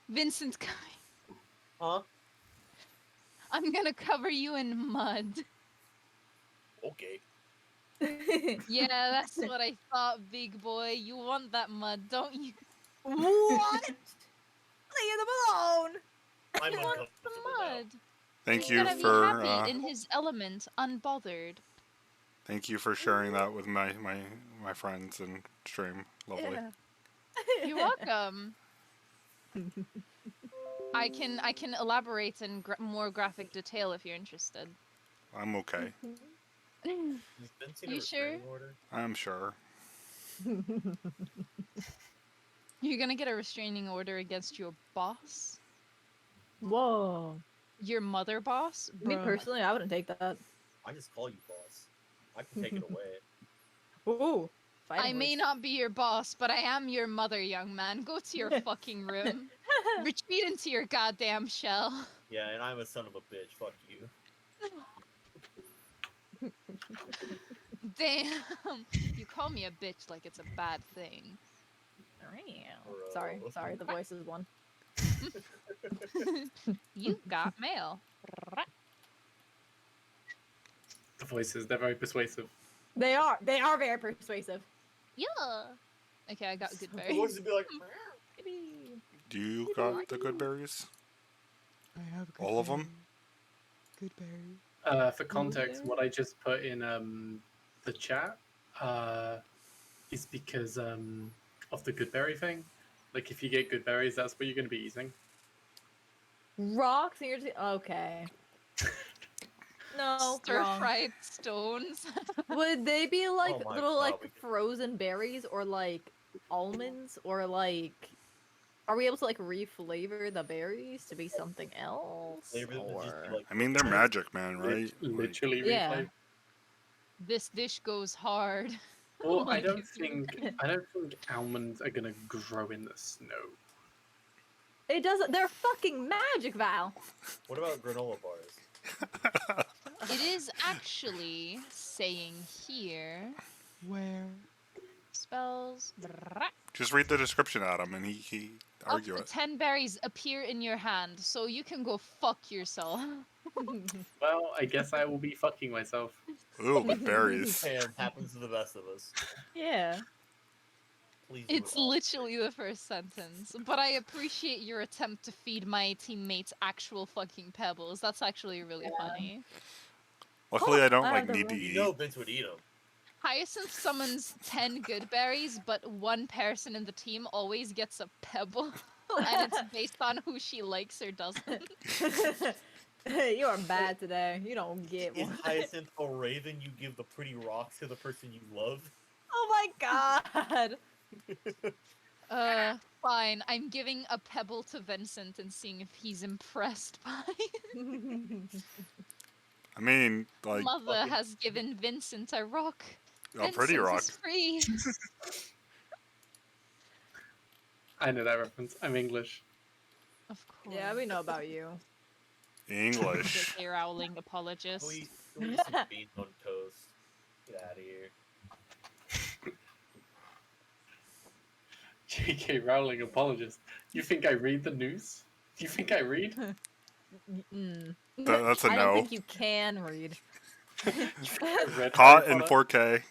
Vincent, Huh? I'm gonna cover you in mud. Okay. Yeah, that's what I thought, big boy. You want that mud, don't you? What? Leave them alone. I'm He wants the uncomfortable now. mud. Thank He's you gonna be for happy in his element, unbothered. sharing that with my friends and stream. Lovely. Yeah. You're welcome. I can elaborate in more graphic detail if you're interested. I'm okay. Has Vincent a You sure? restraining order? I'm sure. You're gonna get a restraining order against your boss? Whoa. Your mother boss? Me Bruh. personally, I wouldn't take that. I just call you boss. I can take it away. Ooh. I may not be your boss, but I am your mother, young man. Go to your fucking room. Retreat into your goddamn shell. Yeah, and I'm a son of a bitch. Fuck you. Damn. You call me a bitch like it's a bad thing. Sorry, the voice is one. You got mail. The voices, they're very persuasive. They are very persuasive. Yeah. Okay, I got good The berries. voice would be like, Do you got the good berries? I have good All of them? Good berry. For context, what I just put in the chat is because of the good berry thing. Like, if you get good berries, that's what you're going to be eating. Rocks and you're okay. No, wrong. Stir-fried stones. Would they be like Oh my little God, like we could- frozen berries or like almonds or like? Are we able to like reflavor the berries to be something else? Flavor them and just be Or... like, I mean, they're magic, man, right? Literally Yeah. reflavored. This dish goes hard. Well, I Like, don't if you- think almonds are gonna grow in the snow. It doesn't. They're fucking magic, Val. what about granola bars? It is actually saying here Where? spells. Just read the description, Adam, and he Up argue to it. 10 berries appear in your hand, so you can go fuck yourself. Well, I guess I will be fucking myself. Ooh, with berries. And happens to the best of us. Yeah. Please do It's it all. literally the first sentence. But I appreciate your attempt to feed my teammates actual fucking pebbles. That's actually really funny. Luckily, I don't I have like the need to one- You eat. know Vince would eat them. Hyacinth summons 10 good berries, but one person in the team always gets a pebble. And it's based on who she likes or doesn't. You are bad today. You don't get Is one. Hyacinth a raven? You give the pretty rocks to the person you love? Oh my god. Fine. I'm giving a pebble to Vincent and seeing if he's impressed by it. I mean, like, Mother fucking- has given Vincent a rock. a pretty Vincent rock. is free. I know that reference. I'm English. Of course. Yeah, we know about you. English. J.K. Rowling apologist. Can we eat some beans on toast? Get out of here. J.K. Rowling apologist. You think I read the news? Do you think I read? Mm. That's a I don't no. think you can read. I read Caught Harry in Potter? 4K.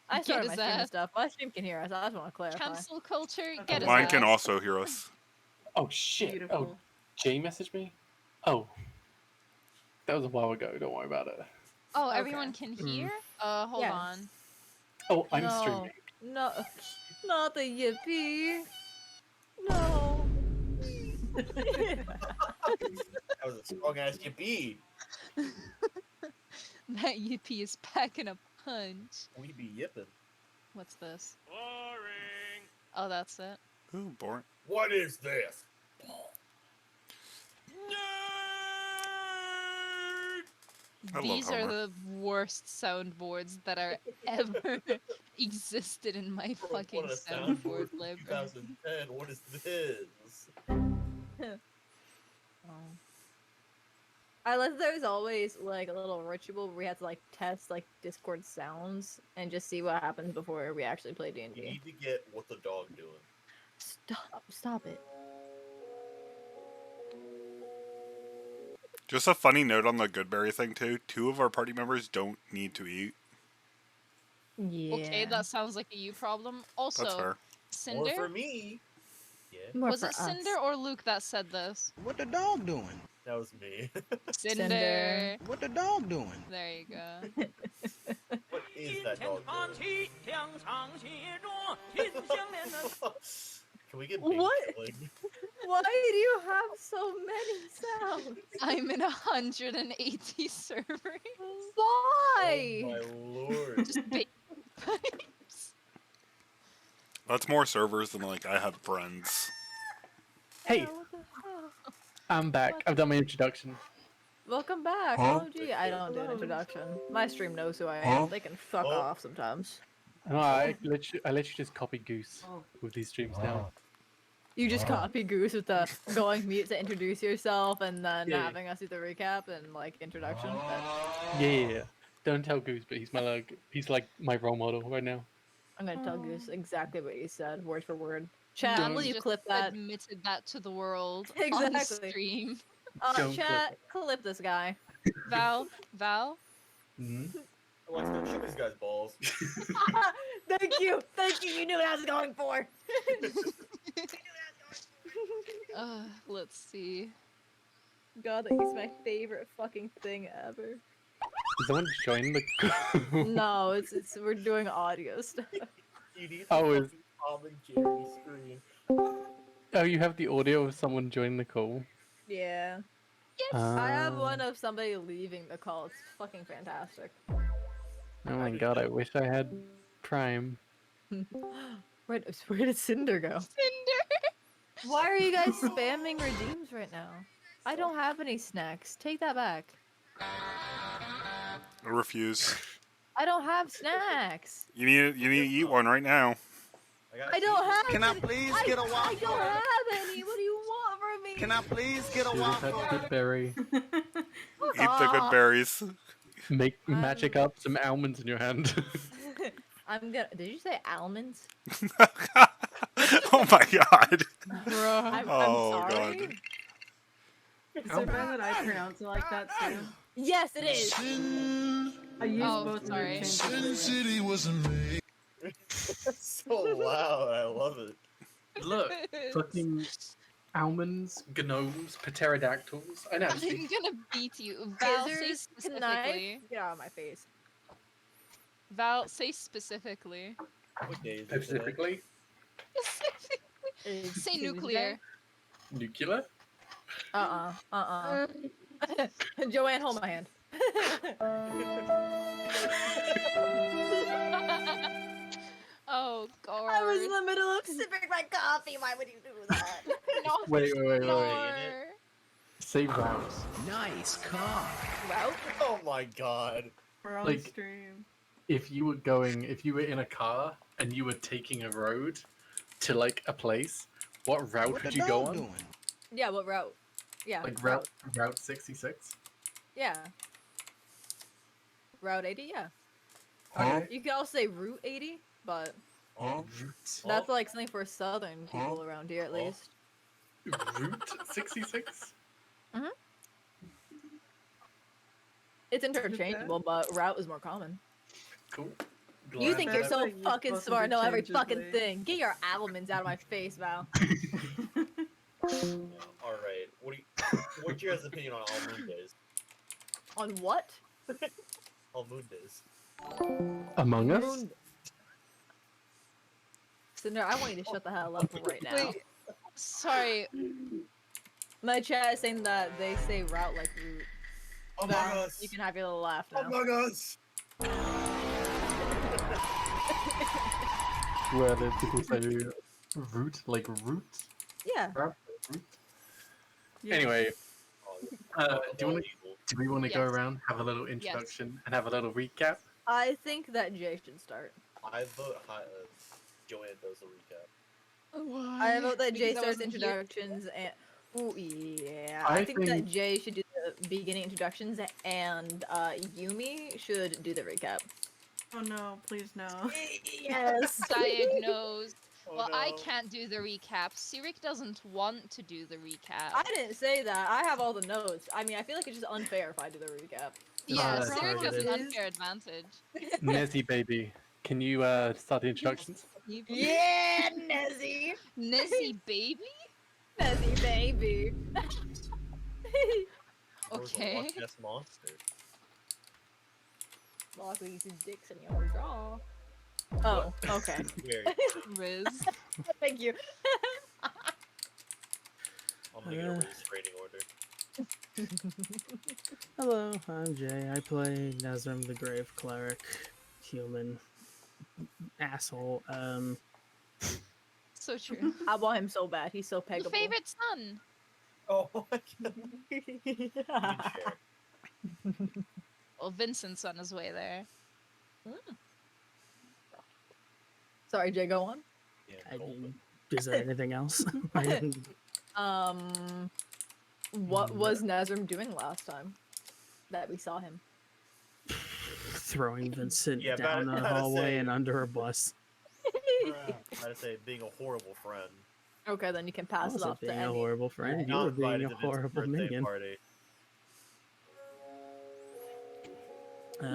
I Get started my his stream and ass. stuff. My stream can hear us. I just want to clarify. Cancel culture. Get his Mine can ass. also hear us. Oh shit! Beautiful. Oh, Jay messaged me. Oh, that was a while ago. Don't worry about it. Oh, Okay. everyone can hear? Hold Yes. on. Oh, I'm No. streaming. No, not the yippee. No. That was a strong ass yippee. That yippee is packing a punch. We be yipping. What's this? Boring. Oh, that's it. Ooh, boring. What is this? I love These are Homer. the worst soundboards that are ever existed in my fucking What a soundboard soundboard from library. 2010. What is this? Oh. I like there's always like a little ritual where we have to like test like Discord sounds and just see what happens before we actually play You D&D. need to get what the dog doing. Stop it. Just a funny note on the Goodberry thing too. 2 of our party members don't need to eat. Yeah. Okay, that sounds like a you problem. That's Also, fair. More Cinder? for me. Yeah, More Was for it Cinder us. or Luke that said this? What the dog doing? that was me. Cinder. What the dog doing? There you go. What is that dog doing? Can we get bait What? killing? Why do you have so many sounds? I'm in 180 servers. Why? Oh my lord. Just bait pipes. That's more servers than like I have friends. Hey, What the hell? I'm back. I've done my introduction. Welcome back. Huh? Oh gee, I don't do an introduction. My stream knows who I am. Huh? They can fuck Oh. off sometimes. No, I literally just copy Goose with these streams now. You just copy Goose with the going mute to introduce yourself and then Yeah. having us do the recap and like introduction. Yeah. Don't tell Goose, but he's like my role model right now. I'm gonna tell Goose exactly what you said, word for word. Chat, Don't- will you Just clip that? Admitted that to the world on Exactly. stream. Don't clip Chat, clip this guy. Val, Mhm. Let's go show this guy's balls. Thank you. You knew what I was going for. let's see. God, that is my favorite fucking thing ever. Did someone join the No, it's we're doing audio stuff. You need Oh, the is- fucking Tom and Jerry screen. Oh, you have the audio of someone joining the call? Yeah. Yes. I have Um, one of somebody leaving the call. It's fucking fantastic. Oh my god, I wish I had Prime. Where did Cinder go? Cinder. Why are you guys spamming redeems right now? I don't have any snacks. Take that back. I refuse. I don't have snacks. You need to eat one right now. I don't have. Can I any. please I, get a I waffle? don't have any. What do you want from me? Can I please get a Should have had waffle? Goodberry. Fuck Eat the good off. berries. Make magic up some almonds in your hand. I'm gonna. Did you say almonds? Oh my god. Bruh. I'm Oh, sorry. God. Is it bad that I pronounce it like that too? Yes, it is. I use Oh, both sorry. interchangeably. so loud. I love it. Look, fucking almonds, gnomes, pterodactyls. I know. I'm see? gonna beat you. Val, say Scissors, specifically. knife. Get out of my face. Val, say specifically. What day is it today? Specifically, It's Say Tuesday. nuclear. nuclear. Joanne, hold my hand. Oh god. I was in the middle of sipping my coffee. Why would you do that? No. Wait. No. Say routes. Nice car. Route? Oh my god. We're on Like- stream. If you were in a car and you were taking a road to like a place, what route What would the you go dog on? doing? Yeah, what route? Yeah. Like Route 66? Yeah. Route 80, yeah. Huh? You could also say Route 80, but Huh? that's like something for southern people around here at Huh? least. Route 66? It's interchangeable, but route is more common. Cool. You Glad think that- you're so I use fucking both smart, know every fucking interchangeably. thing. Get your almonds out of my face, Val. All right. What's your guys' opinion on Moon Days? On what? Moon Days. Among Us? Moon- Cinder, I want you to shut the hell up right now. Wait. Sorry. My chat is saying that they say route like route. Among Val, Us. you can have your little laugh now. Among Us. Where the people say root, like root? Yeah. Yeah. Anyway, Oh, do we want to go Yes. around, have a little introduction, and have a little recap? I think that Jay should start. I vote Joanne does the recap. Why? I vote that Jay Because I starts wasn't here. introductions and. Ooh, yeah. I I think that think- Jay should do the beginning introductions, and Yumi should do the recap. Oh no, please no. Yes. Diagnosed. Oh, Well, I no. can't do the recap. Sirik doesn't want to do the recap. I didn't say that. I have all the notes. I mean, I feel like it's just unfair if I do the recap. Yeah, That's Sirik has an targeted. unfair advantage. Nezzy baby, can you start the introductions? Yeah, Nezzy. Nezzy baby? Nezzy baby. There was a Okay. Loch Ness monster. Lockley uses dicks in your jaw. Oh, okay. Weird. Riz. Thank you. I'm gonna get a Riz rating order. Hello, I'm Jay. I play Nezrim the Grave Cleric, human asshole. So true. I want him so bad. He's so Your peggable. favorite son? Oh my god. You can share. Well, Vincent's on his way there. Sorry, Jay, go on. Yeah, I go. mean, is there anything else? I didn't- What was Nazrim doing last time that we saw him? Throwing Vincent Yeah, down gotta a hallway say- and under a bus. I'd say being a horrible friend. Okay, then you can I pass it wasn't off to being a Annie. horrible friend. You Not were being invited a to Vince's horrible birthday minion. party.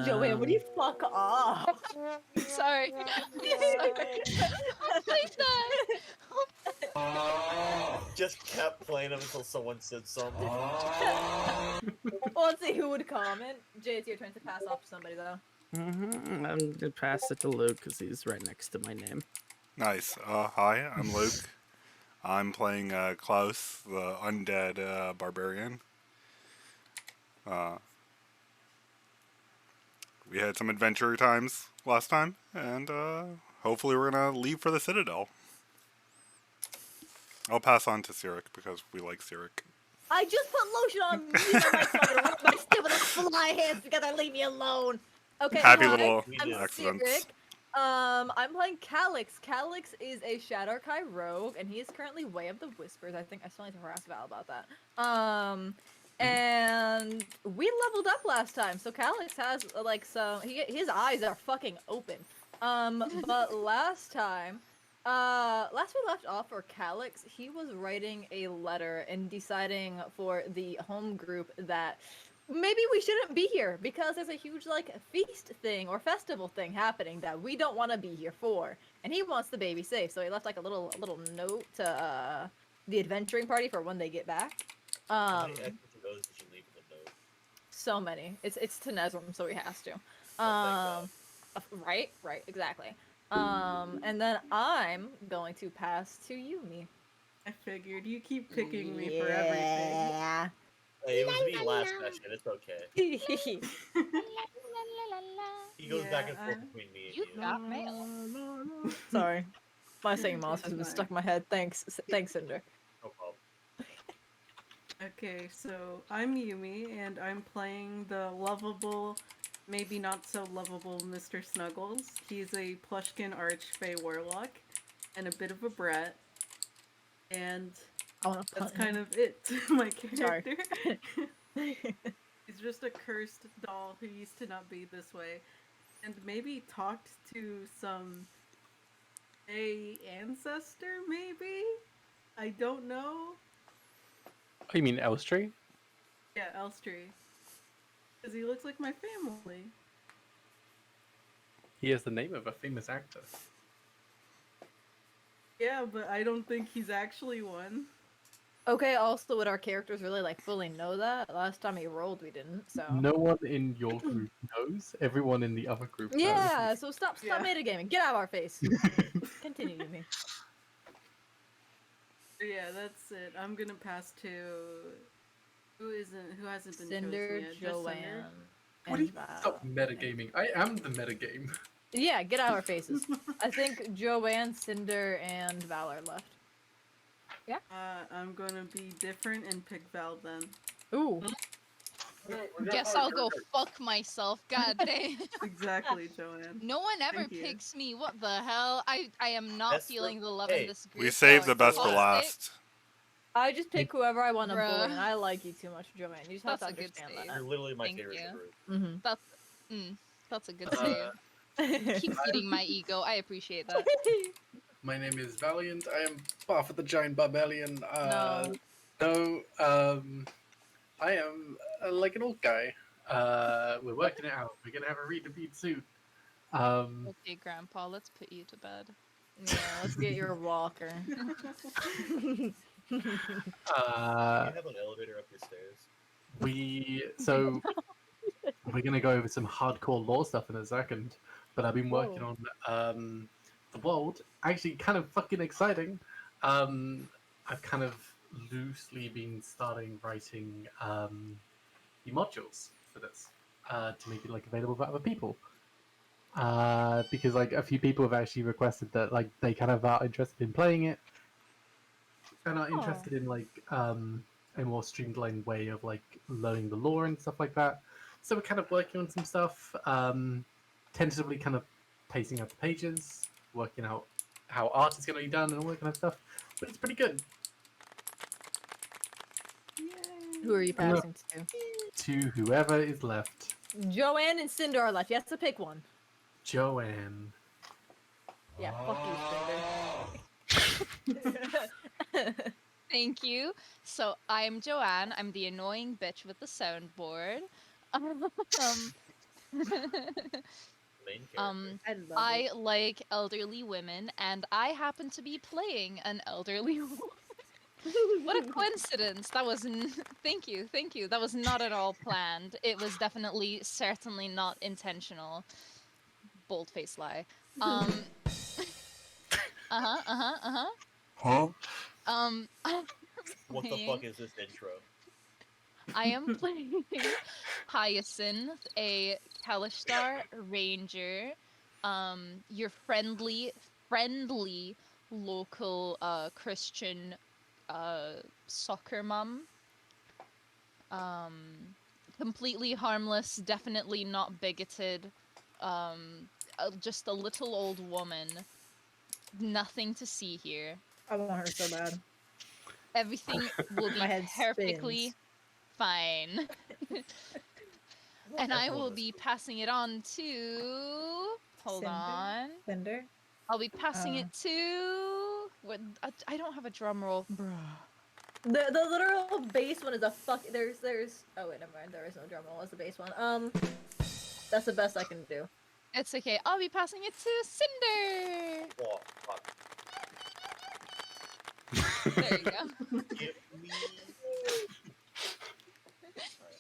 Joanne, would you fuck off? Sorry. Please die. Just kept playing him until someone said something. Well, let's see who would comment. Jay, it's your turn to pass off to somebody, though. I'm gonna pass it to Luke because he's right next to my name. Nice. Hi, I'm Luke. I'm playing Klaus, the undead barbarian. We had some adventure times last time, and hopefully we're gonna leave for the Citadel. I'll pass on to Sirik because we like Sirik. I just put lotion on me. I might fucking rub my stupid fly hands together. Leave me alone. Okay, Happy hi, little I'm accidents. Sirik. I'm playing Calix. Calix is a Shadowkai rogue, and he is currently way up the Whispers. I think I still need to harass Val about that. And we leveled up last time, so Calix has like some. His eyes are fucking open. But last time, last we left off for Calix, he was writing a letter and deciding for the home group that maybe we shouldn't be here because there's a huge like feast thing or festival thing happening that we don't want to be here for, and he wants the baby safe. So he left like a little note to the adventuring party for when they get back. How many extras of those did you leave in the note? So many. It's to Nezrim, so he has to. Oh, Right, exactly. And then I'm going to pass to Yumi. I figured you keep picking me for everything. Yeah. Hey, it was me last session. It's okay. He goes back and forth between me and You you. got mail. Sorry. My singing monster has been Fine. stuck in my head. Thanks, Cinder. No problem. Okay, so I'm Yumi, and I'm playing the lovable, maybe not so lovable Mr. Snuggles. He's a Plushkin Archfey Warlock, and a bit of a brat. And I want to that's kind of it to my Sorry. character. He's just a cursed doll who used to not be this way. And maybe talked to some ancestor, maybe? I don't know. Oh, you mean Elstree? Yeah, Elstree. Because he looks like my family. He has the name of a famous actor. Yeah, but I don't think he's actually one. Okay, also, would our characters really like fully know that? Last time he rolled, we didn't, so. No one in your group knows. Everyone in the other group knows. Yeah, so stop Yeah. metagaming. Get out of our face. Continue, Yumi. Yeah, that's it. I'm gonna pass to who hasn't been Cinder, chosen yet. Just Cinder. Joanne, What do and you Val. stop metagaming? I am the metagame. Yeah, get out of our faces. I think Joanne, Cinder, and Val are left. I'm gonna be different and pick Val then. Ooh. Guess I'll go fuck myself. God damn. Exactly, Joanne. No one ever Thank you. picks me. What the hell? I am not That's feeling the- the love hey, in this group. We saved Oh, the best for fuck's last. I just pick whoever I want to bully, Bruh. and I like you too much, Joanne. You just have That's to a good understand save. You're literally my Thank favorite in you. the group. that. That's that's a good Uh, save. Keep feeding my ego. I appreciate that. My name is Valiant. I am Barford the Giant Barbarian. No. No, I am like an old guy. We're working it out. We're gonna have a read to beat soon. Okay, Grandpa, let's put you to bed. Yeah, let's get your walker. You have an elevator up your stairs. So we're gonna go over some hardcore lore stuff in a second, but I've been working Whoa. on the world. Actually, kind of fucking exciting. I've kind of loosely been starting writing the modules for this to make it like available for other people. Because like a few people have actually requested that like they kind of are interested in playing it and are interested in like a more streamlined way of like learning the lore and stuff like that. So we're kind of working on some stuff, tentatively kind of pacing out the pages, working out how art is going to be done and all that kind of stuff. But it's pretty good. Who are you I'm gonna- passing to? To whoever is left, Joanne and Cinder are left. You have to pick one. Joanne. Yeah, fuck you, Cinder. Thank you. So I'm Joanne. I'm the annoying bitch with the soundboard. Um, Main character. I love I like elderly women, and I happen to be playing an elderly woman. What a coincidence! That was thank you, thank you. That was not at all planned. It was definitely, certainly not intentional. Bold-faced lie. Uh huh. Huh? I'm What the fuck playing- is this intro? I am playing Hyacinth, a Kalishtar ranger. Your friendly local Christian soccer mom. Completely harmless, definitely not bigoted. Just a little old woman. Nothing to see here. I want her so bad. Everything will be My head perfectly spins. fine. And I Everyone will in this be group. passing it on to. Hold Cinder? on. Cinder? I'll be passing Oh. it to. What? I don't have a drum roll. Bruh. The literal base one is a fuck. There's. Oh wait, never mind. There is no drum roll as the base one. That's the best I can do. It's okay. I'll be passing it to Cinder. Oh, fuck. There you go. Give me.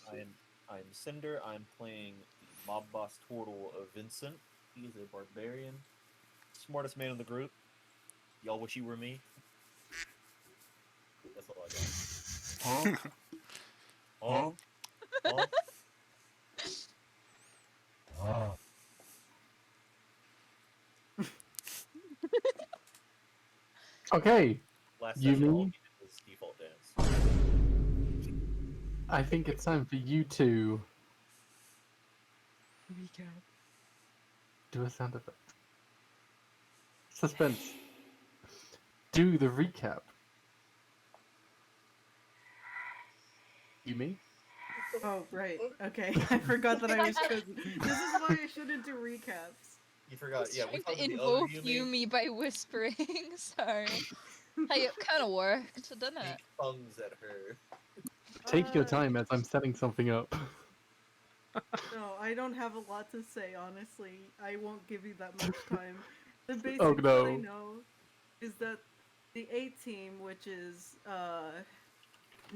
Alright, I'm Cinder. I'm playing the mob boss turtle of Vincent. He's a barbarian. Smartest man in the group. Y'all wish you were me. That's all I got. Huh? Oh. Okay, Last You session, all mean- he did was default dance. I think it's time for you to do a sound effect. Suspense. Do the recap. You me? Oh, right. Okay. I forgot that I was chosen. This is why I shouldn't do recaps. You forgot. Yeah, we Trying talked to to the other invoke Yumi. Yumi by whispering. Sorry. Hey, it kind of worked, didn't it? Speak tongues at her. Take your time as I'm setting something up. No, I don't have a lot to say, honestly. I won't give you that much time. The basics Oh, that I no. know is that the A team, which is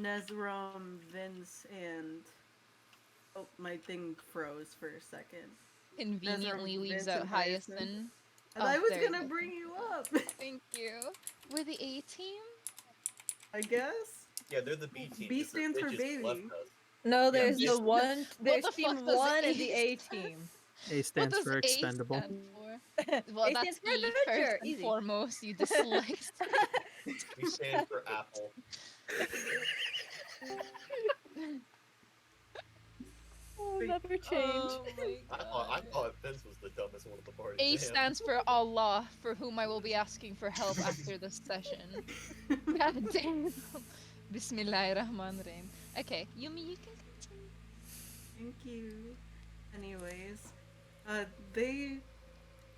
Nezram, Vince, and oh, my thing froze for a second. Conveniently Nezram, leaves Vince, out and Hyacinth. Hyacinth. And Oh, I was there you gonna go. bring you up, Thank you. We're the A team? I guess. Yeah, they're the B team. B 'cause their stands for bitches baby. left us. No, there's this- the one. There's the team fuck does 1 and A the A stand- team. A What stands does for A expendable. stand for? Well, A that's stands for E adventure. first and Easy. foremost, you dyslexic. We stand for Apple. never change. Oh my I god. thought Vince was the dumbest one of the party. A Damn. stands for Allah, for whom I will be asking for help after this session. God damn. Bismillahirrahmanirrahim. Okay, Yumi, you can continue. Thank you. Anyways, they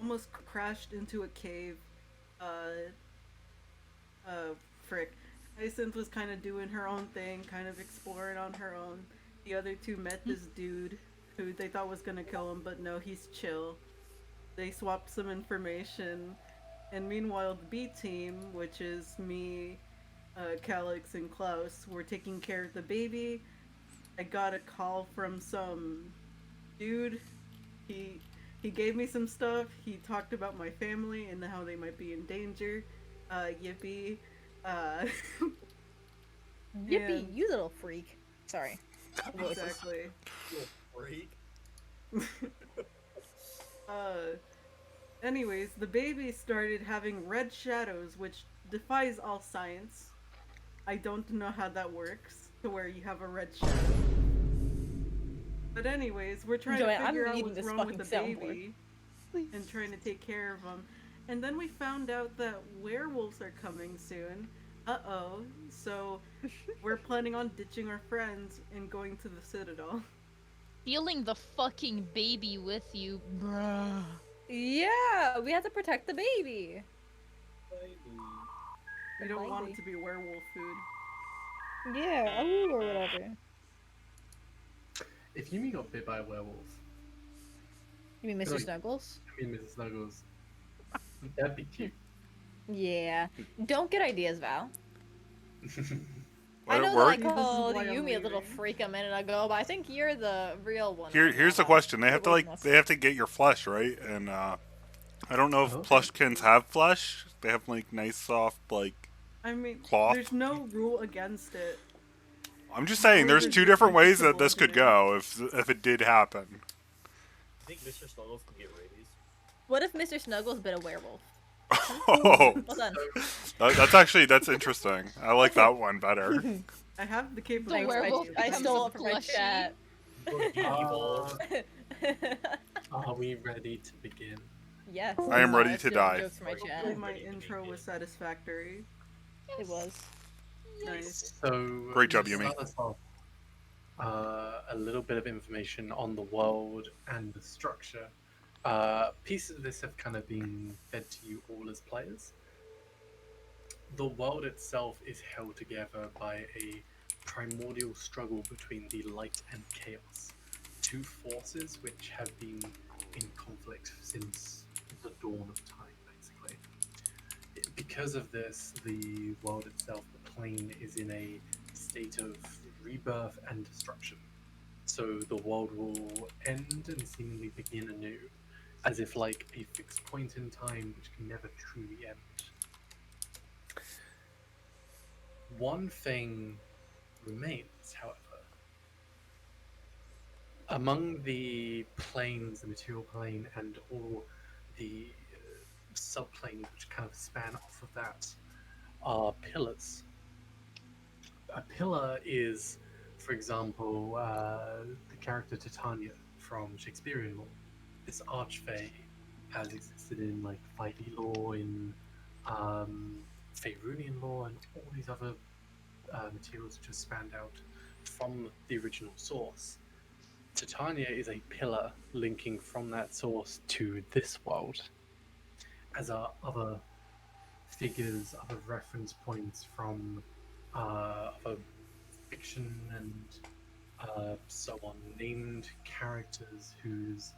almost crashed into a cave. Uh, Frick. Hyacinth was kind of doing her own thing, kind of exploring on her own. The other two met this dude who they thought was gonna kill him, but no, he's chill. They swapped some information, and meanwhile, the B team, which is me, Calix, and Klaus, were taking care of the baby. I got a call from some dude. He he gave me some stuff. He talked about my family and how they might be in danger. Yippee. Uh, Yippee, And- you little freak. Sorry. Voices. exactly. You freak. Anyways, the baby started having red shadows, which defies all science. I don't know how that works, to where you have a red shadow. But anyways, we're trying Joey, to I'm figure out reading what's this wrong with the fucking soundboard. baby Please. and trying to take care of him. And then we found out that werewolves are coming soon. Uh-oh. So we're planning on ditching our friends and going to the Citadel. Stealing the fucking baby with you, bruh. Yeah, we have to protect the baby. We don't want it to be werewolf food. Yeah, ooh, or whatever. If Yumi got bit by a werewolf, You mean Mr. Like- Snuggles? I mean Mrs. Snuggles, that'd be cute. Yeah. Don't get ideas, Val. Would I it know that I work? This is called why I'm Yumi a little leaving. freak a minute ago, but I think you're the real one. Here, right here's now, the Val. question. They have to It wasn't us. they have to get your flesh, right? And I don't know if Okay. plushkins have flesh. They have like nice soft like. I mean, Cloth? there's no rule against it. I'm just saying, there's There's two different ways that unpredictable this could here. go if it did happen. You think Mr. Snuggles can get rabies? What if Mr. Snuggles bit a werewolf? Oh, Well done. that's interesting. I like that one better. I have the The capability. werewolf I becomes stole a it from my plushie. chat. Evil. Are we ready to begin? Yes. I am ready was to stealing die. jokes from my Hopefully chat. my intro was satisfactory. It was. Nice. So Great job, to Yumi. start us off, a little bit of information on the world and the structure. Pieces of this have kind of been fed to you all as players. The world itself is held together by a primordial struggle between the light and chaos, two forces which have been in conflict since the dawn of time, basically. Because of this, the world itself, the plane, is in a state of rebirth and destruction. So the world will end and seemingly begin anew, as if like a fixed point in time which can never truly end. One thing remains, however. Among the planes, the material plane, and all the subplanes which kind of span off of that, are pillars. A pillar is, for example, the character Titania from Shakespearean lore. This archfey has existed in like 5e lore, in Faerunian lore, and all these other materials which have spanned out from the original source. Titania is a pillar linking from that source to this world, as are other figures, other reference points from other fiction and so on, named characters whose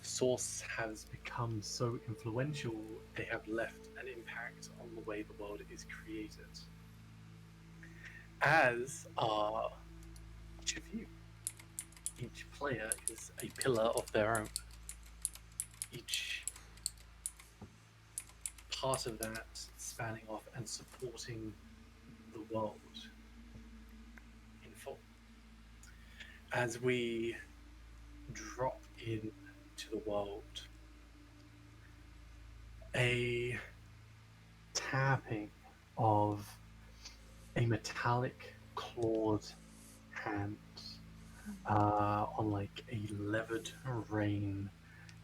source has become so influential they have left an impact on the way the world is created. As are each of you. Each player is a pillar of their own. Each part of that spanning off and supporting the world in full. As we drop into the world, a tapping of a metallic clawed hand on like a levered rein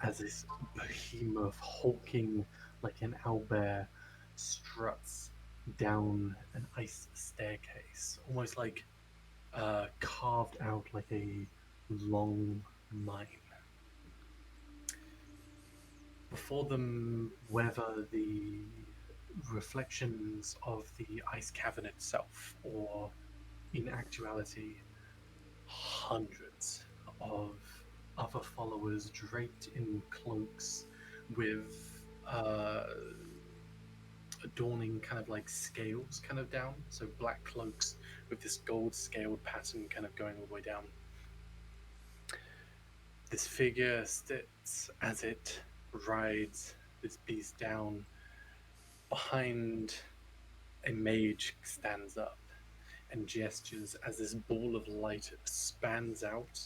as this behemoth hulking like an owlbear struts down an ice staircase, almost like carved out like a long line. Before them, whether the reflections of the ice cavern itself, or in actuality, hundreds of other followers draped in cloaks with adorning kind of like scales kind of down. So black cloaks with this gold scaled pattern kind of going all the way down. This figure sits as it rides this beast down. Behind a mage stands up and gestures as this ball of light spans out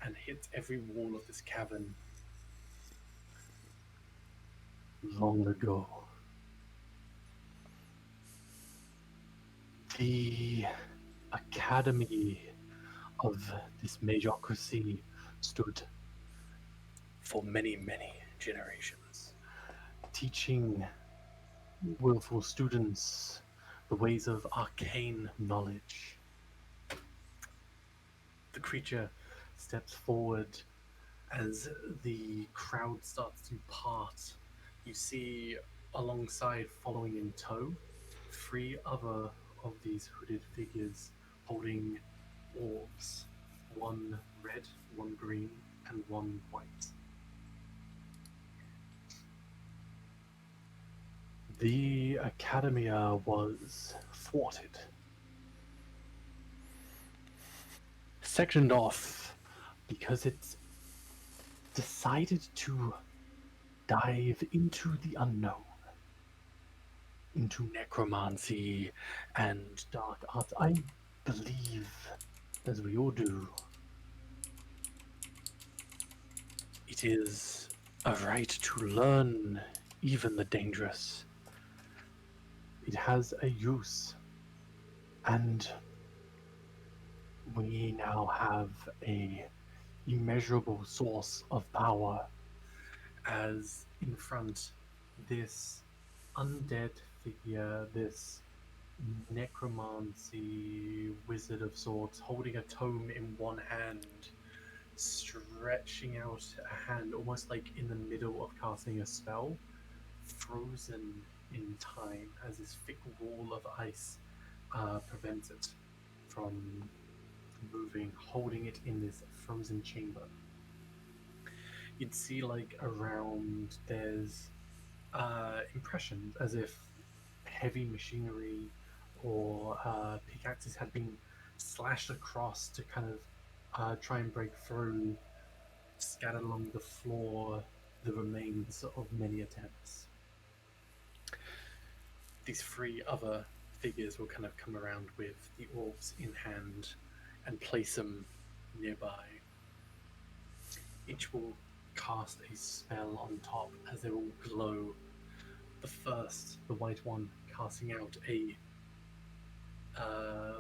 and hits every wall of this cavern. Long ago, the academy of this magocracy stood for many, many generations, teaching willful students the ways of arcane knowledge. The creature steps forward as the crowd starts to part. You see, alongside, following in tow, three other of these hooded figures holding orbs, one red, one green, and one white. The Academia was thwarted, sectioned off, because it decided to dive into the unknown, into necromancy and dark arts. I believe, as we all do, it is a right to learn even the dangerous. It has a use, and we now have a immeasurable source of power as in front this undead figure, this necromancy wizard of sorts, holding a tome in one hand, stretching out a hand almost like in the middle of casting a spell, frozen in time as this thick wall of ice prevents it from moving, holding it in this frozen chamber. You'd see like around there's impressions as if heavy machinery or pickaxes had been slashed across to kind of try and break through, scattered along the floor, the remains of many attempts. These three other figures will kind of come around with the orbs in hand and place them nearby. Each will cast a spell on top as they will glow. The first, the white one, casting out a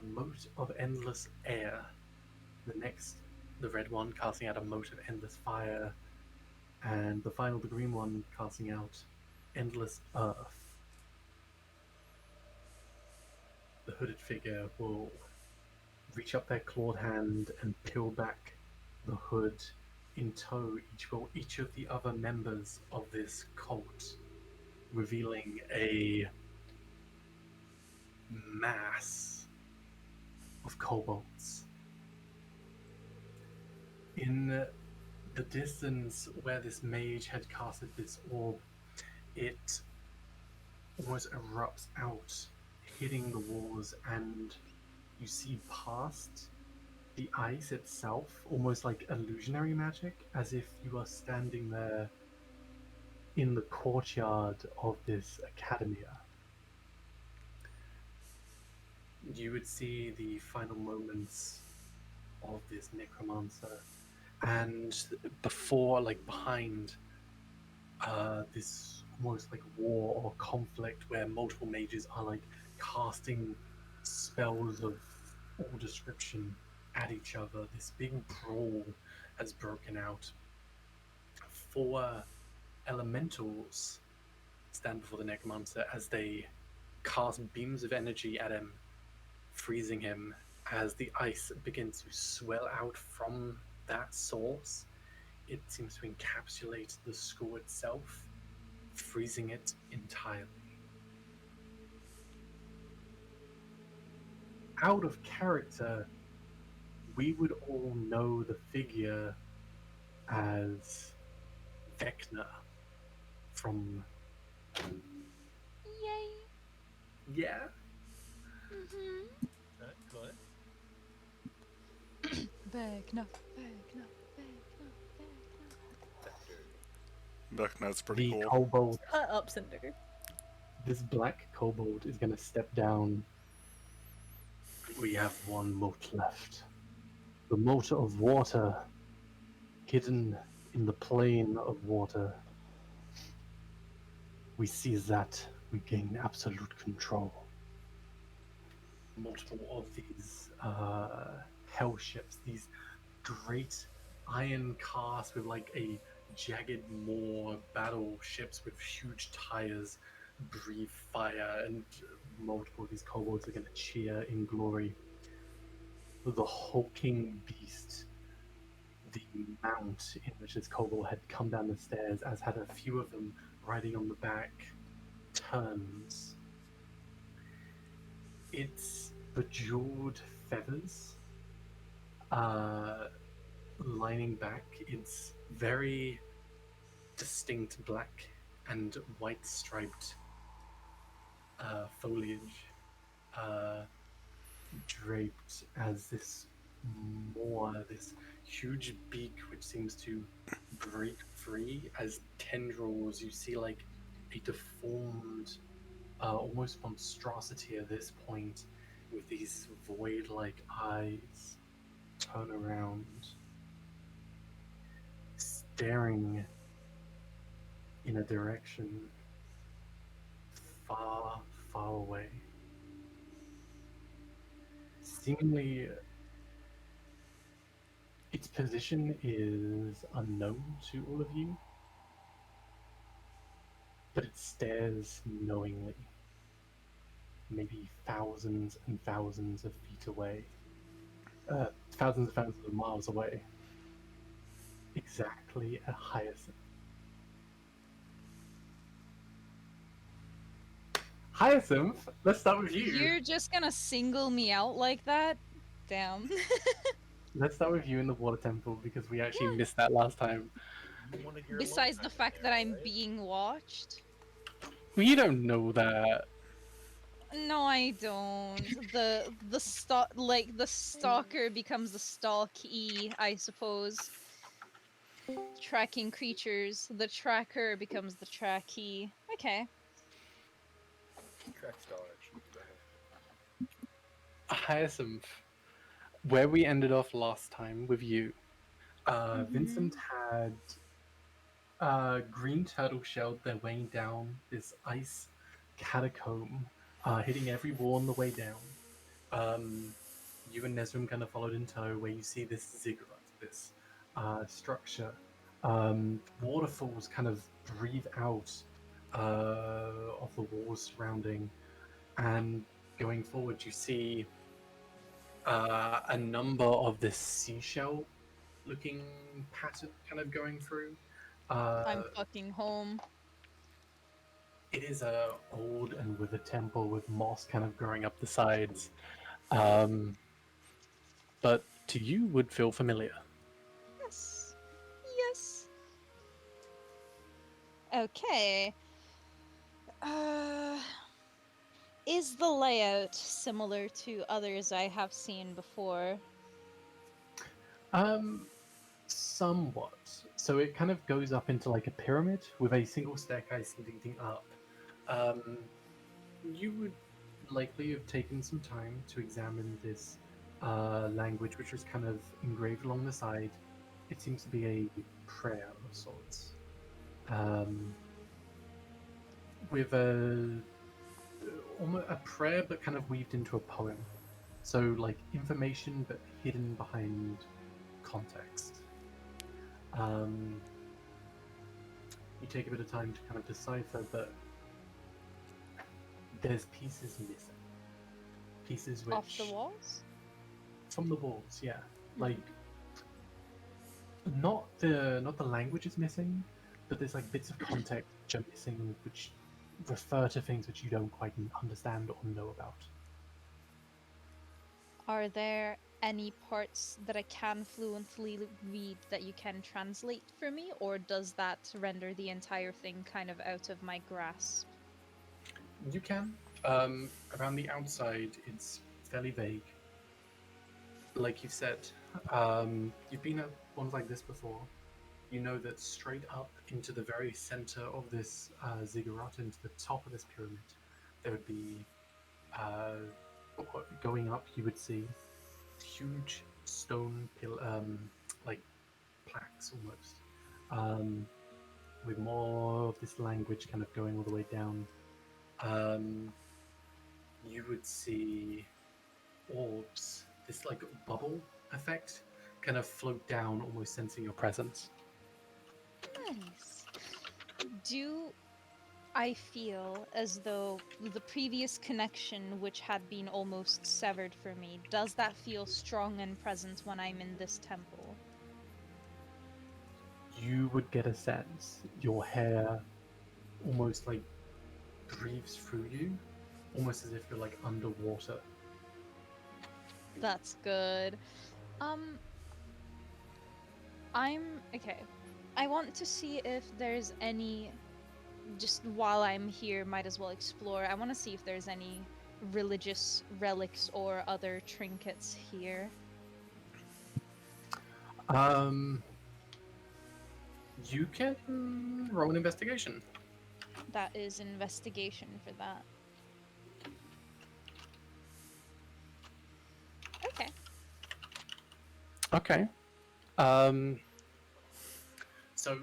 mote of endless air. The next, the red one, casting out a mote of endless fire. And the final, the green one, casting out endless earth. The hooded figure will reach up their clawed hand and peel back the hood in tow each of the other members of this cult, revealing a mass of kobolds. In the distance where this mage had casted this orb, it almost erupts out, hitting the walls, and you see past the ice itself, almost like illusionary magic, as if you are standing there in the courtyard of this academia. You would see the final moments of this necromancer, and before, like behind, this almost like war or conflict where multiple mages are like casting spells of all description. at each other. This big brawl has broken out. 4 elementals stand before the necromancer as they cast beams of energy at him, freezing him as the ice begins to swell out from that source. It seems to encapsulate the school itself, freezing it entirely. Out of character, we would all know the figure as Vecna from. Yay. Yeah? Mm-hmm. Good. Vecna, Vecna, Vecna, Vecna. That's pretty The cool. kobold. Cut up, Cinder. This black kobold is going to step down. We have one moat left. The moat of water, hidden in the plane of water. We seize that, we gain absolute control. Multiple of these hell ships, these great iron casques with like a jagged maw battleships with huge tires, breathe fire, and multiple of these kobolds are going to cheer in glory. The hulking beast, the mount in which this kobold had come down the stairs, as had a few of them riding on the back, turns. Its bejeweled feathers lining back its very distinct black and white striped foliage, draped as this more, this huge beak which seems to break free as tendrils. You see like a deformed, almost monstrosity at this point, with these void-like eyes turn around, staring in a direction far, far away. Seemingly, its position is unknown to all of you, but it stares knowingly, maybe thousands and thousands of feet away, thousands and thousands of miles away, exactly at Hyacinth. Hyacinth, let's start with you. You're just gonna single me out like that? Damn. Let's start with you in the water temple because we actually Yeah. missed that last time. You wanted your Besides alone the time fact there, that I'm right? being watched. Well, you don't know that. No, I don't. The stalker becomes the stalkee, I suppose. Tracking creatures. The tracker becomes the trackee. Okay. Track star. Shoot, go ahead. Hyacinth, where we ended off last time with you, Mm-hmm. Vincent had green turtle shelled their way down this ice catacomb, hitting every wall on the way down. You and Nesrim kind of followed in tow, where you see this ziggurat, this structure. Waterfalls kind of breathe out of the walls surrounding, and going forward, you see a number of this seashell looking pattern kind of going through. I'm fucking home. It is a old and withered temple with moss kind of growing up the sides, um, but to you would feel familiar. Yes. Yes. Okay. Uh, is the layout similar to others I have seen before? Somewhat. So it kind of goes up into like a pyramid with a single staircase leading up. Um, you would likely have taken some time to examine this language, which was kind of engraved along the side. It seems to be a prayer of sorts, with a almost a prayer, but kind of weaved into a poem. So, like, information but hidden behind context. You take a bit of time to kind of decipher, but there's pieces missing. Pieces which... Off the walls? From the walls, yeah. Mhm. Like, not the language is missing, but there's like bits of context which are missing, which refer to things which you don't quite understand or know about. Are there any parts that I can fluently read that you can translate for me, or does that render the entire thing kind of out of my grasp? You can. Around the outside, it's fairly vague. Like you've said, you've been at ones like this before. You know that straight up into the very center of this ziggurat, into the top of this pyramid, there would be, going up, you would see huge stone like plaques almost, with more of this language kind of going all the way down. You would see orbs, this like bubble effect, kind of float down, almost sensing your presence. Nice. Do I feel as though the previous connection, which had been almost severed for me, does that feel strong and present when I'm in this temple? You would get a sense your hair almost like breathes through you, almost as if you're like underwater. That's good. Um, okay. I want to see if there's any, just while I'm here, might as well explore. I want to see if there's any religious relics or other trinkets here. You can roll an investigation. That is investigation for that. Okay. Okay. So,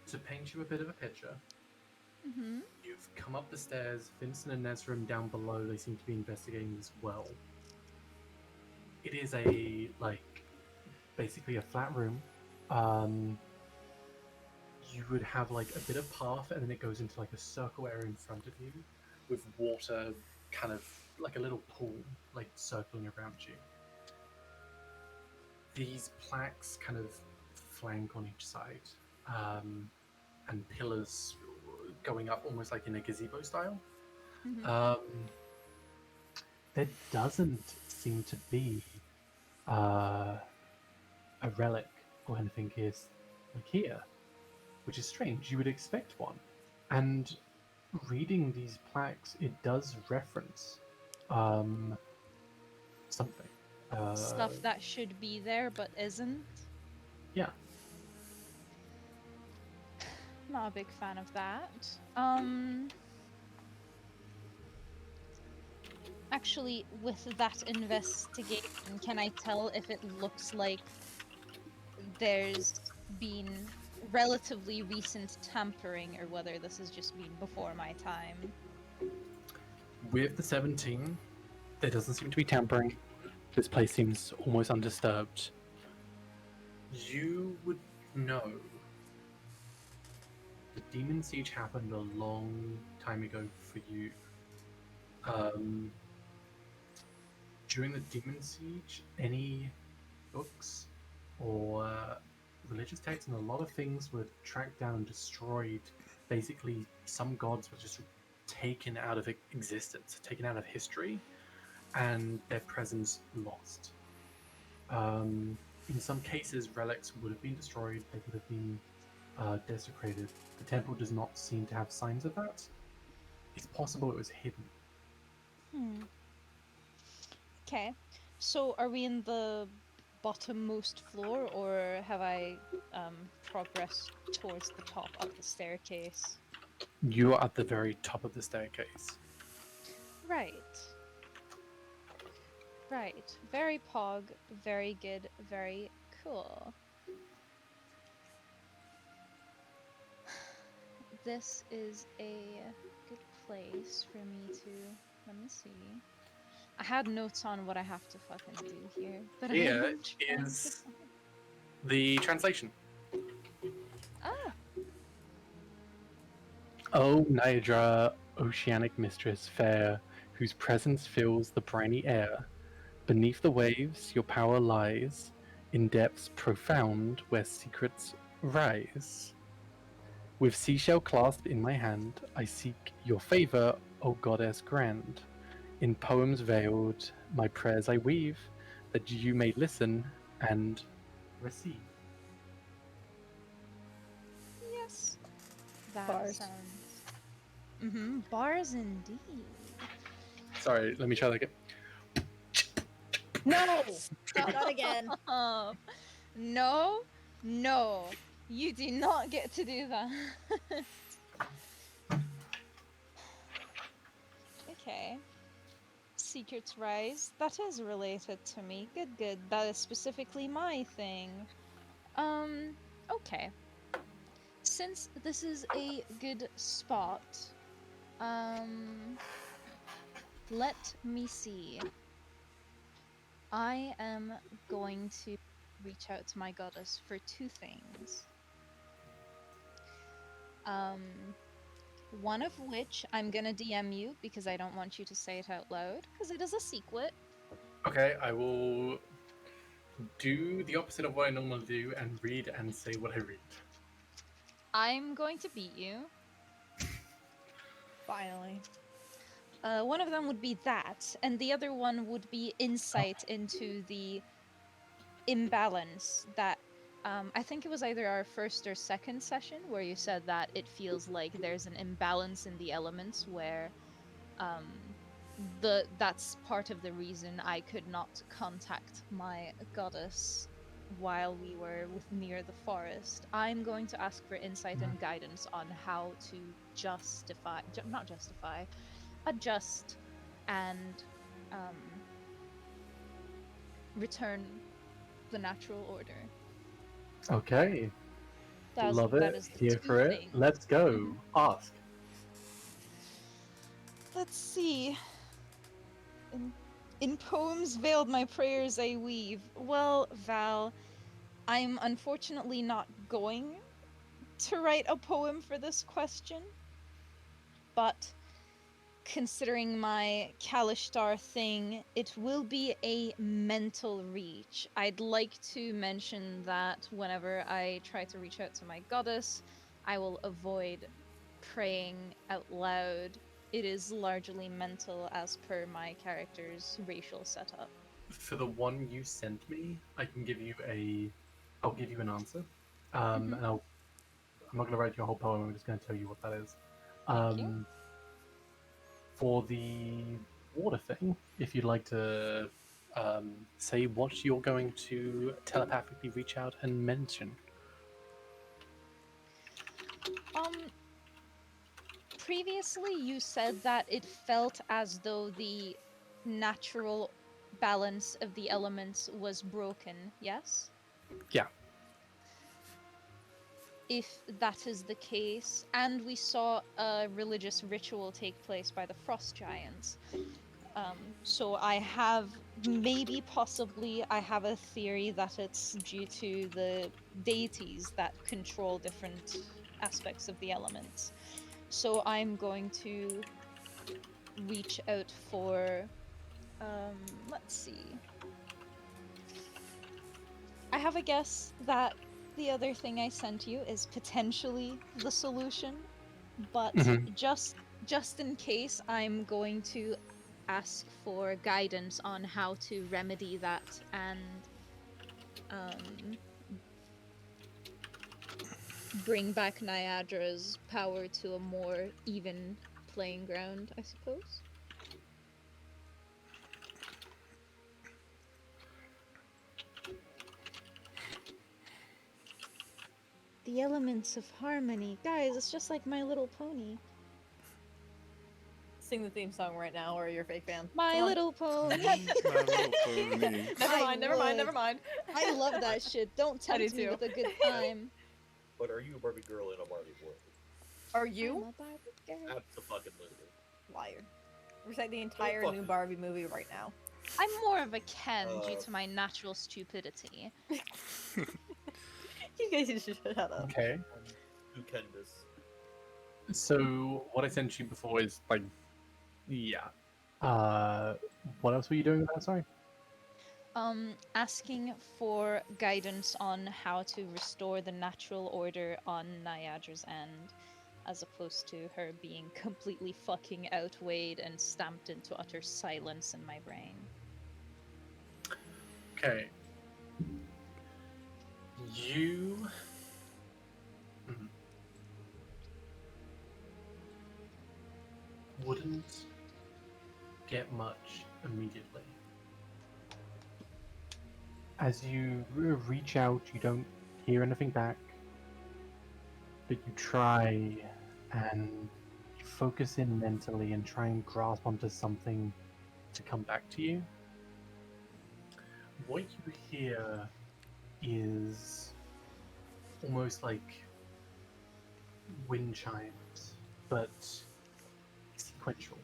to paint you a bit of a picture, Mm-hmm. you've come up the stairs. Vincent and Nezrim down below. They seem to be investigating as well. It is basically a flat room. You would have like a bit of path, and then it goes into like a circle area in front of you, with water, kind of like a little pool, like circling around you. These plaques kind of flank on each side, and pillars going up almost like in a gazebo style. Mm-hmm. There doesn't seem to be a relic or anything is like here, which is strange. You would expect one. And reading these plaques, it does reference something. Stuff that should be there but isn't. Yeah. Not a big fan of that. Actually, with that investigation, can I tell if it looks like there's been relatively recent tampering or whether this has just been before my time? With the 17, there doesn't seem to be tampering. This place seems almost undisturbed. You would know the Demon Siege happened a long time ago for you. During the Demon Siege, any books or religious texts and a lot of things were tracked down and destroyed. Basically, some gods were just taken out of existence, taken out of history, and their presence lost. In some cases, relics would have been destroyed, they would have been desecrated. The temple does not seem to have signs of that. It's possible it was hidden. Okay. So are we in the bottommost floor or have I progressed towards the top of the staircase? You are at the very top of the staircase. Right. Right. Very pog, very good, very cool. This is a good place for me to, let me see. I had notes on what I have to fucking do here, but Here I'm trying to is find. the translation. Ah, O Niagara, oceanic mistress fair, whose presence fills the briny air, beneath the waves your power lies, in depths profound where secrets rise. With seashell clasped in my hand, I seek your favor, O goddess grand. In poems veiled, my prayers I weave, that you may listen and receive. yes. That Bars. sounds. Mm-hmm. Bars indeed. Sorry, let me try that again. No! Not again. Stop. No, no. You do not get to do that. Okay. Secrets Rise. That is related to me. Good, good. That is specifically my thing. Okay. Since this is a good spot, let me see. I am going to reach out to my goddess for two things. Um, one of which I'm gonna DM you because I don't want you to say it out loud because it is a secret. Okay, I will do the opposite of what I normally do and read and say what I read. I'm going to beat you. Finally. One of them would be that, and the other one would be insight into the imbalance that I think it was either our first or second session where you said that it feels like there's an imbalance in the elements where um, that's part of the reason I could not contact my goddess while we were near the forest. I'm going to ask for insight and guidance on how to not justify, adjust and return the natural order. Okay, love That it. is the Here two for it. things. Let's go. Ask. Let's see. In poems veiled my prayers I weave. Well, Val, I'm unfortunately not going to write a poem for this question, but considering my Kalishtar thing, it will be a mental reach. I'd like to mention that whenever I try to reach out to my goddess, I will avoid praying out loud. It is largely mental as per my character's racial setup. For the one you sent me, I can give you I'll give you an answer. Mhm. And I'm not going to write you a whole poem. I'm just going to tell you what that is. Thank you. For the water thing, if you'd like to say what you're going to telepathically reach out and mention. Previously you said that it felt as though the natural balance of the elements was broken, yes? Yeah. If that is the case, and we saw a religious ritual take place by the frost giants. So I have possibly I have a theory that it's due to the deities that control different aspects of the elements. So I'm going to reach out for let's see. I have a guess that the other thing I sent you is potentially the solution, but Mhm. just in case, I'm going to ask for guidance on how to remedy that and um, bring back Niadra's power to a more even playing ground, I suppose. The elements of harmony. Guys, it's just like My Little Pony. Sing the theme song right now, or you're a fake fan. My Come on. Little Pony. My Little Pony. Never I mind, never mind, never would. mind. I love that shit. Don't I do tempt me too. with a good time. But are you a Barbie girl in a Barbie world? Are I'm you? a Barbie girl. Absolutely. Liar. Recite the entire fuck new it. Barbie movie right now. I'm more of a Ken due Uh, to my natural stupidity. You guys should shut up. Okay. Who can this? So what I sent you before is like, yeah. What else were you doing with that? Sorry. Asking for guidance on how to restore the natural order on Niadra's end, as opposed to her being completely fucking outweighed and stamped into utter silence in my brain. Okay. You. Mhm. Wouldn't get much immediately. As you reach out, you don't hear anything back, but you try and you focus in mentally and try and grasp onto something to come back to you. What you hear is almost like wind chimes, but sequential.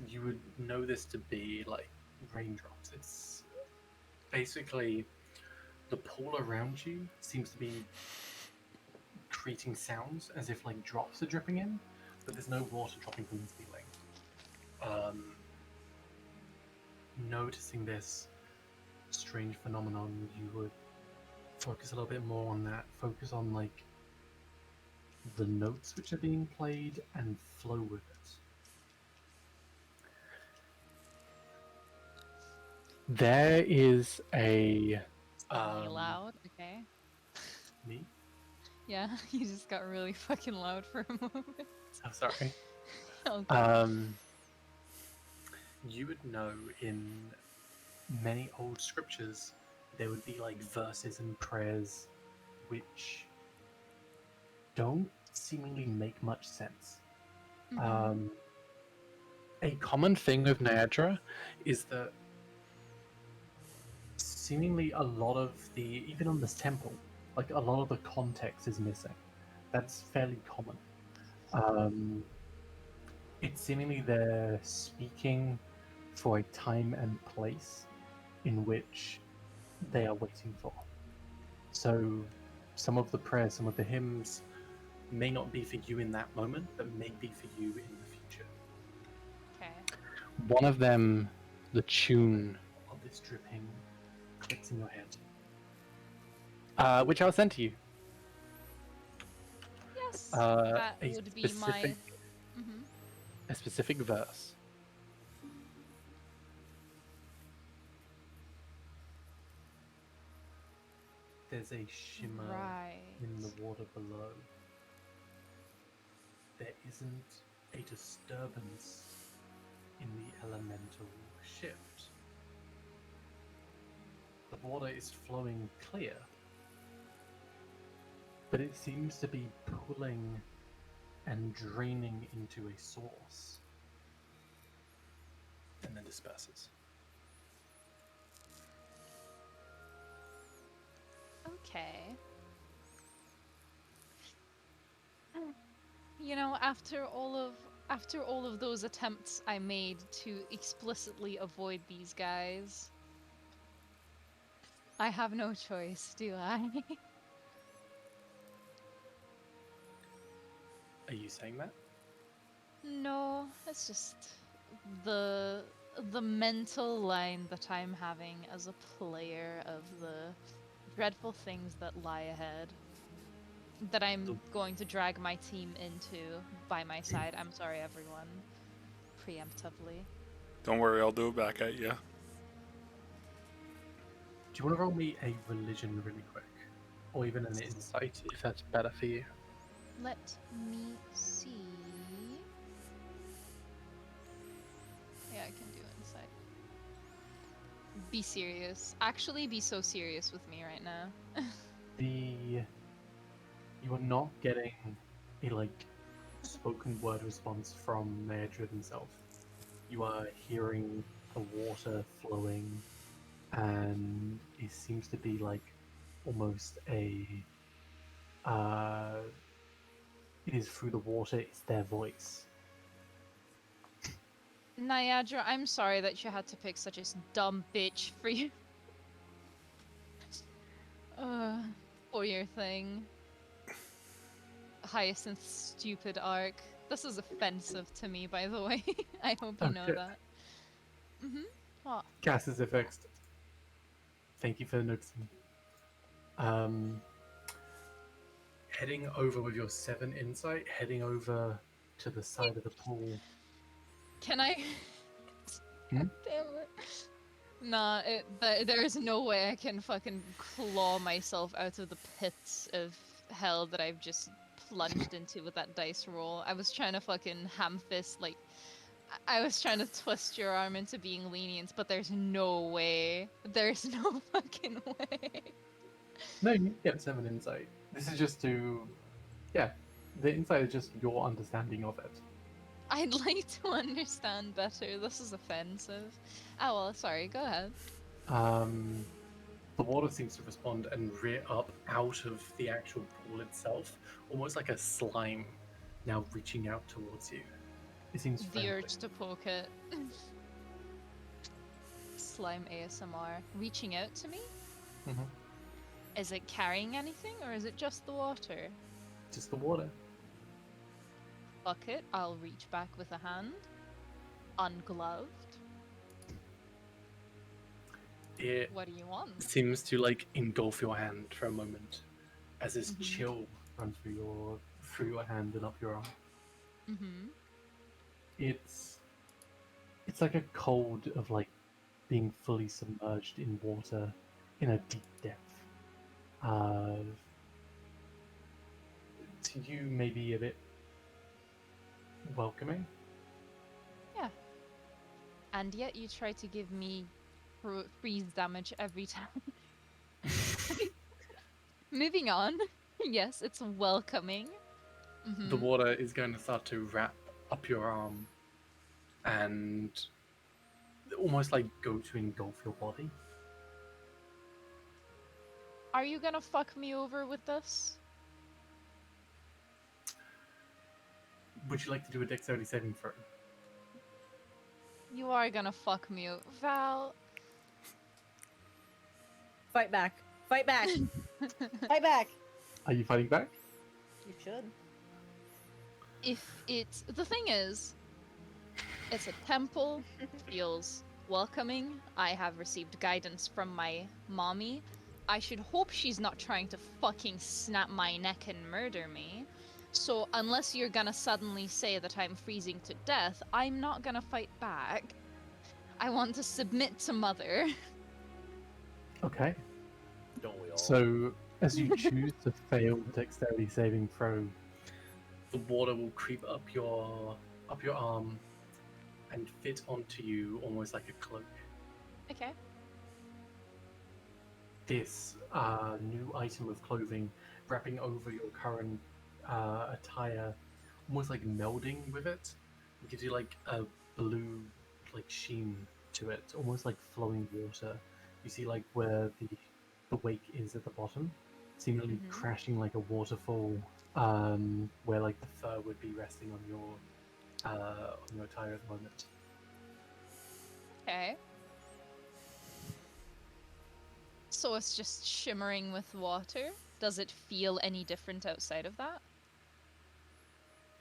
You would know this to be like raindrops. It's basically the pool around you seems to be creating sounds as if like drops are dripping in, but there's no water dropping from the ceiling. Noticing this strange phenomenon, you would focus a little bit more on that. Focus on like the notes which are being played and flow with it. There is a Really loud, okay? me. Yeah, you just got really fucking loud for a moment. Oh, sorry. Okay. You would know in many old scriptures there would be like verses and prayers which don't seemingly make much sense. Mhm. A common thing with Niagara is that seemingly a lot of the, even on this temple, like a lot of the context is missing. That's fairly common. It's seemingly they're speaking for a time and place in which they are waiting for. So some of the prayers, some of the hymns may not be for you in that moment, but may be for you in the future. Okay. One of them, the tune of this dripping, clicks in your head, which I'll send to you. Yes, Uh, that a would be my. specific, Mhm. a specific verse. There's a shimmer Right. in the water below. There isn't a disturbance in the elemental shift. The water is flowing clear, but it seems to be pulling and draining into a source and then disperses. Okay. You know, after all of those attempts I made to explicitly avoid these guys, I have no choice, do I? Are you saying that? No, it's just the the mental line that I'm having as a player of the dreadful things that lie ahead. That I'm going to drag my team into by my side. I'm sorry, everyone. Preemptively. Don't worry, I'll do it back at you. Do you want to roll me a religion really quick? Or even an insight, if that's better for you? Let me see. Yeah, I can do insight. Be serious. Actually, be so serious with me right now. You are not getting a like spoken word response from Neodrid himself. You are hearing the water flowing, and it seems to be like almost a it is through the water, it's their voice. Niagara, I'm sorry that you had to pick such a dumb bitch for you. Uh, for your thing. Hyacinth's stupid arc. This is offensive to me, by the way. I hope you know Okay. that. Mm-hmm. What? Gas is fixed. Thank you for noticing. Heading over with your 7 insight, heading over to the side of the pool. Can I? Hmm? Damn it. Nah, there is no way I can fucking claw myself out of the pits of hell that I've just plunged into with that dice roll. I was trying to fucking ham fist, like, I was trying to twist your arm into being lenient, but there's no way. There's no fucking way. No, you get 7 insight. This is just to. Yeah, the insight is just your understanding of it. I'd like to understand better. This is offensive. Oh well, sorry, go ahead. The water seems to respond and rear up out of the actual pool itself, almost like a slime now reaching out towards you. It seems The friendly. urge to poke it. Slime ASMR. Reaching out to me? Mhm. Is it carrying anything, or is it just the water? Just the water. Fuck it, I'll reach back with a hand. Ungloved. It What do you want? seems to like engulf your hand for a moment as this Mhm. chill runs through your hand and up your arm. Mm-hmm. It's like a cold of like being fully submerged in water in a deep depth. To you, maybe a bit welcoming. Yeah. And yet you try to give me freeze damage every time. Moving on. Yes, it's welcoming. The Mm-hmm. water is going to start to wrap up your arm and almost like go to engulf your body. Are you gonna fuck me over with this? Would you like to do a dexterity saving throw? You are gonna fuck me over. Val. Fight back. Fight back. Fight back. Are you fighting back? You should. If it's. The thing is, it's a temple, feels welcoming. I have received guidance from my mommy. I should hope she's not trying to fucking snap my neck and murder me. So, unless you're gonna suddenly say that I'm freezing to death, I'm not gonna fight back. I want to submit to Mother. Okay. Don't we all? So, as you choose to fail the dexterity saving throw, the water will creep up your arm and fit onto you almost like a cloak. Okay. This new item of clothing wrapping over your current attire, almost like melding with it, gives you like a blue like sheen to it, almost like flowing water. You see like where the wake is at the bottom, seemingly Mhm. crashing like a waterfall, where like the fur would be resting on your attire at the moment. Okay. So it's just shimmering with water? Does it feel any different outside of that?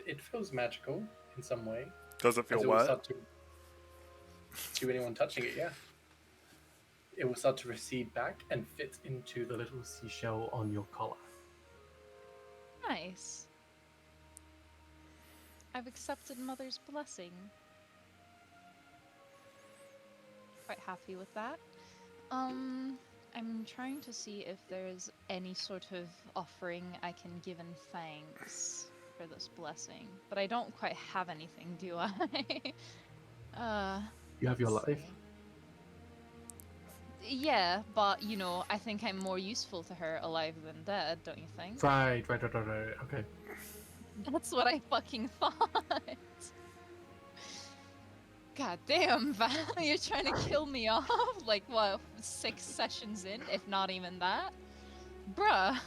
It feels magical in some way. Does it feel As it will wet? start to anyone touching it, yeah. It will start to recede back and fit into the little seashell on your collar. Nice. I've accepted Mother's blessing. Quite happy with that. I'm trying to see if there's any sort of offering I can give in thanks for this blessing, but I don't quite have anything, do I? You have your let's life. see. Yeah, but you know, I think I'm more useful to her alive than dead, don't you think? Right. Okay. That's what I fucking thought. God damn, Val, you're trying to kill me off? Like, what, 6 sessions in, if not even that? Bruh.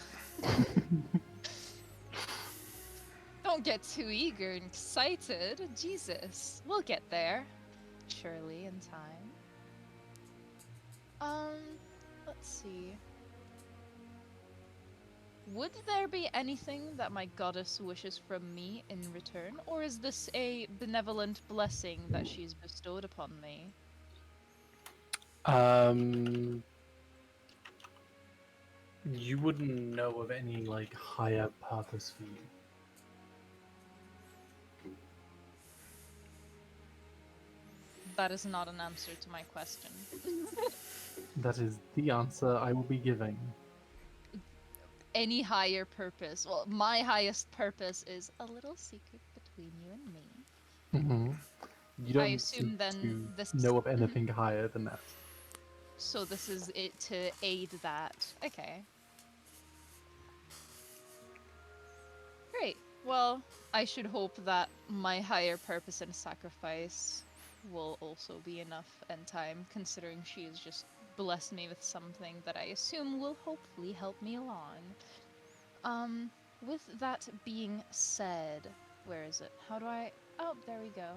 Don't get too eager and excited. Jesus, we'll get there. Surely in time. Um, let's see. Would there be anything that my goddess wishes from me in return, or is this a benevolent blessing that she's bestowed upon me? You wouldn't know of any like higher purpose for you. That is not an answer to my question. That is the answer I will be giving. Any higher purpose. Well, my highest purpose is a little secret between you and me. Hmm. You I don't seem assume then to this. know of anything higher than that. So this is it to aid that. Okay. Great. Well, I should hope that my higher purpose and sacrifice will also be enough in time, considering she has just blessed me with something that I assume will hopefully help me along. With that being said, where is it? How do I... Oh, there we go.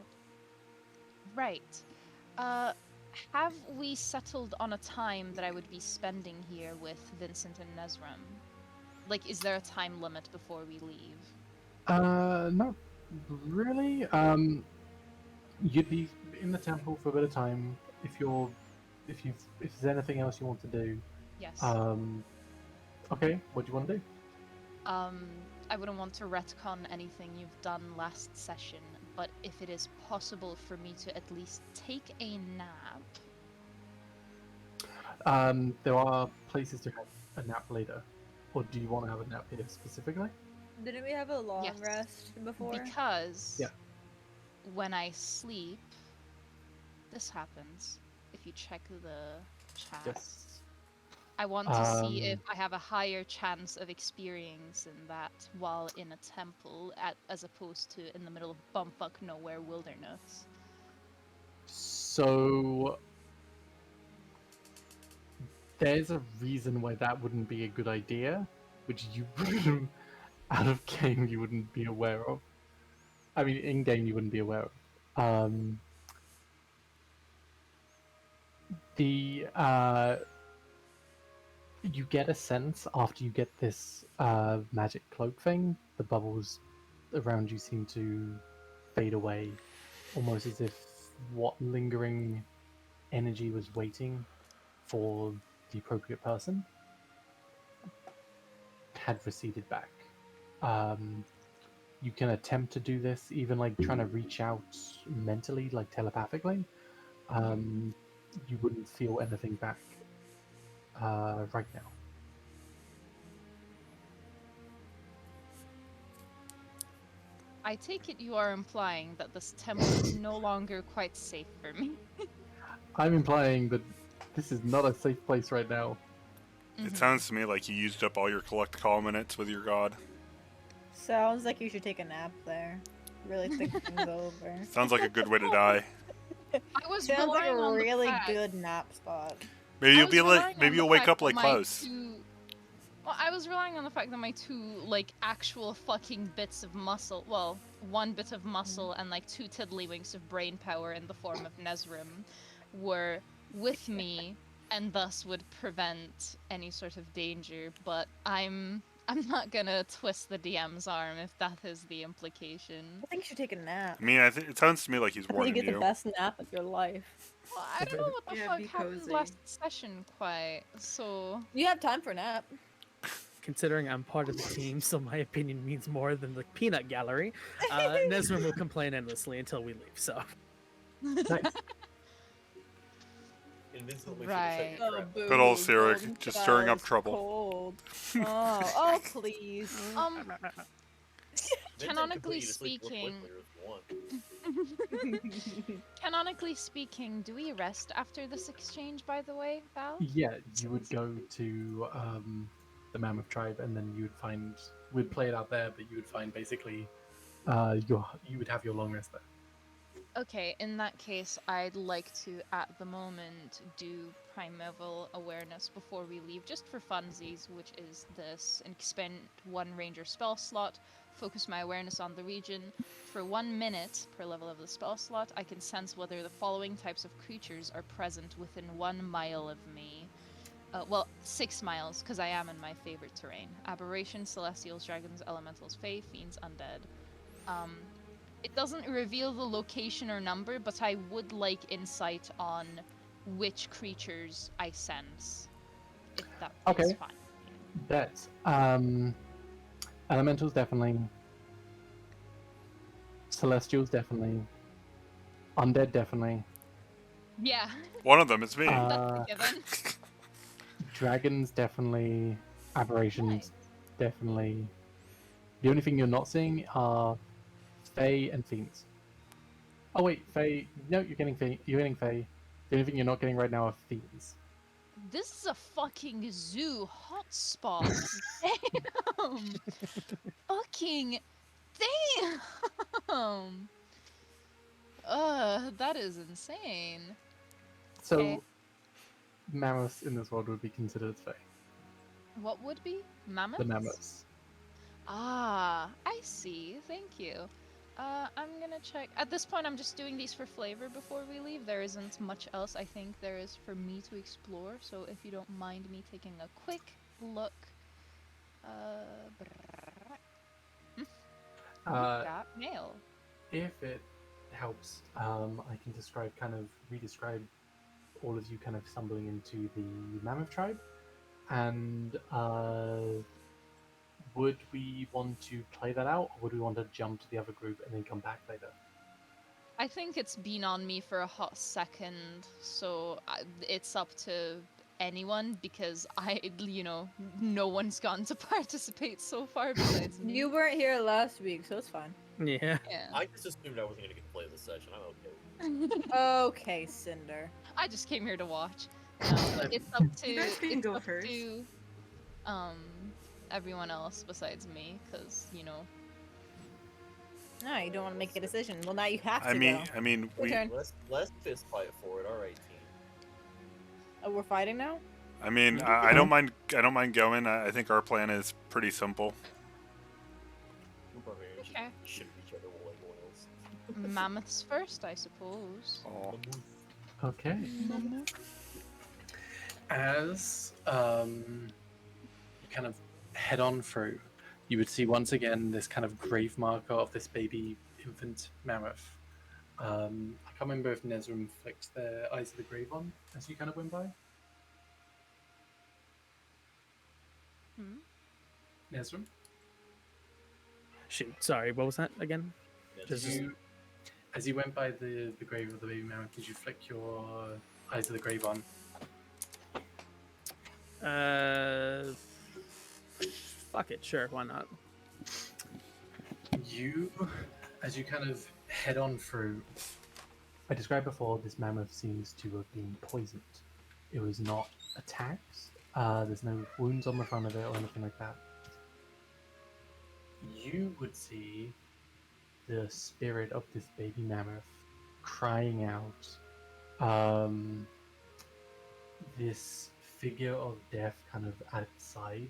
Right. Uh, have we settled on a time that I would be spending here with Vincent and Nesram? Like, is there a time limit before we leave? Not really. You'd be in the temple for a bit of time. If there's anything else you want to do, Yes. okay. What do you want to do? I wouldn't want to retcon anything you've done last session, but if it is possible for me to at least take a nap. There are places to have a nap later, or do you want to have a nap here specifically? Didn't we have a long Yes. rest before? Because Yeah. when I sleep, this happens. If you check the chat. Yes. I want to see if I have a higher chance of experiencing that while in a temple, as opposed to in the middle of bumfuck nowhere wilderness. So there's a reason why that wouldn't be a good idea, which you wouldn't, out of game you wouldn't be aware of. I mean, in game you wouldn't be aware of. The You get a sense after you get this magic cloak thing, the bubbles around you seem to fade away, almost as if what lingering energy was waiting for the appropriate person had receded back. You can attempt to do this, even like trying to reach out mentally, like telepathically. You wouldn't feel anything back right now. I take it you are implying that this temple is no longer quite safe for me. I'm implying that this is not a safe place right now. It sounds to me like you used up all your collect call minutes with your god. Sounds like you should take a nap there. Really think things over. Sounds like a good way to die. I was Sounds like relying a on the really fact- good nap spot. Maybe I you'll was be relying like, on maybe the you'll wake fact up that like my Klaus. Well, I was relying on the fact that my two, like, actual fucking bits of muscle, well, one bit of muscle and, like, two tiddlywinks of brain power in the form of Nesrim were with me and thus would prevent any sort of danger, but I'm not gonna twist the DM's arm if that is the implication. I think you should take a nap. I mean, it sounds to me like he's I think you warning get the you. best nap of your life. Well, I don't know what the Yeah, fuck be happened cozy. last session quite, so... You have time for a nap. Considering I'm part of the team, so my opinion means more than the peanut gallery, Nesrim will complain endlessly until we leave, so. Nice. Invincibly Right. shut your trap. Good old Sirik, just stirring up trouble. Cold. Oh, please. Vincent can put Canonically you to sleep real speaking, quickly if you want. canonically speaking, do we rest after this exchange, by the way, Val? Yeah, you would go to the Mammoth tribe, and then you would find we'd play it out there, but you would find basically you would have your long rest there. Okay, in that case, I'd like to, at the moment, do Primeval Awareness before we leave, just for funsies, which is this, and expend one Ranger spell slot focus my awareness on the region. For 1 minute per level of the spell slot, I can sense whether the following types of creatures are present within 1 mile of me. Well, 6 miles, because I am in my favorite terrain. Aberrations, celestials, dragons, elementals, fae, fiends, undead. It doesn't reveal the location or number, but I would like insight on which creatures I sense, if that is Okay. fine. Bet. Elementals definitely. Celestials definitely. Undead definitely. Yeah, One of them is me. that's Uh, a given. Dragons definitely. Aberrations Nice. definitely. The only thing you're not seeing are Fae and Fiends. Oh wait, Fae. No, you're getting Fae. You're getting Fae. The only thing you're not getting right now are Fiends. This is a fucking zoo hotspot. Damn. Fucking damn. That is insane. So, Okay. mammoths in this world would be considered Fae. What would be? Mammoths? The mammoths. Ah, I see. Thank you. I'm gonna check. At this point, I'm just doing these for flavor before we leave. There isn't much else I think there is for me to explore, so if you don't mind me taking a quick look. Uh, Got mail. if it helps, I can re-describe all of you kind of stumbling into the mammoth tribe. And would we want to play that out, or would we want to jump to the other group and then come back later? I think it's been on me for a hot second, so it's up to anyone because no one's gotten to participate so far besides me. You weren't here last week, so it's fine. Yeah. Yeah. I just assumed I wasn't gonna get to play this session. I'm okay. Okay, Cinder. I just came here to watch. But it's up to You guys can it's go up first. to everyone else besides me, because No, you don't want to make a decision. Well, now you have to. I mean, go. I mean, Your we. turn. Let's fist fight for it. All right, team. Oh, we're fighting now. I mean, I don't mind. I don't mind going. I think our plan is pretty simple. We're barbarians. Okay. Shoot each other like oils. Mammoths first, I suppose. Oh, Okay. As you kind of head on through, you would see once again this kind of grave marker of this baby infant mammoth. I can't remember if Nezrim flicked their Eyes of the Grave on as you kind of went by. Hmm? Nezrim? Shoot. Sorry. What was that again? Yes, Just- As you went by the grave of the baby mammoth, did you flick your Eyes of the Grave on? Fuck it. Sure. Why not? As you kind of head on through, I described before, this mammoth seems to have been poisoned. It was not attacked. There's no wounds on the front of it or anything like that. You would see the spirit of this baby mammoth crying out. This figure of death kind of at its side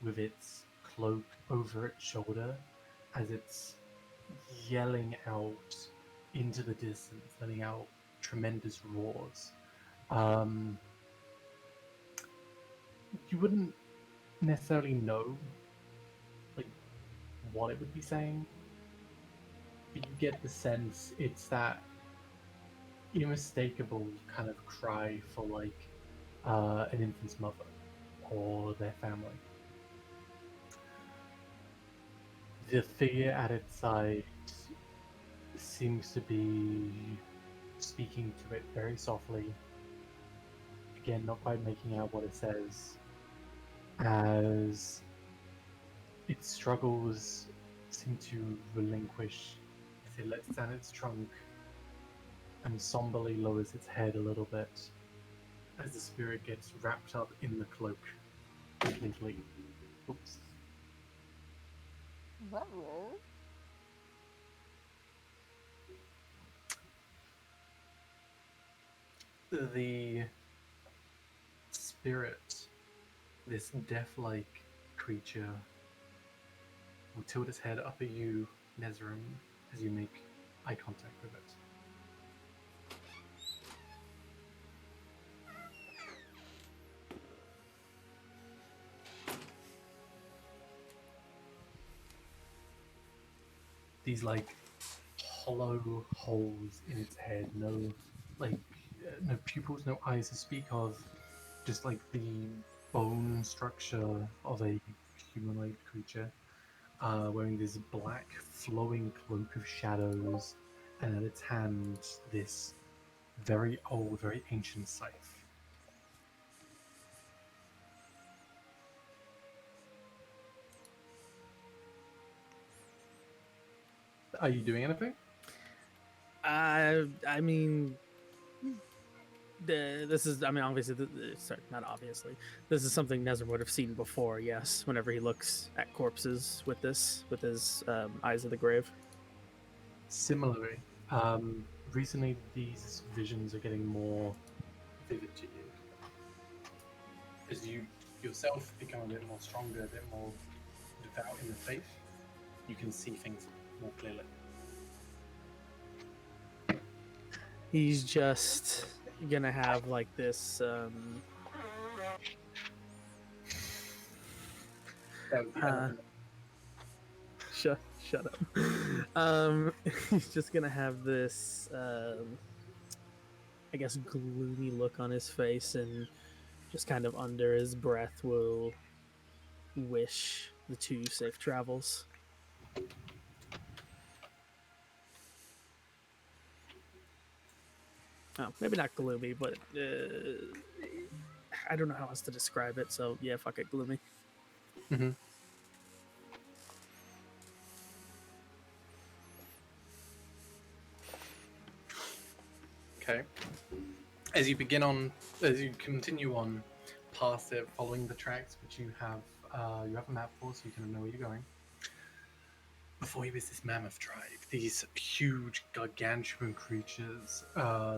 with its cloak over its shoulder as it's yelling out into the distance, letting out tremendous roars. You wouldn't necessarily know like what it would be saying, but you get the sense it's that unmistakable kind of cry for like an infant's mother or their family. The figure at its side seems to be speaking to it very softly. Again, not quite making out what it says, as its struggles seem to relinquish as it lets down its trunk and somberly lowers its head a little bit as the spirit gets wrapped up in the cloak completely. Oops. The spirit, this death-like creature, will tilt its head up at you, Nezrim, as you make eye contact with it. These like hollow holes in its head, no no pupils, no eyes to speak of, just like the bone structure of a humanoid creature, wearing this black flowing cloak of shadows, and at its hand this very old, very ancient scythe. Are you doing anything? I mean, this is, I mean, obviously, sorry, not obviously. This is something Nezra would have seen before, yes, whenever he looks at corpses with this, with his eyes of the grave. Similarly, recently these visions are getting more vivid to you. As you yourself become a bit more stronger, a bit more devout in the faith, you can see things more clearly. He's just gonna have like this, That would be shut up. He's just gonna have this, I guess, gloomy look on his face, and just kind of under his breath will wish the two safe travels. Oh, maybe not gloomy, but I don't know how else to describe it. So yeah, fuck it, gloomy. Mm-hmm. Okay. As you continue on past it, following the tracks, which you have a map for, so you kind of know where you're going. Before you was this mammoth tribe, these huge, gargantuan creatures,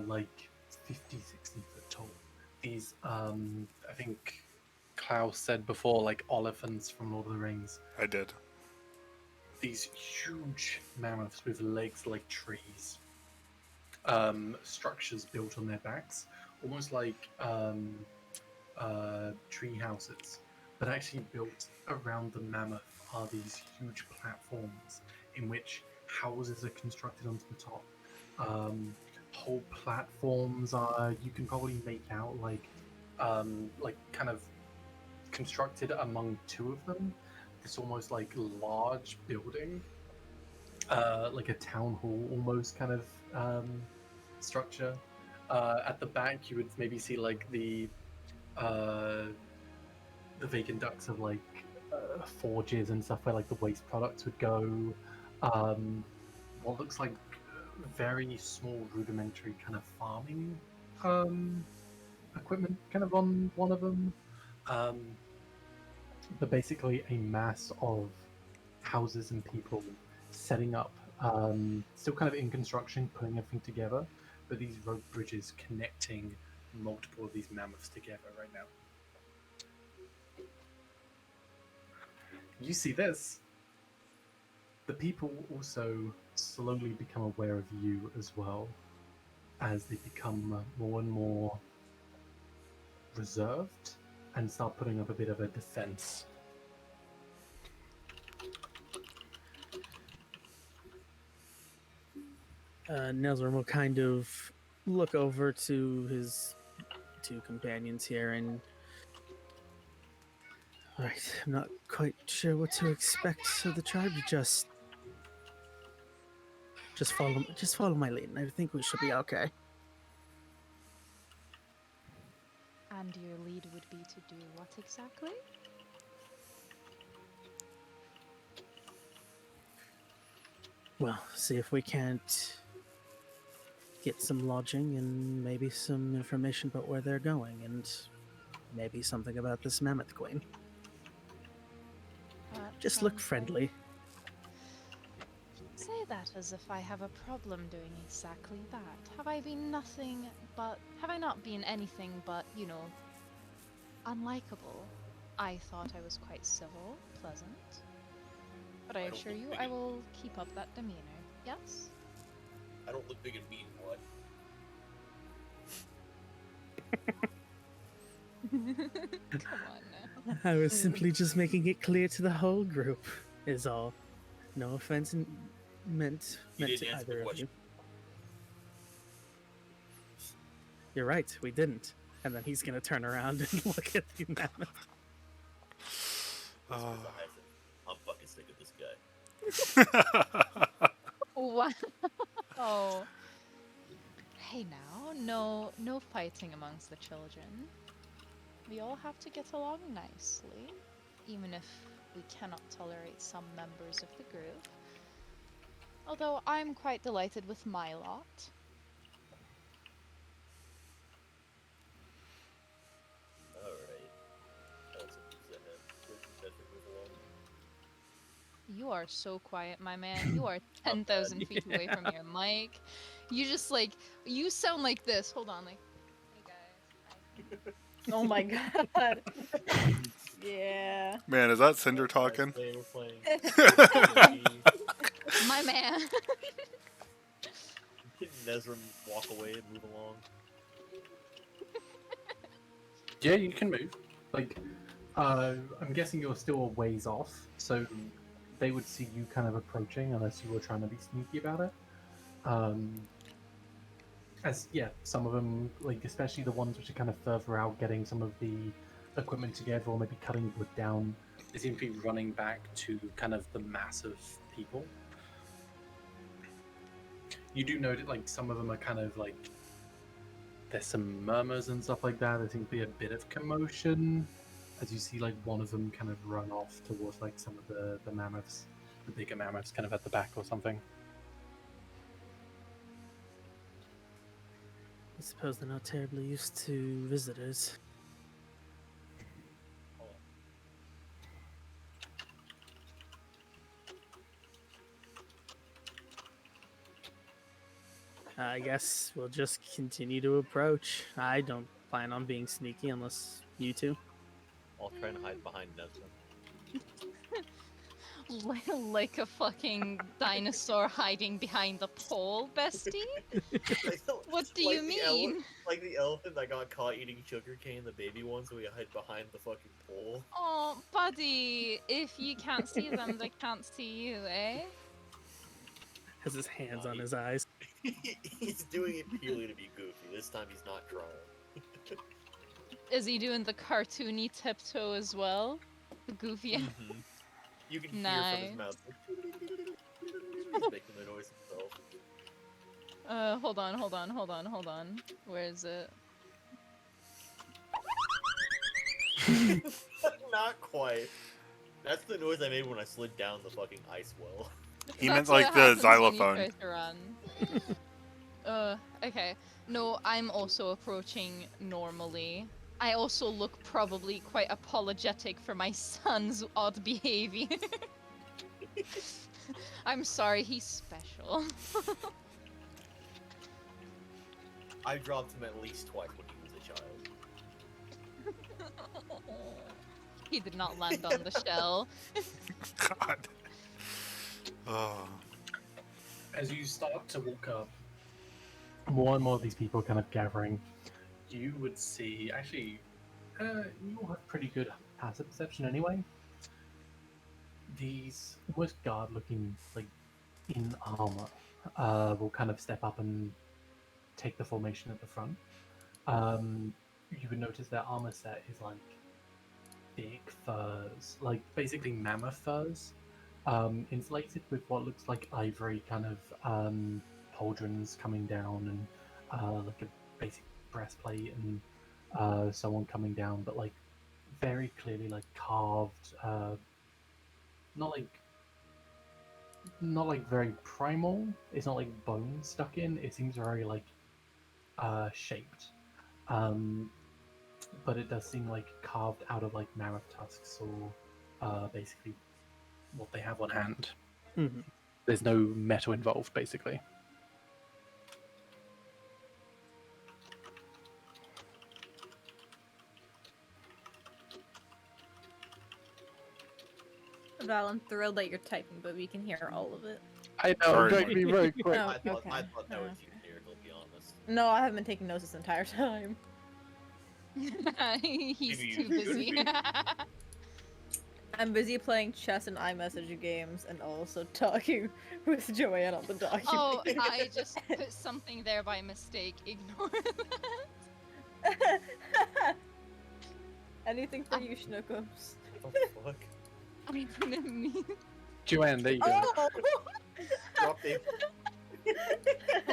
like 50, 60 foot tall. These, I think Klaus said before, like elephants from Lord of the Rings. I did. These huge mammoths with legs like trees. Structures built on their backs, almost like tree houses, but actually built around the mammoth are these huge platforms in which houses are constructed onto the top. Whole platforms are, you can probably make out like kind of constructed among two of them. This almost like large building, like a town hall almost kind of structure. At the back, you would maybe see like the vacant ducts of like forges and stuff where like the waste products would go. What looks like very small rudimentary kind of farming equipment kind of on one of them. But basically a mass of houses and people setting up, still kind of in construction, putting everything together, but these rope bridges connecting multiple of these mammoths together right now. You see this. The people also slowly become aware of you as well, as they become more and more reserved and start putting up a bit of a defense. Nelzorm will kind of look over to his two companions here and, right, I'm not quite sure what to expect of the tribe. Just follow my lead, and I think we should be okay. And your lead would be to do what exactly? Well, see if we can't get some lodging and maybe some information about where they're going, and maybe something about this mammoth queen. Just look friendly. Say that as if I have a problem doing exactly that. Have I not been anything but, you know, unlikable? I thought I was quite civil, pleasant. But I I don't assure look you, big I and- will keep up that demeanor. Yes? I don't look big and mean, what? Come on now. I was simply just making it clear to the whole group, is all. No offense meant You to didn't answer the either of question. you. You're right, we didn't. And then he's gonna turn around and look at the mammoth. That's because I said, I'm fucking sick of this guy. Wow. Oh. Hey now, no fighting amongst the children. We all have to get along nicely, even if we cannot tolerate some members of the group. Although I'm quite delighted with my lot. Alright. Elsa moves ahead. Cedric move along. You are so quiet, my man. You are 10,000 feet away from your mic. You just like, you sound like this. Hold on, like, hey guys. Oh my god. Yeah. Man, is that Cinder talking? Today we're playing. My man. Can Nezram walk away and move along? Yeah, you can move. Like, I'm guessing you're still a ways off, so they would see you kind of approaching unless you were trying to be sneaky about it. As yeah, some of them, like especially the ones which are kind of further out, getting some of the equipment together or maybe cutting wood down, they seem to be running back to kind of the mass of people. You do note that like some of them are kind of like there's some murmurs and stuff like that. There seems to be a bit of commotion as you see like one of them kind of run off towards like some of the mammoths, the bigger mammoths kind of at the back or something. I suppose they're not terribly used to visitors. I guess we'll just continue to approach. I don't plan on being sneaky unless you two. I'll try and hide behind Nezram. Like a fucking dinosaur hiding behind a pole, bestie? What do you mean? Like the elephant that got caught eating sugarcane, the baby one, so we hide behind the fucking pole. Oh, buddy, if you can't see them, they can't see you, eh? Has his hands on he- his eyes. He's doing it purely to be goofy. This time he's not trying. Is he doing the cartoony tiptoe as well? The goofy. Mm-hmm. You can hear from his mouth. He's making the noise himself. Hold on. Where is it? Not quite. That's the noise I made when I slid down the fucking ice well. He That's meant what like the happens when you xylophone. try to run. Okay. No, I'm also approaching normally. I also look probably quite apologetic for my son's odd behavior. I'm sorry, he's special. I dropped him at least twice when he was a child. He did not land on the shell. God. Oh. As you start to walk up, more and more of these people kind of gathering. You would see, actually, you all have pretty good passive perception anyway. These almost guard-looking, like in armor, will kind of step up and take the formation at the front. You would notice their armor set is like big furs, like basically mammoth furs, insulated with what looks like ivory kind of pauldrons coming down and like a basic breastplate and so on coming down, but like very clearly like carved, not like very primal. It's not like bone stuck in. It seems very like shaped. But it does seem like carved out of like mammoth tusks or basically What they have on hand. Mhm. There's no metal involved, basically. Val, I'm thrilled that you're typing, but we can hear all of it. I know, Very don't much. be very quick. Oh, I thought okay. that Oh, would okay. seem lyrical, to be honest. No, I haven't been taking notes this entire time. He's Maybe you too should busy. be. I'm busy playing chess and iMessage games and also talking with Joanne on the document. Oh, I just put something there by mistake. Ignore that. Anything for you, Schnookums. What the fuck? I didn't mean. Joanne, there you go. Oh! Drop it.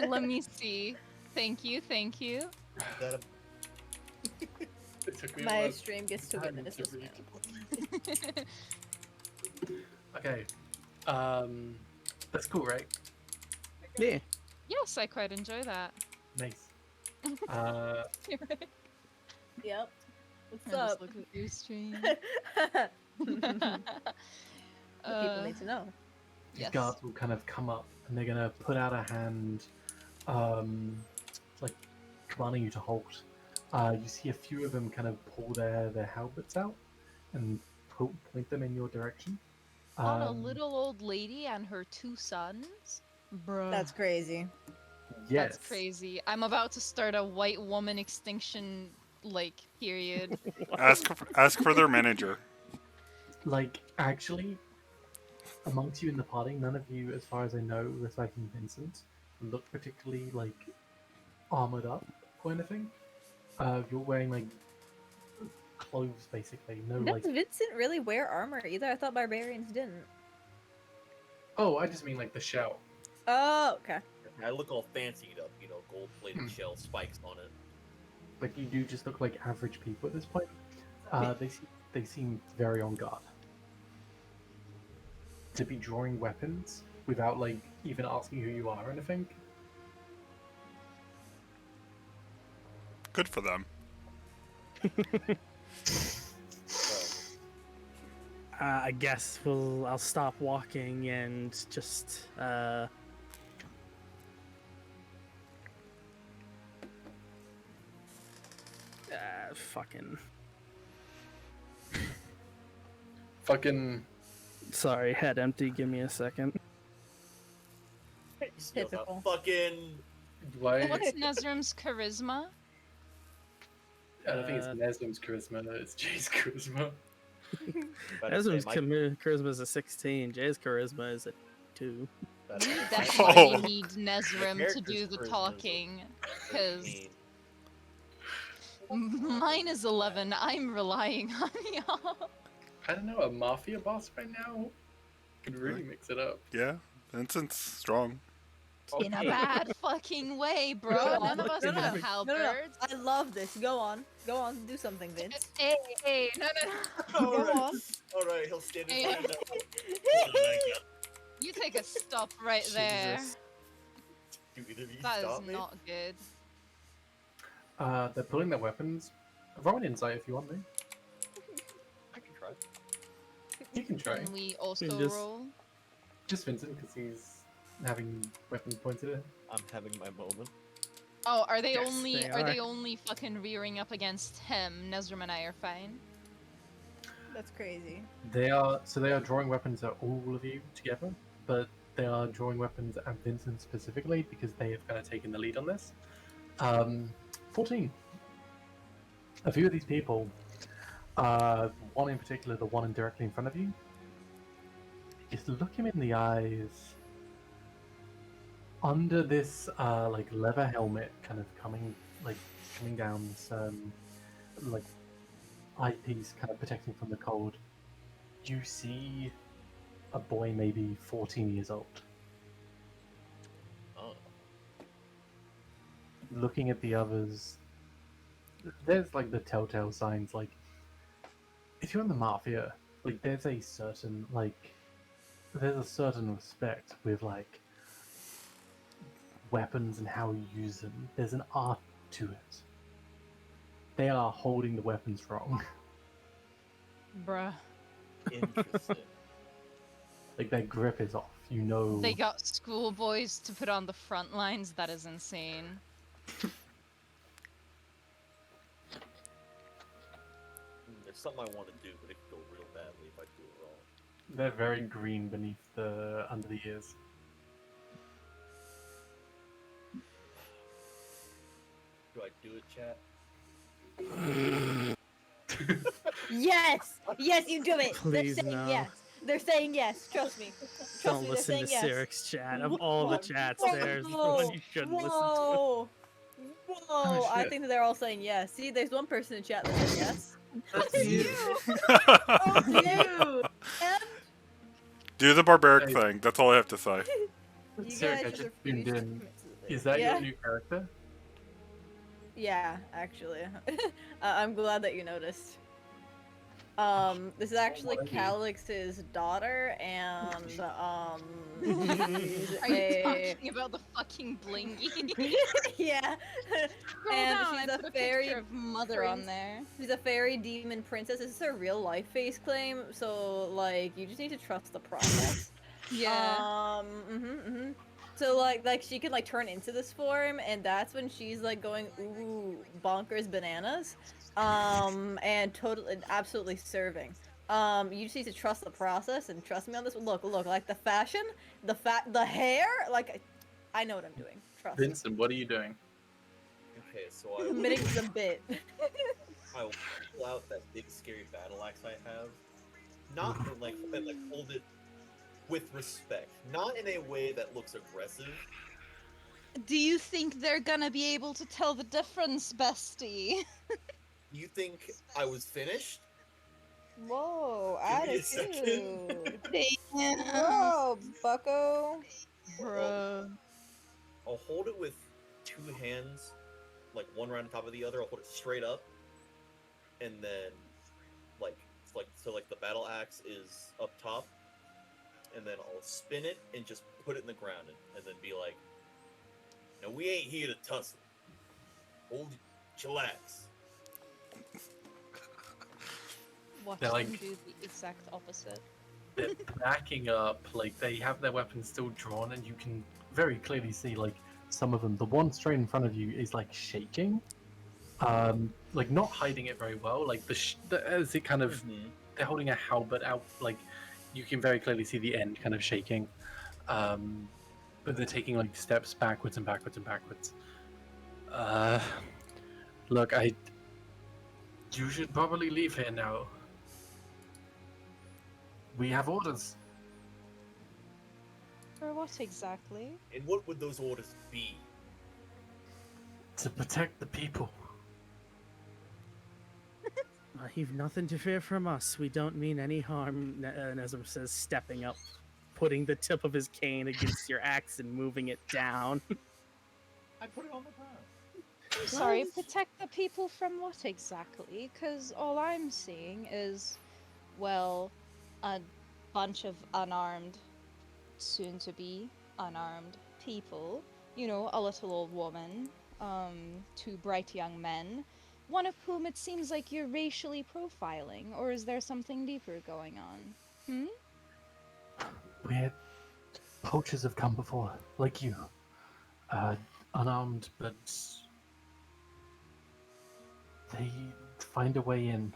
Let me see. Thank you, thank you. Is that a It took me My almost stream gets to time witness to this read. now. Okay. That's cool, right? Yeah. Yes, I quite enjoy that. Nice. Yep. What's I just up? look at your stream. The people need to know. These Yes. guards will kind of come up and they're gonna put out a hand, like commanding you to halt. You see a few of them kind of pull their halberds out and point them in your direction. On a little old lady and her 2 sons? Bruh. That's crazy. Yes. That's crazy. I'm about to start a white woman extinction, period. Ask for their manager. Like, actually, amongst you in the party, none of you, as far as I know, aside from Vincent, look particularly, armored up or anything. You're wearing, clothes, basically. No, Does Vincent really wear armor either? I thought barbarians didn't. Oh, I just mean, the shell. Oh, okay. I look all fancied up, gold-plated shell spikes on it. You do just look like average people at this point. They seem very on guard. To be drawing weapons without, even asking who you are or anything. Good for them. I guess I'll stop walking and just fucking sorry, head empty, give me a second. Typical. Fucking. What's Nezrim's charisma? I don't think it's Neslim's charisma, it's Jay's charisma. Ezra's charisma is a 16, Jay's charisma is a 2. We Oh. definitely need Nezrim to character's do the charisma is talking, because Mean. mine is 11. I'm relying on y'all. I don't know, a mafia boss right now could really mix it up. Yeah, Vincent's strong. In a Okay. bad fucking way, bro. Go None on. of us No, have no. halberds. I love this. Go on. Go on. Do something, Vince. Hey, no. Go on. Alright, he'll stand in Hey. front of that. You take a stop right there. Jesus. Do either of you That stop is me? not good. They're pulling their weapons. Roll an insight if you want me. I can try. You can try. Can we also just- roll? Just Vincent, because he's having weapons pointed at him. I'm having my moment. Oh, are they Yes, only they are they are. only fucking rearing up against him? Nezrim and I are fine. That's crazy. They are drawing weapons at all of you together, but they are drawing weapons at Vincent specifically because they have kind of taken the lead on this. 14. A few of these people, one in particular, the one directly in front of you, just look him in the eyes. Under this leather helmet, kind of coming down this eyepiece, kind of protecting from the cold, you see a boy maybe 14 years old. Oh. Looking at the others, there's the telltale signs. If you're in the mafia, there's a certain respect with weapons and how you use them. There's an art to it. They are holding the weapons wrong. Bruh. Interesting. Their grip is off. You know. They got schoolboys to put on the front lines. That is insane. There's something I want to do, but it could go real badly if I do it wrong. They're very green beneath the under the ears. Do I do it, chat? Yes! Yes, you do it! Please, They're saying no. yes. They're saying yes. Trust me. Trust Don't me, they're listen to saying yes. Syric's chat. Of all the chats, there's the Whoa! one you shouldn't listen to. Whoa! Whoa! I shit. think that they're all saying yes. See, there's one person in chat that said yes. That's It's you. Oh, You. and Do the barbaric Hey. thing. That's all I have to say. you Sirik, I guys just just tuned refuse to in. commit to the Is that yeah? your new character? Yeah, actually. I'm glad that you noticed. This is actually what I do. Calix's daughter, and she's Are you a talking about the fucking blingy? yeah, Scroll and down, she's I a put a fairy picture of mother on prince. there. She's a fairy demon princess. This is her real life face claim, so like you just need to trust the process. Yeah. So like she can like turn into this form, and that's when she's like going ooh bonkers bananas, and totally and absolutely serving. You just need to trust the process and trust me on this one. Look, like the fashion, the hair, like I know what I'm doing. Trust. Vincent, what are you doing? Okay, so I Committing to the bit. I will pull out that big scary battle axe I have. Not in, like hold it with respect. Not in a way that looks aggressive. Do you think they're gonna be able to tell the difference, bestie? You think I was finished? Whoa, Give me a second. Damn. Whoa, bucko. Bruh. I'll hold it with two hands, like one right on top of the other. I'll hold it straight up, and then like the battle axe is up top, and then I'll spin it and just put it in the ground, and then be like, "Now we ain't here to tussle. Hold, chillax." Watch They're them like- do the exact opposite. They're backing up, like they have their weapons still drawn, and you can very clearly see like some of them. The one straight in front of you is like shaking, like not hiding it very well. Like as it kind of they're holding a halberd out, like you can very clearly see the end kind of shaking. But they're taking like steps backwards and backwards and backwards. Look, you should probably leave here now. We have orders. For what exactly? And what would those orders be? To protect the people. You've nothing to fear from us. We don't mean any harm. Nezem says, stepping up, putting the tip of his cane against your axe and moving it down. I put it on the ground. Sorry, protect the people from what exactly? Because all I'm seeing is, well, a bunch of unarmed, soon-to-be unarmed people. You know, a little old woman, two bright young men, one of whom it seems like you're racially profiling, or is there something deeper going on? We're poachers have come before, like you. Unarmed, but they find a way in.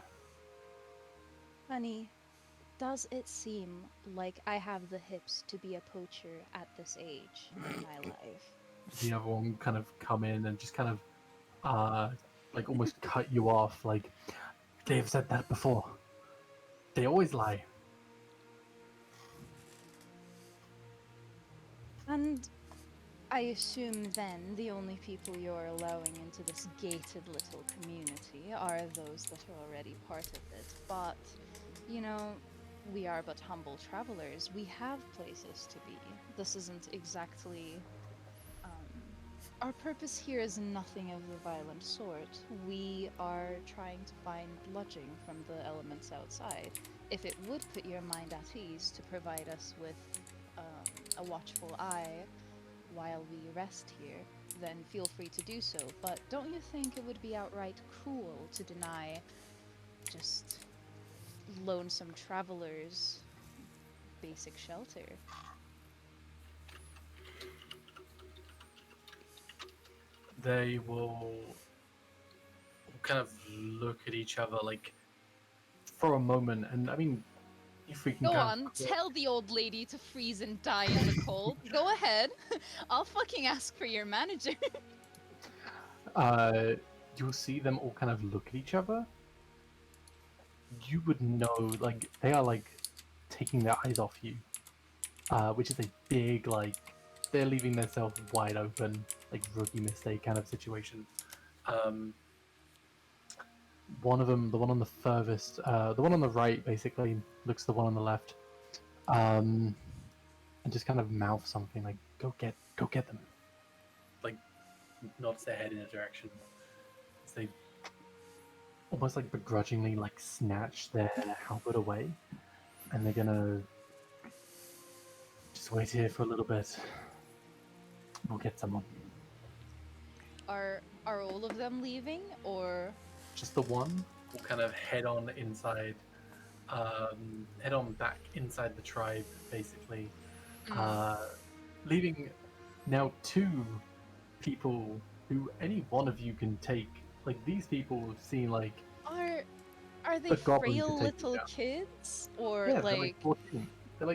Honey, does it seem like I have the hips to be a poacher at this age in my life? The other one kind of come in and just kind of, like almost cut you off. Like they've said that before. They always lie. And I assume then the only people you're allowing into this gated little community are those that are already part of it. But, you know, we are but humble travelers. We have places to be. This isn't exactly... Our purpose here is nothing of the violent sort. We are trying to find lodging from the elements outside. If it would put your mind at ease to provide us with a watchful eye while we rest here, then feel free to do so. But don't you think it would be outright cruel to deny just lonesome travelers basic shelter? They will kind of look at each other like for a moment, and I mean, You freaking Go can't on, fuck it. tell the old lady to freeze and die in the cold. Go ahead. I'll fucking ask for your manager. You'll see them all kind of look at each other. You would know, like, they are like taking their eyes off you, which is a big, like, they're leaving themselves wide open, like rookie mistake kind of situation. One of them, the one on the furthest, the one on the right, basically looks at the one on the left, and just kind of mouth something like, go get them." Like, nods their head in a direction. As they almost like begrudgingly like snatch their halberd away, and they're gonna just wait here for a little bit. We'll get someone. Are all of them leaving, or Just the one will kind of head on inside, head on back inside the tribe, basically, leaving now two people who any one of you can take. Like, these people seem like are they the goblin could frail take them little down. kids, or Yeah, they're like 14. They're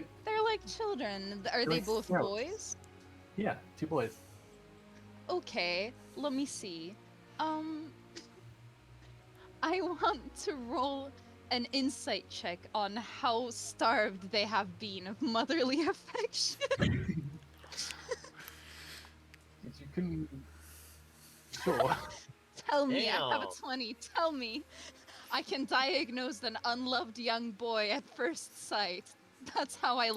like children? Are they're they like both scouts. boys? Yeah, two boys. Okay, let me see. I want to roll an insight check on how starved they have been of motherly affection. You can. Sure. Tell me, I have a Damn. 20. Tell me. I can diagnose an unloved young boy at first sight. That's how I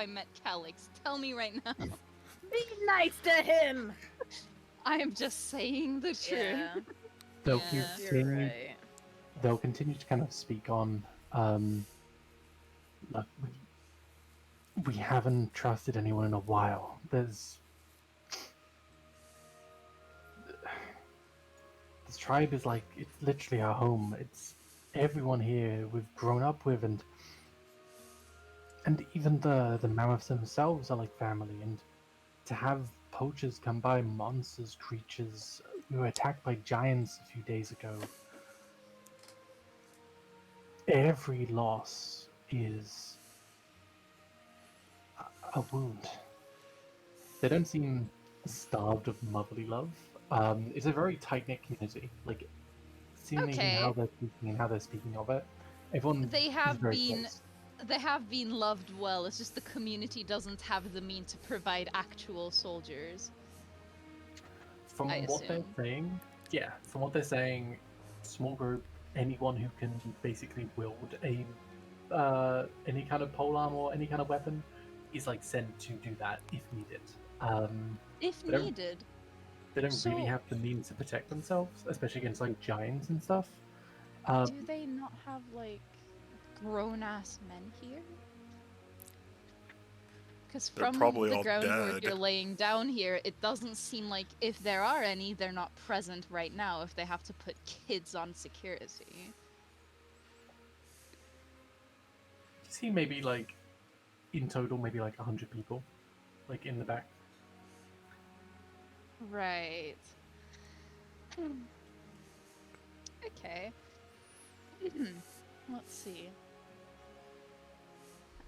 met Calix. Tell me right now. Be nice to him. I am just saying the truth. Yeah, They'll Yeah. you're continue. right. They'll continue to kind of speak on. Look, we haven't trusted anyone in a while. This tribe is like, it's literally our home. It's everyone here we've grown up with, and even the mammoths themselves are like family. And to have poachers come by, monsters, creatures, we were attacked by giants a few days ago. Every loss is a wound. They don't seem starved of motherly love. It's a very tight knit community. Like, seemingly Okay. how they're speaking of it, everyone They is have very been close. they have been loved well. It's just the community doesn't have the means to provide actual soldiers. From I what they're assume. saying, yeah, from what they're saying, small group, anyone who can basically wield a any kind of polearm or any kind of weapon is like sent to do that if needed. If They don't- needed. They don't really So- have the means to protect themselves, especially against like giants and stuff. Do they not have like grown ass men here? Because They're from probably the all groundwork dead. you're laying down here, it doesn't seem like if there are any, they're not present right now if they have to put kids on security. You see, maybe like in total, maybe like 100 people, like in the back. Right. Okay. Let's see.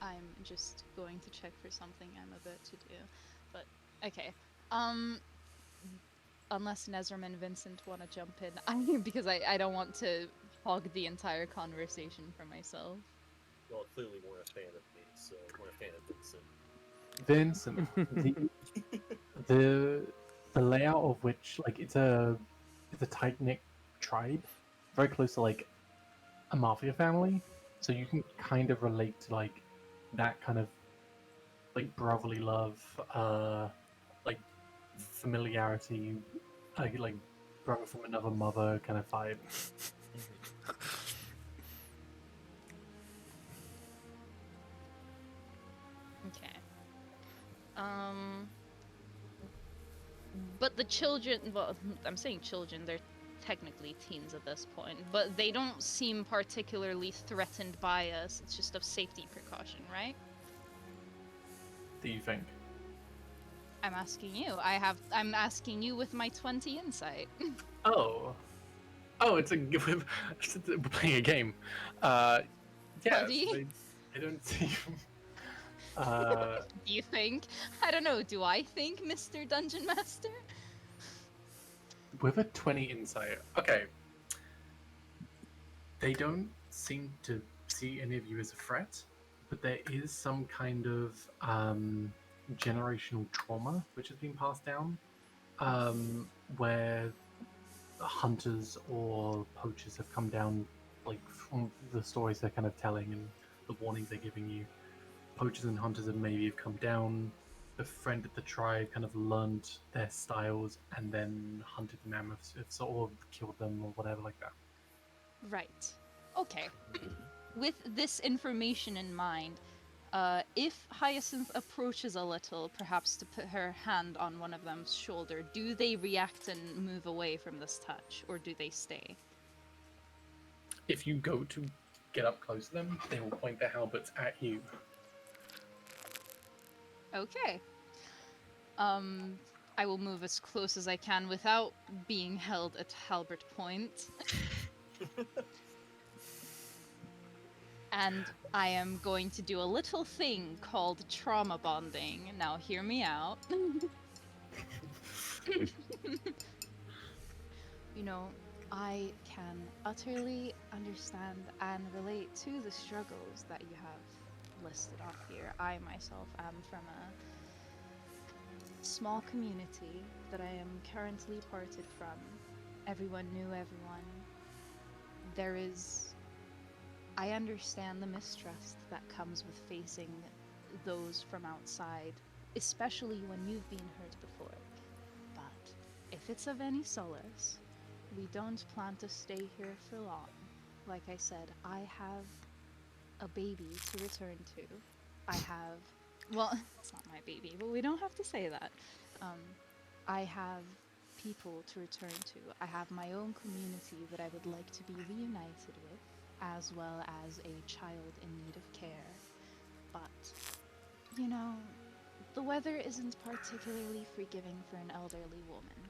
I'm just going to check for something I'm about to do. But okay. Unless Nezram and Vincent want to jump in, because I don't want to hog the entire conversation for myself. Y'all clearly weren't a fan of me, so weren't a fan of Vincent. Vincent, the layout of which, like, it's a tight knit tribe, very close to like a mafia family, so you can kind of relate to like that kind of like brotherly love, like familiarity, like brother from another mother kind of vibe. Okay. But the children, well, I'm saying children, they're technically teens at this point, but they don't seem particularly threatened by us. It's just of safety precaution, right? Do you think? I'm asking you. I'm asking you with my 20 insight. Oh, it's we're playing a game. Yeah, Buddy? I don't see. Do you think? I don't know. Do I think, Mr. Dungeon Master? With a 20 insight, okay. They don't seem to see any of you as a threat, but there is some kind of generational trauma which has been passed down, where hunters or poachers have come down, like from the stories they're kind of telling and the warnings they're giving you. Poachers and hunters have maybe come down, befriended the tribe, kind of learned their styles, and then hunted the mammoths, or killed them, or whatever like that. Right. Okay. With this information in mind, if Hyacinth approaches a little, perhaps to put her hand on one of them's shoulder, do they react and move away from this touch, or do they stay? If you go to get up close to them, they will point their halberds at you. Okay. I will move as close as I can without being held at halberd point. And I am going to do a little thing called trauma bonding. Now, hear me out. You know, I can utterly understand and relate to the struggles that you have listed off here. I myself am from a small community that I am currently parted from. Everyone knew everyone. I understand the mistrust that comes with facing those from outside, especially when you've been hurt before. But if it's of any solace, we don't plan to stay here for long. Like I said, I have a baby to return to. I have, well, it's not my baby, but we don't have to say that. I have people to return to. I have my own community that I would like to be reunited with, as well as a child in need of care. But, you know, the weather isn't particularly forgiving for an elderly woman.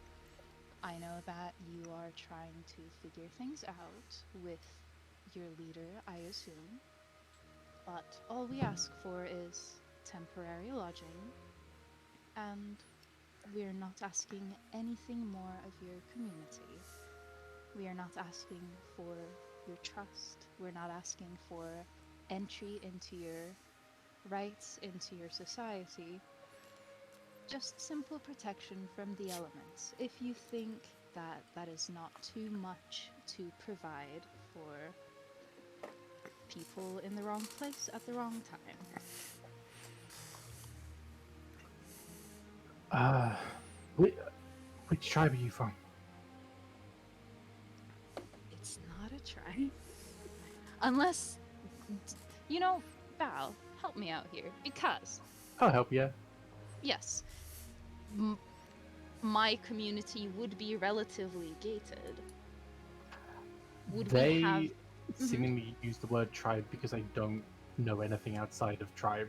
I know that you are trying to figure things out with your leader, I assume. But all we ask for is temporary lodging, and we're not asking anything more of your community. We are not asking for your trust. We're not asking for entry into your rights, into your society. Just simple protection from the elements. If you think that that is not too much to provide for people in the wrong place at the wrong time. Which tribe are you from? It's not a try. Unless, you know, Val, help me out here. Because, I'll help you. yes, my community would be relatively gated. Would They we have... seemingly use the word tribe because I don't know anything outside of tribe.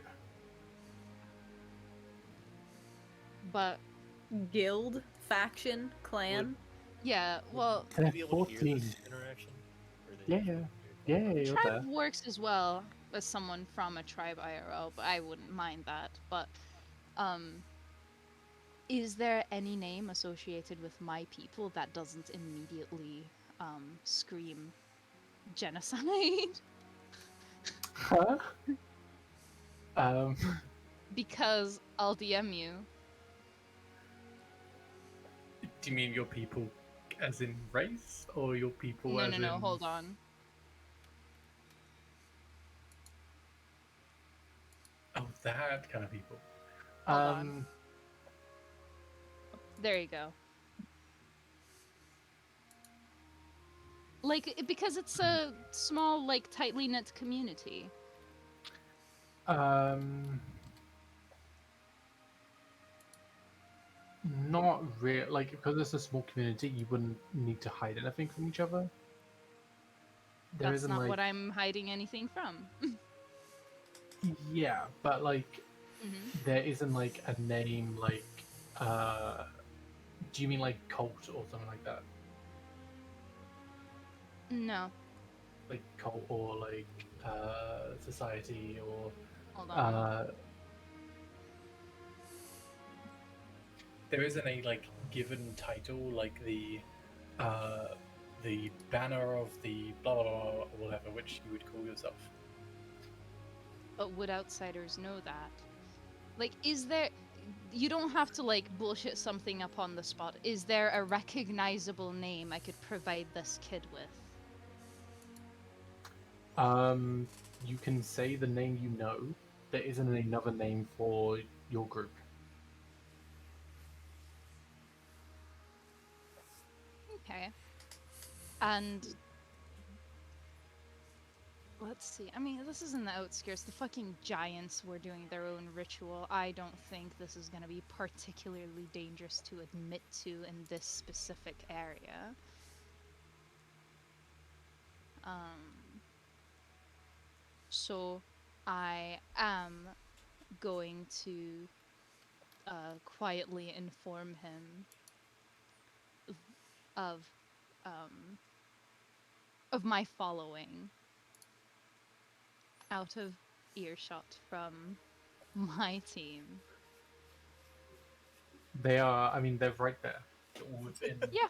But, Guild, faction, clan. yeah, well, Would you be able to hear 14. this interaction? Or they Yeah, just- yeah, you're there. tribe works as well as someone from a tribe IRL, but I wouldn't mind that. But, is there any name associated with my people that doesn't immediately scream genocide? Huh? Um, Because I'll DM you. do you mean your people as in race, or your people No, as no, in... no, hold on. Oh, that kind of people. Hold on. There you go. Like, because it's a small, like, tightly knit community. Not real. Like, because it's a small community, you wouldn't need to hide anything from each other. There That's isn't not like... what I'm hiding anything from. Yeah, but like, Hmm. there isn't like a name like, do you mean like cult or something like that? No. Like cult or like, society or Hold on. there isn't a like given title like the banner of the blah blah blah or whatever, which you would call yourself. But would outsiders know that? Like, is there... You don't have to, like, bullshit something up on the spot. Is there a recognizable name I could provide this kid with? You can say the name you know. There isn't another name for your group. Okay. And... Let's see. I mean, this is in the outskirts. The fucking giants were doing their own ritual. I don't think this is gonna be particularly dangerous to admit to in this specific area. So I am going to quietly inform him of my following out of earshot from my team. They are. I mean, they're right there. Within Yeah,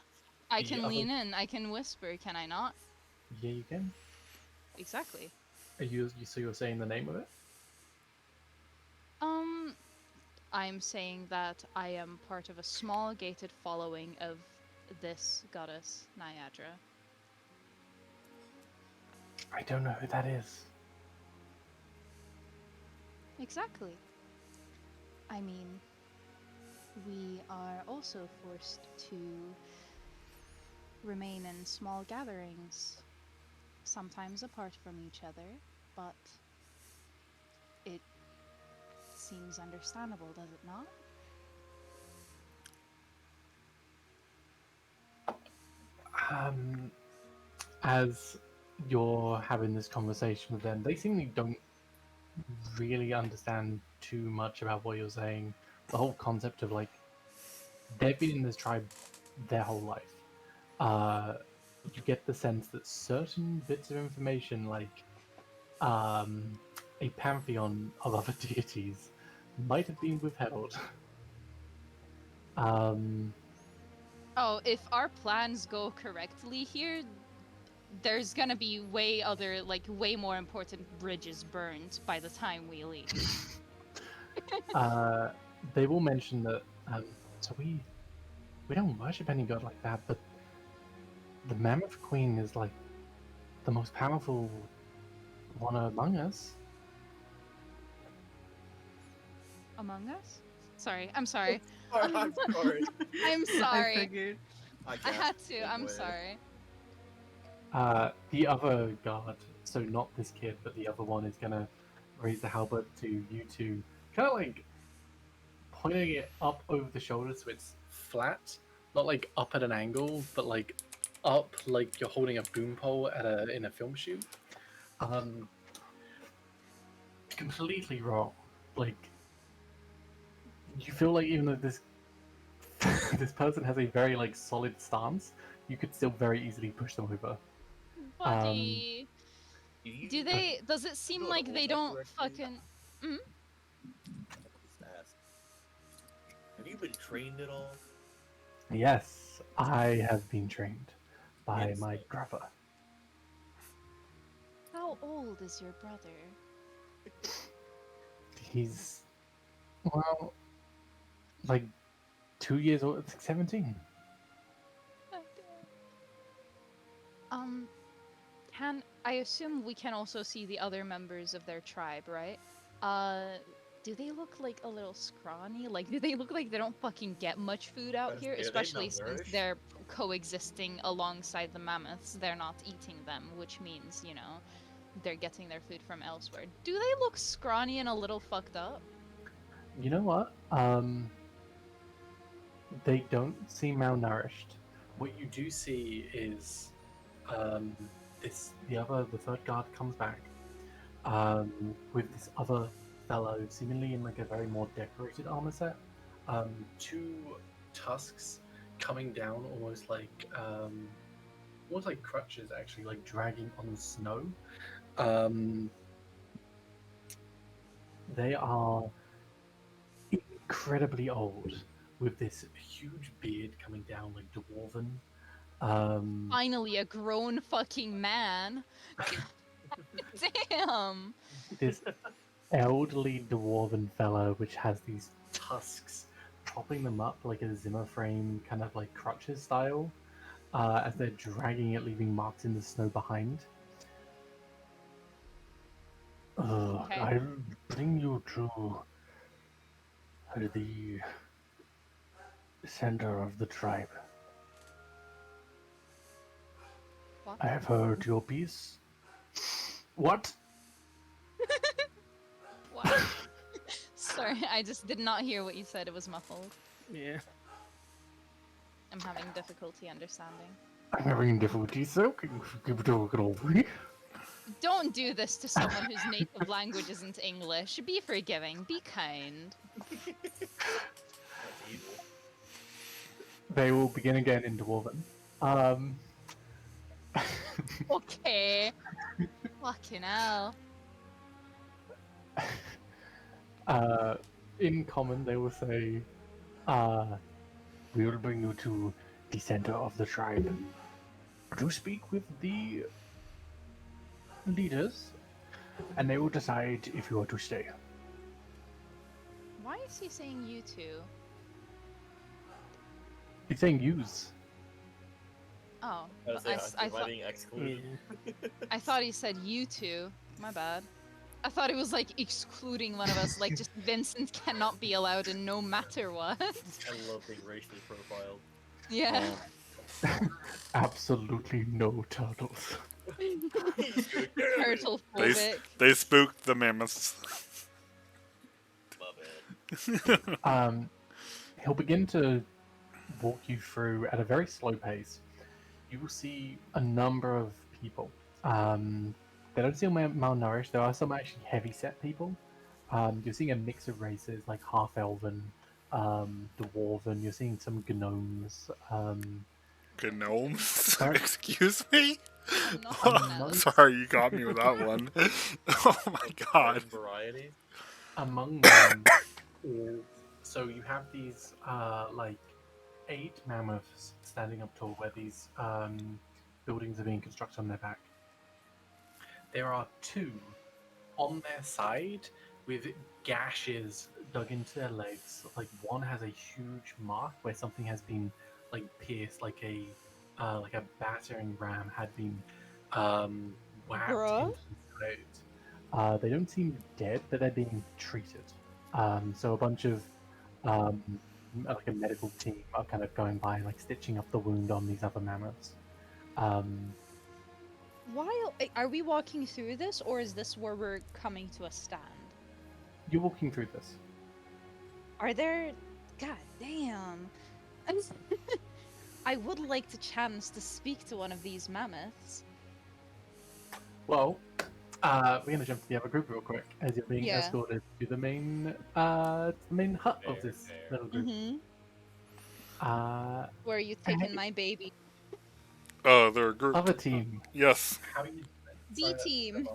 I the can other- lean in. I can whisper. Can I not? Yeah, you can. Exactly. Are you? So you're saying the name of it? I'm saying that I am part of a small gated following of this goddess, Niagara. I don't know who that is. Exactly. I mean, we are also forced to remain in small gatherings, sometimes apart from each other, but it seems understandable, does it not? As you're having this conversation with them, they seemingly don't really understand too much about what you're saying. The whole concept of like they've been in this tribe their whole life. You get the sense that certain bits of information, like a pantheon of other deities, might have been withheld. Oh, if our plans go correctly here, there's gonna be way more important bridges burned by the time we leave. They will mention that. So we don't worship any god like that, but the Mammoth Queen is like the most powerful one among us. Among us? Sorry, I'm sorry. I'm sorry. I'm I sorry. figured. I had gasped to. the I'm way. sorry. The other guard, so not this kid, but the other one is gonna raise the halberd to you two, kind of like pointing it up over the shoulder so it's flat, not like up at an angle, but like up like you're holding a boom pole in a film shoot. Completely wrong. Like you feel like even though this this person has a very like solid stance, you could still very easily push them over. Buddy. You Do they? Does it seem know how to like hold they that don't correctly? fucking? Just ask. Have you been trained at all? Yes, I have been trained by Yes, my sir. brother. How old is your brother? He's well, like 2 years old. It's like 17. Can I assume we can also see the other members of their tribe, right? Do they look like a little scrawny? Like, do they look like they don't fucking get much food out here? Are they Especially since malnourished? they're coexisting alongside the mammoths. They're not eating them, which means, you know, they're getting their food from elsewhere. Do they look scrawny and a little fucked up? You know what? They don't seem malnourished. What you do see is the third guard comes back with this other fellow, seemingly in like a very more decorated armor set. Two tusks coming down, almost like crutches, actually, like dragging on the snow. Um, they are incredibly old, with this huge beard coming down like dwarven. Finally, a grown fucking man. Damn. This elderly dwarven fellow, which has these tusks propping them up like a Zimmer frame, kind of like crutches style, as they're dragging it, leaving marks in the snow behind. Okay. I'll bring you to the center of the tribe. What? I have heard your piece. What? What? Sorry, I just did not hear what you said. It was muffled. Yeah. I'm having difficulty understanding. I'm having difficulty, so can you give it over me? Don't do this to someone whose native language isn't English. Be forgiving. Be kind. That's evil. They will begin again in Dwarven. Okay. Fucking hell. In common, they will say, we will bring you to the center of the tribe to speak with the leaders, and they will decide if you are to stay. Why is he saying you two? He's saying use. Oh, I was I, saying, I, am I thought, being excluded? I thought he said you two. My bad. I thought it was like excluding one of us, like just Vincent cannot be allowed in no matter what. I love being racially profiled. Yeah. Absolutely no turtles. Turtle They phobic. they spooked the mammoths. My bad. He'll begin to walk you through at a very slow pace. You will see a number of people. They don't seem malnourished. There are some actually heavy-set people. You're seeing a mix of races, like half-elven, dwarven. You're seeing some gnomes. Gnomes? Sorry? Excuse me? Not enough. Sorry, you got me with that one. Oh my god. Variety. Among them is, so you have these like 8 mammoths standing up tall where these buildings are being constructed on their back. There are 2 on their side with gashes dug into their legs. Like one has a huge mark where something has been like pierced, like a battering ram had been whacked Bruh. into the throat. They don't seem dead, but they're being treated. So a bunch of like a medical team are kind of going by and like stitching up the wound on these other mammoths. While are we walking through this, or is this where we're coming to a stand? You're walking through this. Are there? God damn! I would like the chance to speak to one of these mammoths. Well, we're gonna jump to the other group real quick as you're being Yeah. escorted to the main hut of this little group. Mm-hmm. Where are you Hey. taking my baby? They're a group. Other team. Yes. How are you? B team.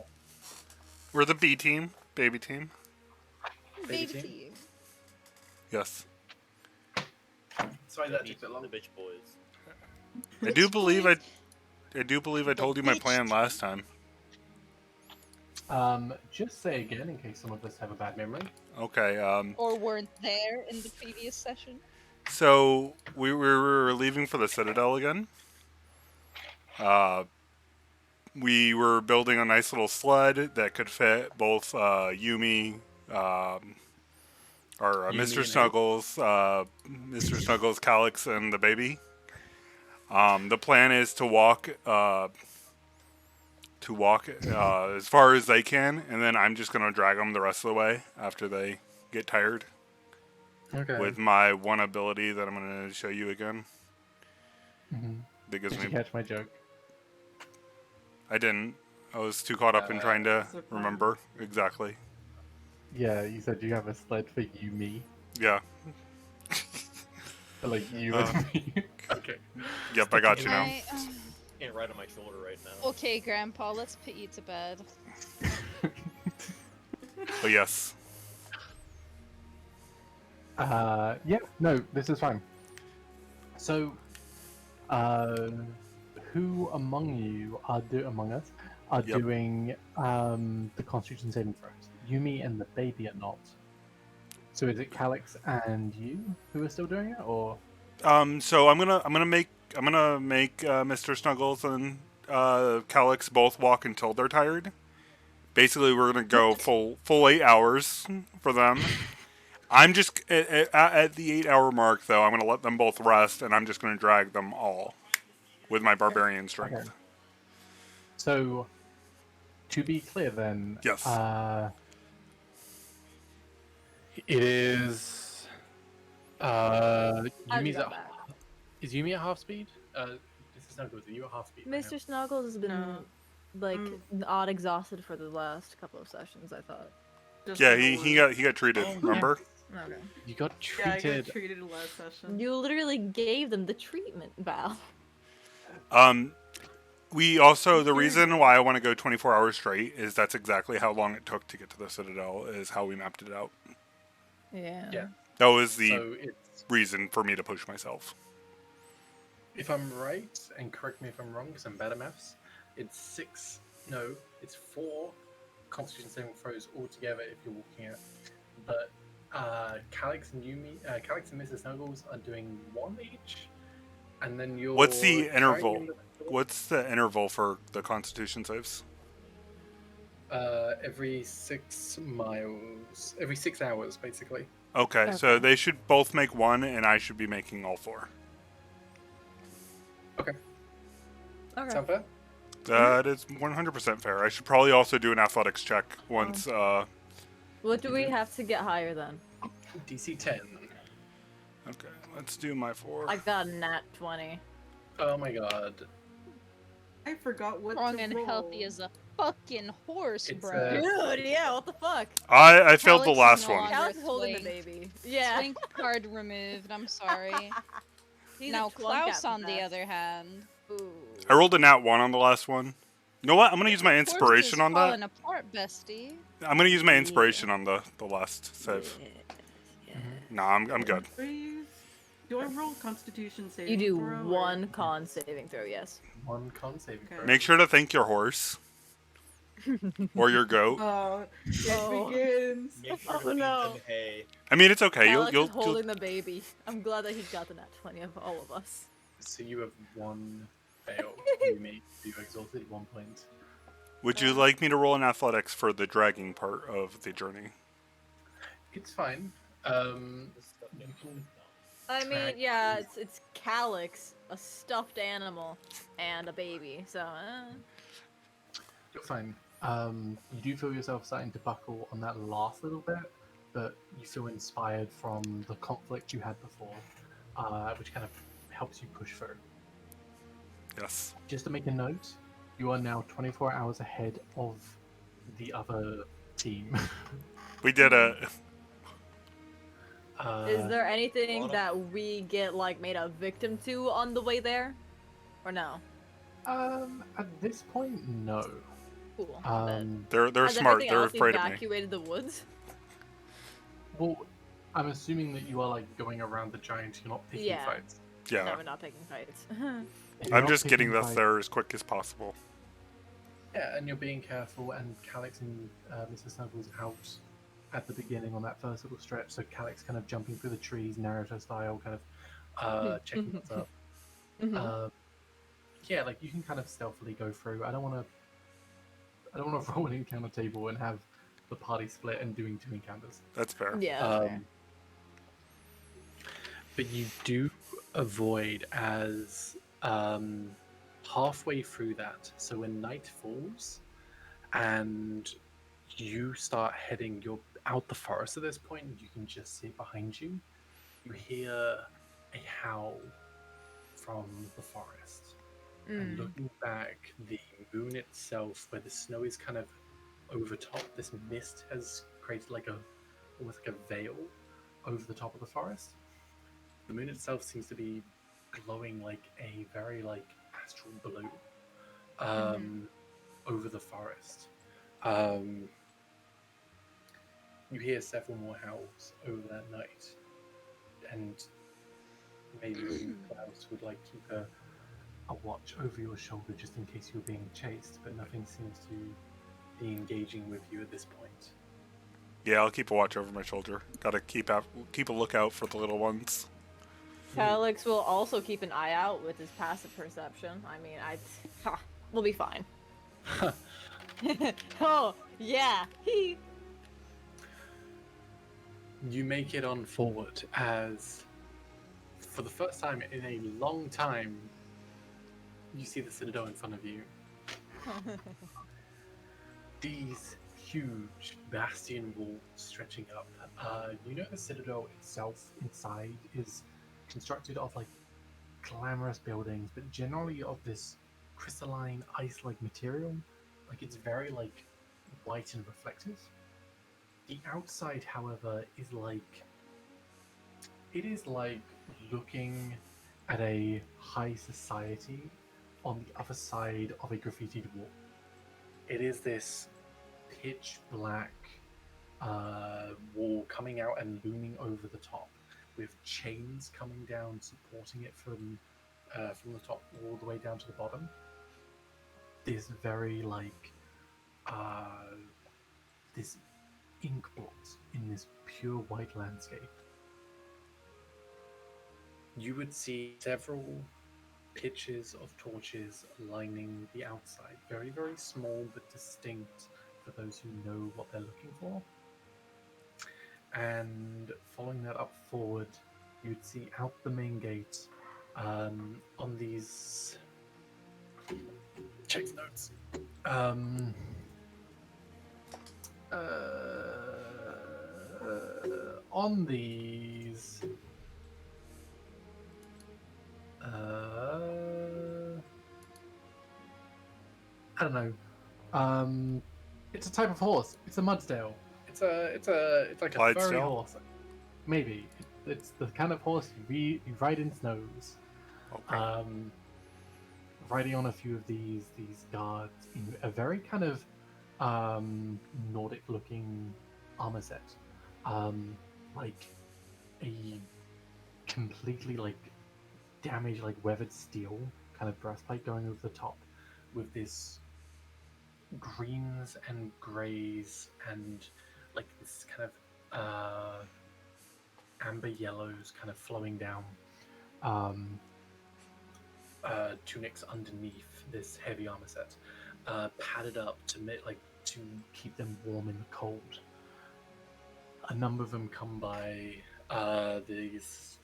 We're the B team. Baby team. Baby Baby team? team. Yes. Sorry The bitch boys. I do believe I told you my plan last time. Just say again in case some of us have a bad memory. Okay, Or weren't there in the previous session. so we were leaving for the Citadel again. We were building a nice little sled that could fit both Yumi, or Yumi Mr. and Snuggles, Mr. Snuggles, Calyx, and the baby. The plan is to walk as far as they can, and then I'm just gonna drag them the rest of the way after they get tired. Okay. With my one ability that I'm gonna show you again. Mhm. That gives Did you me. catch my joke? I didn't. I was too caught up in trying to Is it remember exactly. Yeah, you said you have a sled for you, me. Yeah. Like you Uh, and me. Okay. Yep, I got you now. I, Can't ride on my shoulder right now. okay, Grandpa, let's put you to bed. But yes. Yeah, no, this is fine. So, uh, who among you are among us are Yep. doing the Constitution saving throws? Yumi and the baby are not. So is it Calix and you who are still doing it, or So I'm gonna make Mr. Snuggles and Calix both walk until they're tired. Basically, we're gonna go full 8 hours for them. I'm just at the 8 hour mark though. I'm gonna let them both rest, and I'm just gonna drag them all with my barbarian strength. Okay. So to be clear, then, Yes. it is How'd you Yumi's go at back? is Yumi at half speed? This is not good. Are you at half speed? right now? Mr. Snuggles has been No. like Mm. odd exhausted for the last couple of sessions, I thought. Just Yeah, a he little. got treated. Oh, Remember? yes. Okay. You got Yeah, I treated. got treated last session. You literally gave them the treatment, Val. We also the Here you reason go. why I want to go 24 hours straight is that's exactly how long it took to get to the Citadel. Is how we mapped it out. Yeah. Yeah. That was the So it's, reason for me to push myself. if I'm right, and correct me if I'm wrong, because I'm bad at maths, it's it's 4 Constitution saving throws altogether if you're walking it. But Calix and Mrs. Snuggles are doing 1 each, and then you're. What's the trying interval? in the- What's the interval for the Constitution saves? Every 6 miles, every 6 hours, basically. Okay, so Okay. they should both make 1, and I should be making all 4. Okay, Okay. sound fair? That is 100% fair. I should probably also do an athletics check once. What do we have to get higher then? DC 10. Okay, let's do my 4. I got a nat 20. Oh my god. I forgot what Strong to and roll. healthy as a fucking horse, It's, bro. Dude, yeah, what the fuck? I failed the Calix is last no one. longer- Cal's holding the Swing. baby. Yeah. Swing card removed. I'm sorry. He's a Now twunk Klaus, at on the best. other hand, Ooh. I rolled a nat 1 on the last one. You know what? I'm gonna use my horse is inspiration on that. falling apart, bestie. I'm gonna use my inspiration on the last save. Yeah. Nah, I'm good. Please. Do I roll Constitution saving You do throw, or- one con saving throw, yes. 1 con saving Okay. throw. Make sure to thank your horse or your goat. Oh, it Oh. begins. Make sure to Oh, feed no. them hay. I mean, it's okay. Alex You'll is holding the baby. I'm glad that he got the nat 20 of all of us. So you have 1 fail. Yumi, you exalted at 1 point. Would you like me to roll in athletics for the dragging part of the journey? It's fine. This stuff gets going I mean, Track yeah, is- it's Calix, a stuffed animal, and a baby, so, You're fine. You do feel yourself starting to buckle on that last little bit, but you feel inspired from the conflict you had before, which kind of helps you push through. Yes. Just to make a note, you are now 24 hours ahead of the other team. We did it. is there anything Lana? that we get, like, made a victim to on the way there? Or no? At this point, no. Cool. They're Has smart. everything They're else afraid of me. evacuated the woods? Well, I'm assuming that you are like going around the giant. You're not picking Yeah. fights. No, Yeah. we're not picking fights. You're I'm not just getting picking us fights. there as quick as possible. Yeah, and you're being careful, and Calix and Mr. Snuggles out at the beginning on that first little stretch. So Calix kind of jumping through the trees, Naruto style, kind of checking what's up. Yeah, like you can kind of stealthily go through. I don't want to roll an encounter table and have the party split and doing 2 encounters. That's fair. Yeah, that's fair. But you do avoid as halfway through that. So when night falls and you start heading, you're out the forest at this point, you can just see behind you. You hear a howl from the forest. And looking back, the moon itself, where the snow is kind of over top, this mist has created like almost like a veil over the top of the forest. The moon itself seems to be glowing like a very like astral blue over the forest. You hear several more howls over that night, and maybe you, Klaus, would like keep a watch over your shoulder just in case you're being chased, but nothing seems to be engaging with you at this point. Yeah, I'll keep a watch over my shoulder. Gotta keep a lookout for the little ones. Calix will also keep an eye out with his passive perception. I mean, we'll be fine. Oh, yeah. You make it on forward as, for the first time in a long time, you see the Citadel in front of you. These huge bastion walls stretching up. You know the Citadel itself inside is constructed of like glamorous buildings, but generally of this crystalline ice-like material. Like it's very like white and reflective. The outside, however, is like it is like looking at a high society on the other side of a graffitied wall. It is this pitch black wall coming out and looming over the top, with chains coming down supporting it from the top all the way down to the bottom. This very like this ink blot in this pure white landscape. You would see several pitches of torches lining the outside, very, very small but distinct for those who know what they're looking for. And following that up forward, you'd see out the main gate on these. Check the notes. On these. I don't know. It's a type of horse. It's a Mudsdale. It's like a furry Clydesdale? horse. Maybe it's the kind of horse you ride in snows. Okay. Riding on a few of these guards in a very kind of Nordic-looking armor set, like a completely like damaged, like weathered steel kind of breastplate going over the top, with this greens and grays and like this kind of amber yellows kind of flowing down. Tunics underneath this heavy armor set, padded up to to keep them warm in the cold. A number of them come by these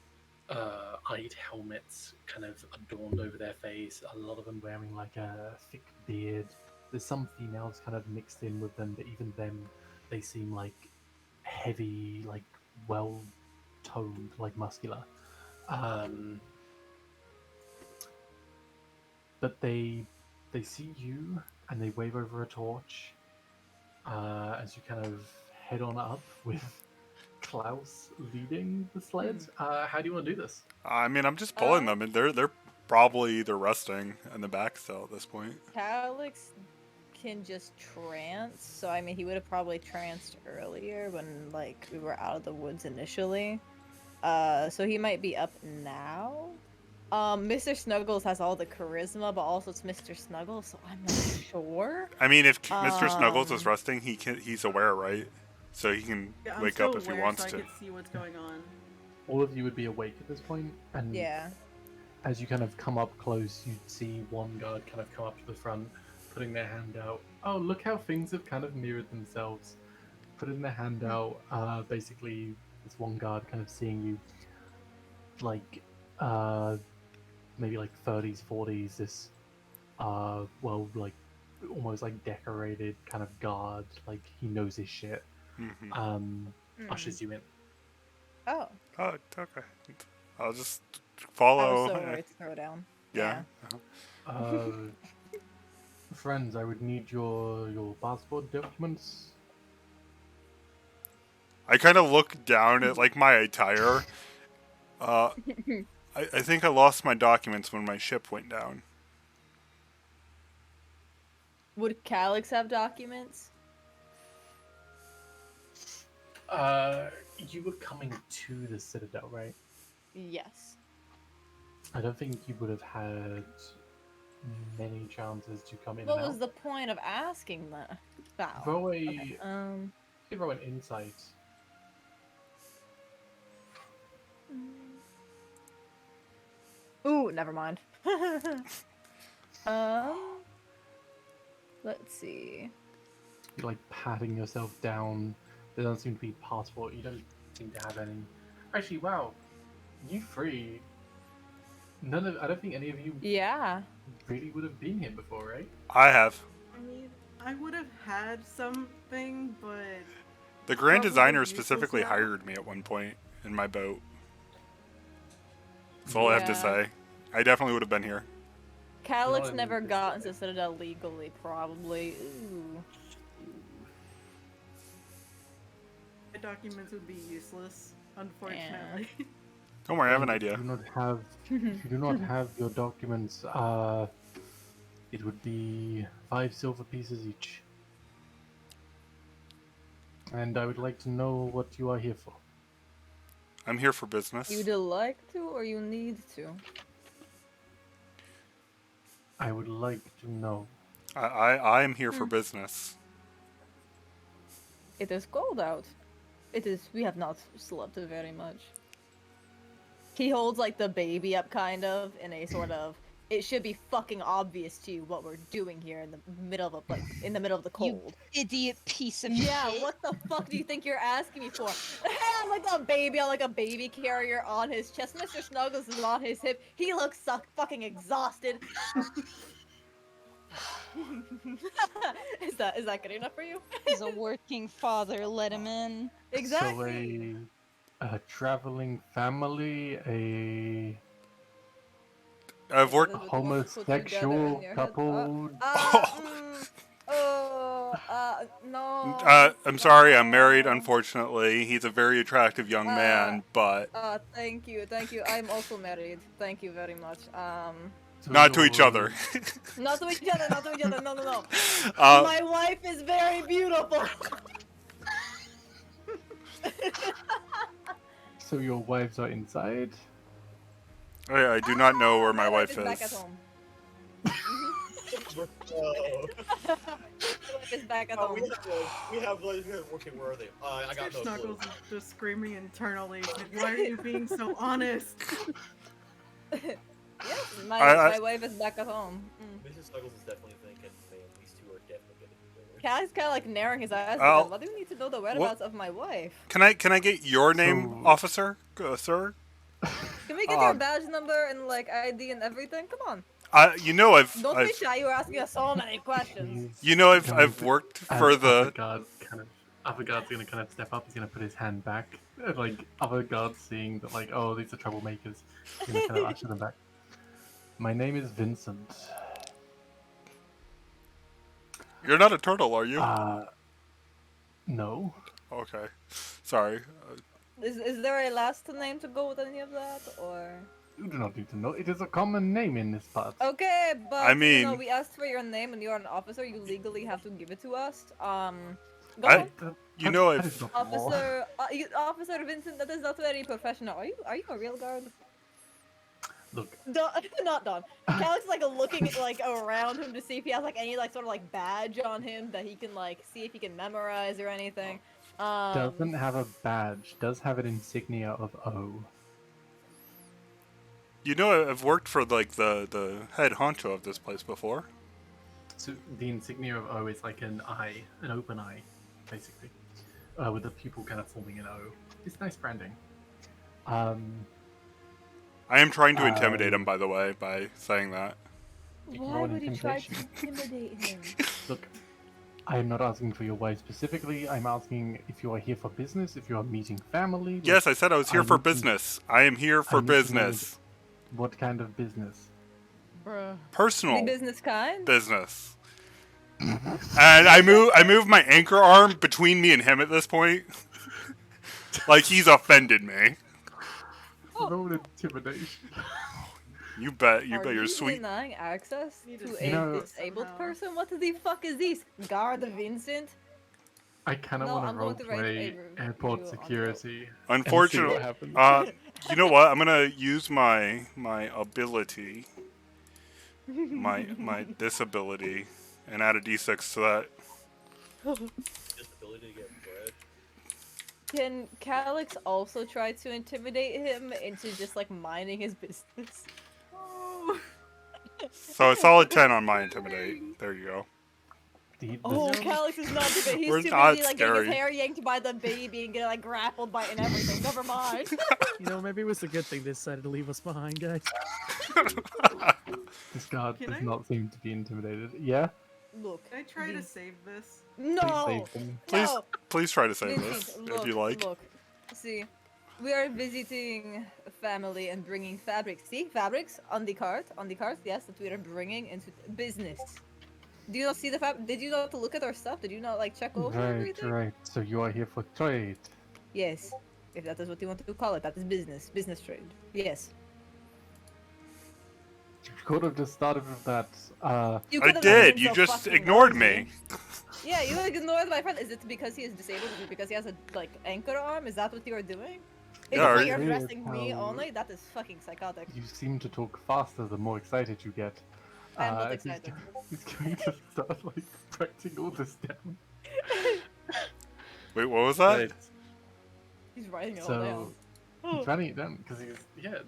eyed helmets, kind of adorned over their face. A lot of them wearing like a thick beard. There's some females kind of mixed in with them, but even then, they seem like heavy, like well toned, like muscular. But they see you and they wave over a torch as you kind of head on up with Klaus leading the sled. How do you want to do this? I mean, I'm just pulling them, and they're probably either resting in the back still at this point. Calix can just trance, so I mean he would have probably tranced earlier when like we were out of the woods initially. So he might be up now. Mr. Snuggles has all the charisma, but also it's Mr. Snuggles, so I'm not sure. I mean, if Mr. Snuggles is resting, he's aware, right? So he can Yeah, I'm wake still up if he aware, wants so to. I can see what's going on. All of you would be awake at this point, and Yeah. as you kind of come up close, you'd see one guard kind of come up to the front, putting their hand out. Oh, look how things have kind of mirrored themselves. Putting their hand out, basically, this one guard kind of seeing you, like, maybe like 30s, 40s, this, well, like, almost like decorated kind of guard, like, he knows his shit, ushers you in. Oh. Oh, okay. I'll just I follow. was so worried to throw down. Yeah. Friends, I would need your passport documents. I kind of look down at like my attire. I think I lost my documents when my ship went down. Would Calix have documents? You were coming to the Citadel, right? Yes. I don't think you would have had many chances to come in What and was out. the point of asking that? Wow. Roll Okay. roll an insight. Ooh, never mind. um, let's see. You're like patting yourself down. There doesn't seem to be passport. You don't seem to have any. Actually, wow, you three. None of. I don't think any of you Yeah. really would have been here before, right? I have. I mean, I would have had something, but The Grand probably Designer useless specifically now. hired me at one point in my boat. That's all I have to Yeah. say. I definitely would have been here. Calyx Not never in this got into way. Citadel legally, probably. Ooh. My documents would be useless, unfortunately. Don't worry, I have an And if idea. you do not have. If you do not have your documents, it would be 5 silver pieces each. And I would like to know what you are here for. I'm here for business. You'd like to or you need to? I would like to know. I am here for business. It is cold out. It is. We have not slept very much. He holds like the baby up, kind of, in a sort of. It should be fucking obvious to you what we're doing here in the middle of in the middle of the cold. Idiot piece of Yeah, shit. what the fuck do you think you're asking me for? I'm like a baby on like a baby carrier on his chest. Mr. Snuggles is on his hip. He looks fucking exhausted. Is that good enough for you? He's a working father. Let him in. Exactly. So a traveling family, I've Is that worked. what you want to put together homosexual in your head? couple. No. I'm sorry, I'm married, unfortunately. He's a very attractive young man, but Thank you. I'm also married. Thank you very much. So not to each your- other. Not to each other, no. Uh, My wife is very beautiful. So your wives are inside? I do not know where my wife is back at is. home. Bro. My wife is back at home. We have working. Where are they? I got Mr. no clue. Snuggles is just screaming internally. He's like, why are you being so honest? Yes, I- my wife is back at home. Mrs. Snuggles is definitely thinking, man, these two are definitely getting together. Callie's kind of like narrowing his eyes. Well, Why do we need to know the whereabouts of my wife? Can I get your name, So- officer, sir? Can we get your badge number and like ID and everything? Come on. I've Don't be shy. You were asking us so many questions. I've worked for the. Avantgarde's gonna kind of step up. He's gonna put his hand back. Like Avantgarde seeing that, like, oh, these are troublemakers. He's gonna kind of usher them back. My name is Vincent. You're not a turtle, are you? No. Okay, sorry. Is there a last name to go with any of that, or? You do not need to know. It is a common name in this part. Okay, but I mean- we asked for your name, and you're an officer. You legally have to give it to us. Go on. You know, That if is not the law. Officer Vincent, that is not very professional. Are you a real guard? Look, Not Don. Calyx like looking like around him to see if he has like any like sort of like badge on him that he can like see if he can memorize or anything. doesn't have a badge. Does have an insignia of O. I've worked for like the head honcho of this place before. So the insignia of O is like an eye, an open eye, basically, with the pupil kind of forming an O. It's nice branding. I am trying to intimidate him, by the way, by saying that. You can Why roll an would he try to intimidation. intimidate him? Look, I am not asking for your wife specifically. I'm asking if you are here for business, if you are meeting family. Like, Yes, I said I was here I for need to- business. I am here for I need to know business. What kind of business? Bruh. Personal The business kind? business. And I move my anchor arm between me and him at this point. Like he's offended me. Roll intimidation. You bet Are you're you sweet. denying access Need to to a know- disabled somehow. person? What the fuck is this? Guard Vincent? I kind of No, want I'm to going to write a roleplay review airport on the security and see Unfortunately, what happens. you know what? I'm gonna use my ability, my disability, and add a d6 to that. Just ability to get bread. Can Calix also try to intimidate him into just like minding his business? Oh, So a solid 10 on my intimidate. There you go. Oh, This- Calix is not too busy. He's We're too not busy like getting his scary. hair yanked by the baby and getting like grappled by it and everything. Never mind. You know, maybe it was a good thing they decided to leave us behind, guys. This guard Can does I- not seem to be intimidated. Yeah, Look. can I try to these- save this? please No! save them. Please, No! please try to save Vincent, this look, if you like. look. See, we are visiting a family and bringing fabrics. See, fabrics on the cart, yes, that we are bringing into business. Do you not see the Did you not look at our stuff? Did you not like check over Right, everything? right. So you are here for trade. Yes, if that is what you want to call it, that is business trade. Yes. You could have just started with that. You I could've not did. been You so just fucking ignored nosy. me. Yeah, you ignored my friend. Is it because he is disabled? Is it because he has a like anchor arm? Is that what you are doing? Is Yeah, it why are you're you- addressing me How- only? That is fucking psychotic. You seem to talk faster the more excited you get. I am not He's excited. He's going to start like writing all this down. Wait, what was that? He's writing it all So down. he's writing it down because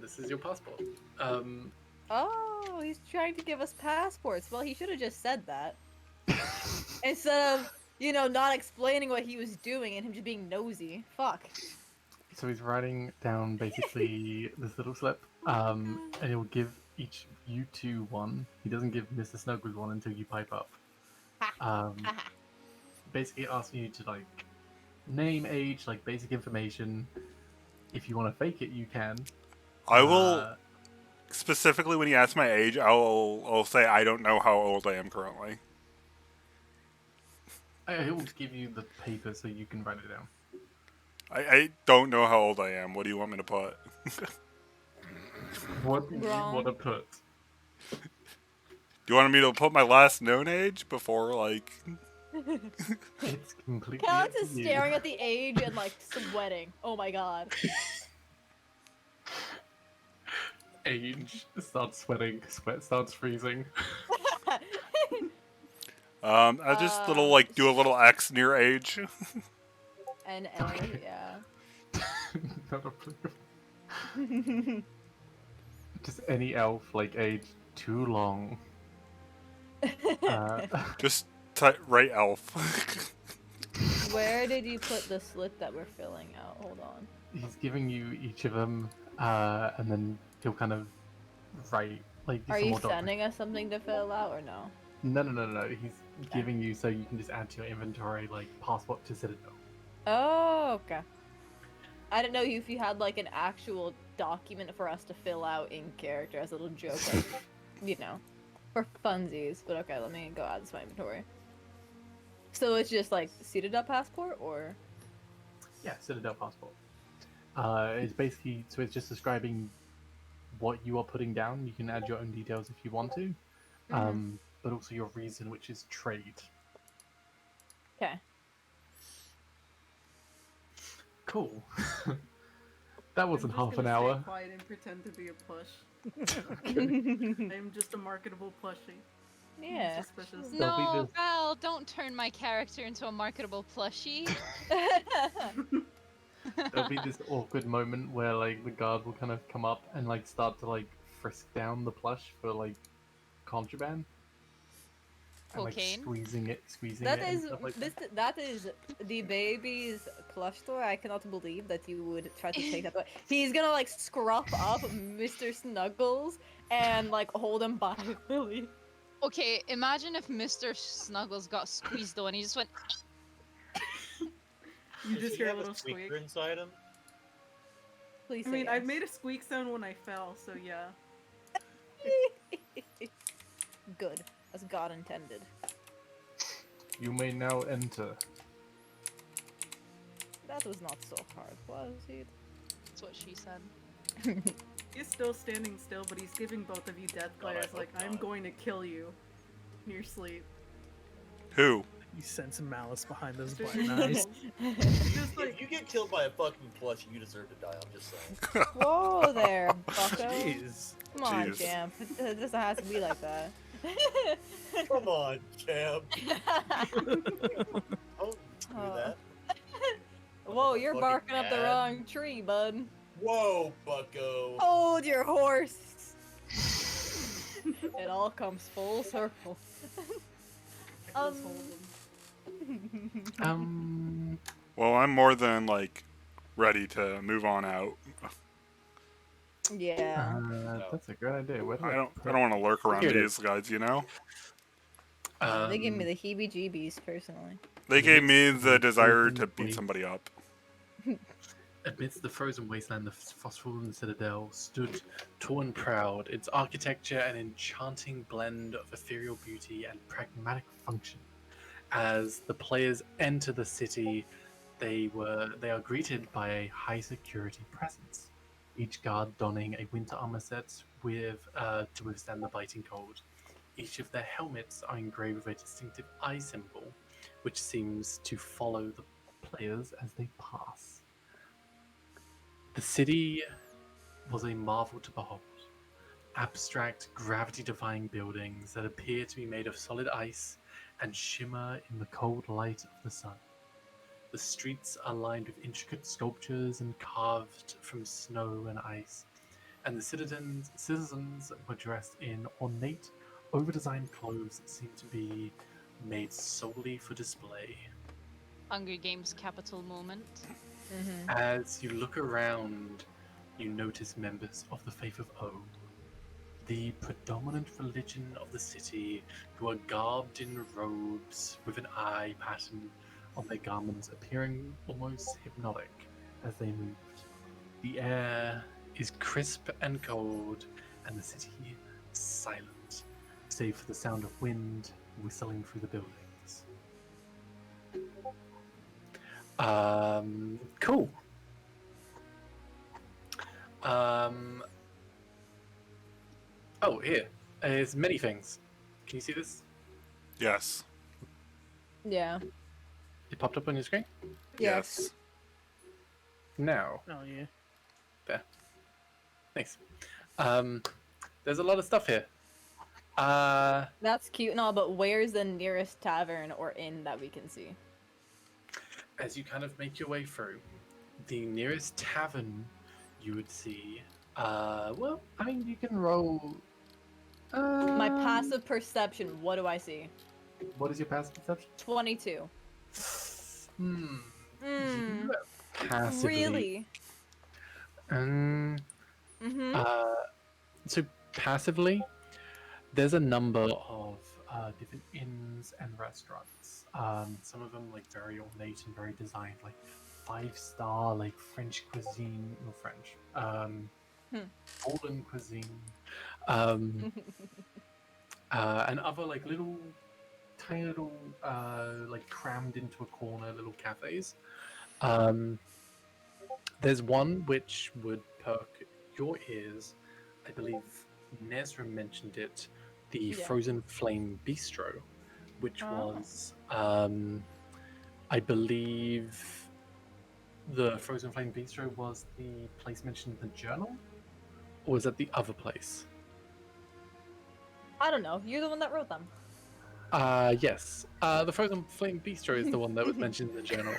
this is your passport. Oh, he's trying to give us passports. Well, he should have just said that. Instead of, not explaining what he was doing and him just being nosy. Fuck. So he's writing down basically this little slip, and he'll give each of you two one. He doesn't give Mr. Snuggles one until you pipe up. Basically asking you to like name, age, like basic information. If you want to fake it, you can. I will specifically when he asks my age, I'll say I don't know how old I am currently. He'll give you the paper so you can write it down. I don't know how old I am. What do you want me to put? What do you Wrong. want to put? Do you want me to put my last known age before like? It's completely. Calix up is to you. staring at the age and like sweating. Oh my god. Age starts sweating. Sweat starts freezing. I just little like do a little X near age. And A, yeah. Not applicable. Just any elf like age too long. Just write elf. Where did you put the slip that we're filling out? Hold on. He's giving you each of them, and then he'll kind of write like. Are some you more doc- sending us something to fill out or no? No. He's giving you so you can just add to your inventory like passport to Citadel. Oh, okay. I didn't know if you had like an actual document for us to fill out in character as a little joke, like, for funsies. But okay, let me go add this to my inventory. So it's just like Citadel passport, or Yeah, Citadel passport. It's basically so it's just describing what you are putting down. You can add your own details if you want to, but also your reason, which is trade. okay. Cool. That wasn't I'm just half an gonna hour. Stay quiet and pretend to be a plush. I'm just a marketable plushie. Yeah. Suspicious. There'll be No, this- Val, don't turn my character into a marketable plushie. There'll be this awkward moment where like the guard will kind of come up and like start to like frisk down the plush for like contraband. And, like, Cocaine? squeezing it. That and is stuff like this. That is the baby's plush toy. I cannot believe that you would try to take that away. He's gonna like scruff up Mr. Snuggles and like hold him by Billy. Okay, imagine if Mr. Snuggles got squeezed though and he just went. You Does just he hear a have little squeak. squeaker inside him? Please. I say mean, I yes. made a squeak sound when I fell, so yeah. Good, as God intended. You may now enter. That was not so hard, was it? That's what she said. He's still standing still, but he's giving both of you death God, I glares hope like, I'm not. going to kill you in your sleep. Who? You sense malice behind those Mr. black eyes. Snuggles, just like If you get killed by a fucking plush, you deserve to die. I'm just saying. Whoa there, bucko. Jeez. Come on, Jeez. champ. It doesn't have to be like that. Come on, champ. Don't do that. Whoa, you're Fucking barking up the ad. wrong tree, bud. Whoa, bucko. Hold your horse. It all comes full circle. let's hold him. Well, I'm more than like ready to move on out. Yeah. That's a good idea. Where do I don't put- want to lurk around Here it these guys, you know. They give me the heebie-jeebies, personally. They gave me the Amidst desire frozen to beat waste- somebody up. Amidst the frozen wasteland, the Phosphoran Citadel stood tall and proud, its architecture an enchanting blend of ethereal beauty and pragmatic function. As the players enter the city, they are greeted by a high security presence. Each guard donning a winter armor set with to withstand the biting cold. Each of their helmets are engraved with a distinctive eye symbol, which seems to follow the players as they pass. The city was a marvel to behold. Abstract, gravity-defying buildings that appear to be made of solid ice and shimmer in the cold light of the sun. The streets are lined with intricate sculptures and carved from snow and ice, and the citizens were dressed in ornate, over-designed clothes that seem to be made solely for display. Hunger Games capital moment. As you look around, you notice members of the Faith of O, the predominant religion of the city, who are garbed in robes with an eye pattern on their garments, appearing almost hypnotic as they moved. The air is crisp and cold, and the city is silent, save for the sound of wind whistling through the buildings. Cool. Oh, here. There's many things. Can you see this? Yes. Yeah. It popped up on your screen? Yes. Now. Oh yeah. There. Nice. There's a lot of stuff here. That's cute and all, but where's the nearest tavern or inn that we can see? As you kind of make your way through, the nearest tavern you would see. Well, I mean, you can roll. My passive perception, what do I see? What is your passive perception? 22. Hmm. Mm, You passively. really? Mm-hmm. So passively, there's a number of different inns and restaurants. Some of them like very ornate and very designed, like 5-star like French cuisine, no French, golden cuisine, and other like little, tiny little, like crammed into a corner little cafes. There's one which would perk your ears. I believe Nezra mentioned it, the Yeah. Frozen Flame Bistro, which Oh. was, I believe, the Frozen Flame Bistro was the place mentioned in the journal, or was that the other place? I don't know. You're the one that wrote them. Yes. The Frozen Flame Bistro is the one that was mentioned in the journal.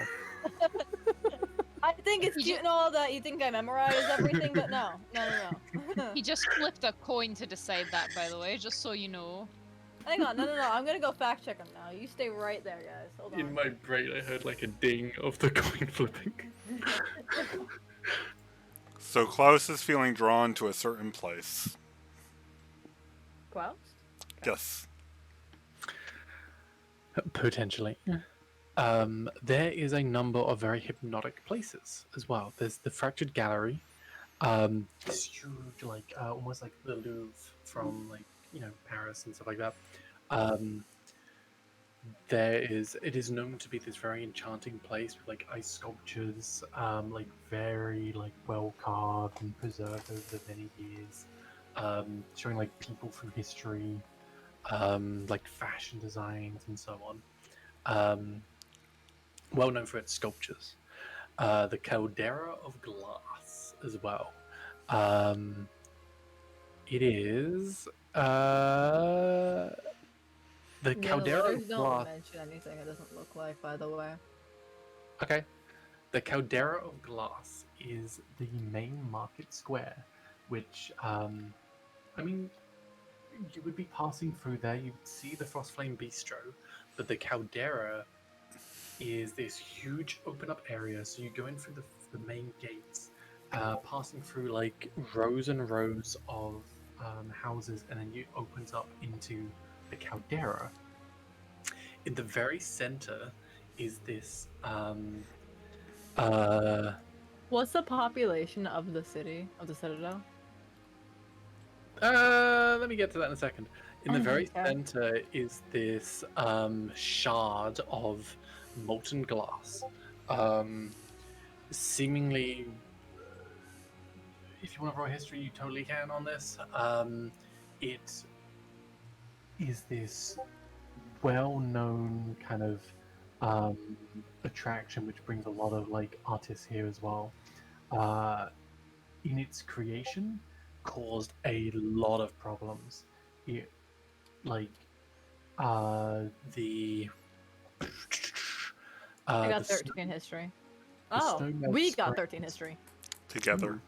I think it's cute and all that you think I memorize everything, but no. No. He just flipped a coin to decide that, by the way, just so you know. Hang on, no. I'm gonna go fact check them now. You stay right there, guys. Hold on. In my brain, I heard like a ding of the coin flipping. So Klaus is feeling drawn to a certain place. Klaus? Yes. Potentially. There is a number of very hypnotic places as well. There's the Fractured Gallery, this huge, like almost like the Louvre from like Paris and stuff like that. It is known to be this very enchanting place with like ice sculptures, like very like well carved and preserved over the many years, showing like people through history, like fashion designs and so on. well known for its sculptures. The Caldera of Glass as well. It is the Yeah, the Caldera letters of don't Glass. mention anything it doesn't look like, by the way. Okay. The Caldera of Glass is the main market square, which, I mean, you would be passing through there, you'd see the Frostflame Bistro, but the Caldera is this huge open up area. So you go in through the main gates, passing through like rows and rows of houses, and then you opens up into the Caldera. In the very center is this What's the population of the city, of the Citadel? let me get to that in a second. In the very Okay. center is this shard of molten glass. Seemingly, if you want to write history, you totally can on this. It is this well-known kind of attraction, which brings a lot of like artists here as well. In its creation, caused a lot of problems. It like the I got the snow, 13 history. the Oh, Snowmelt we got Springs. 13 history. Together.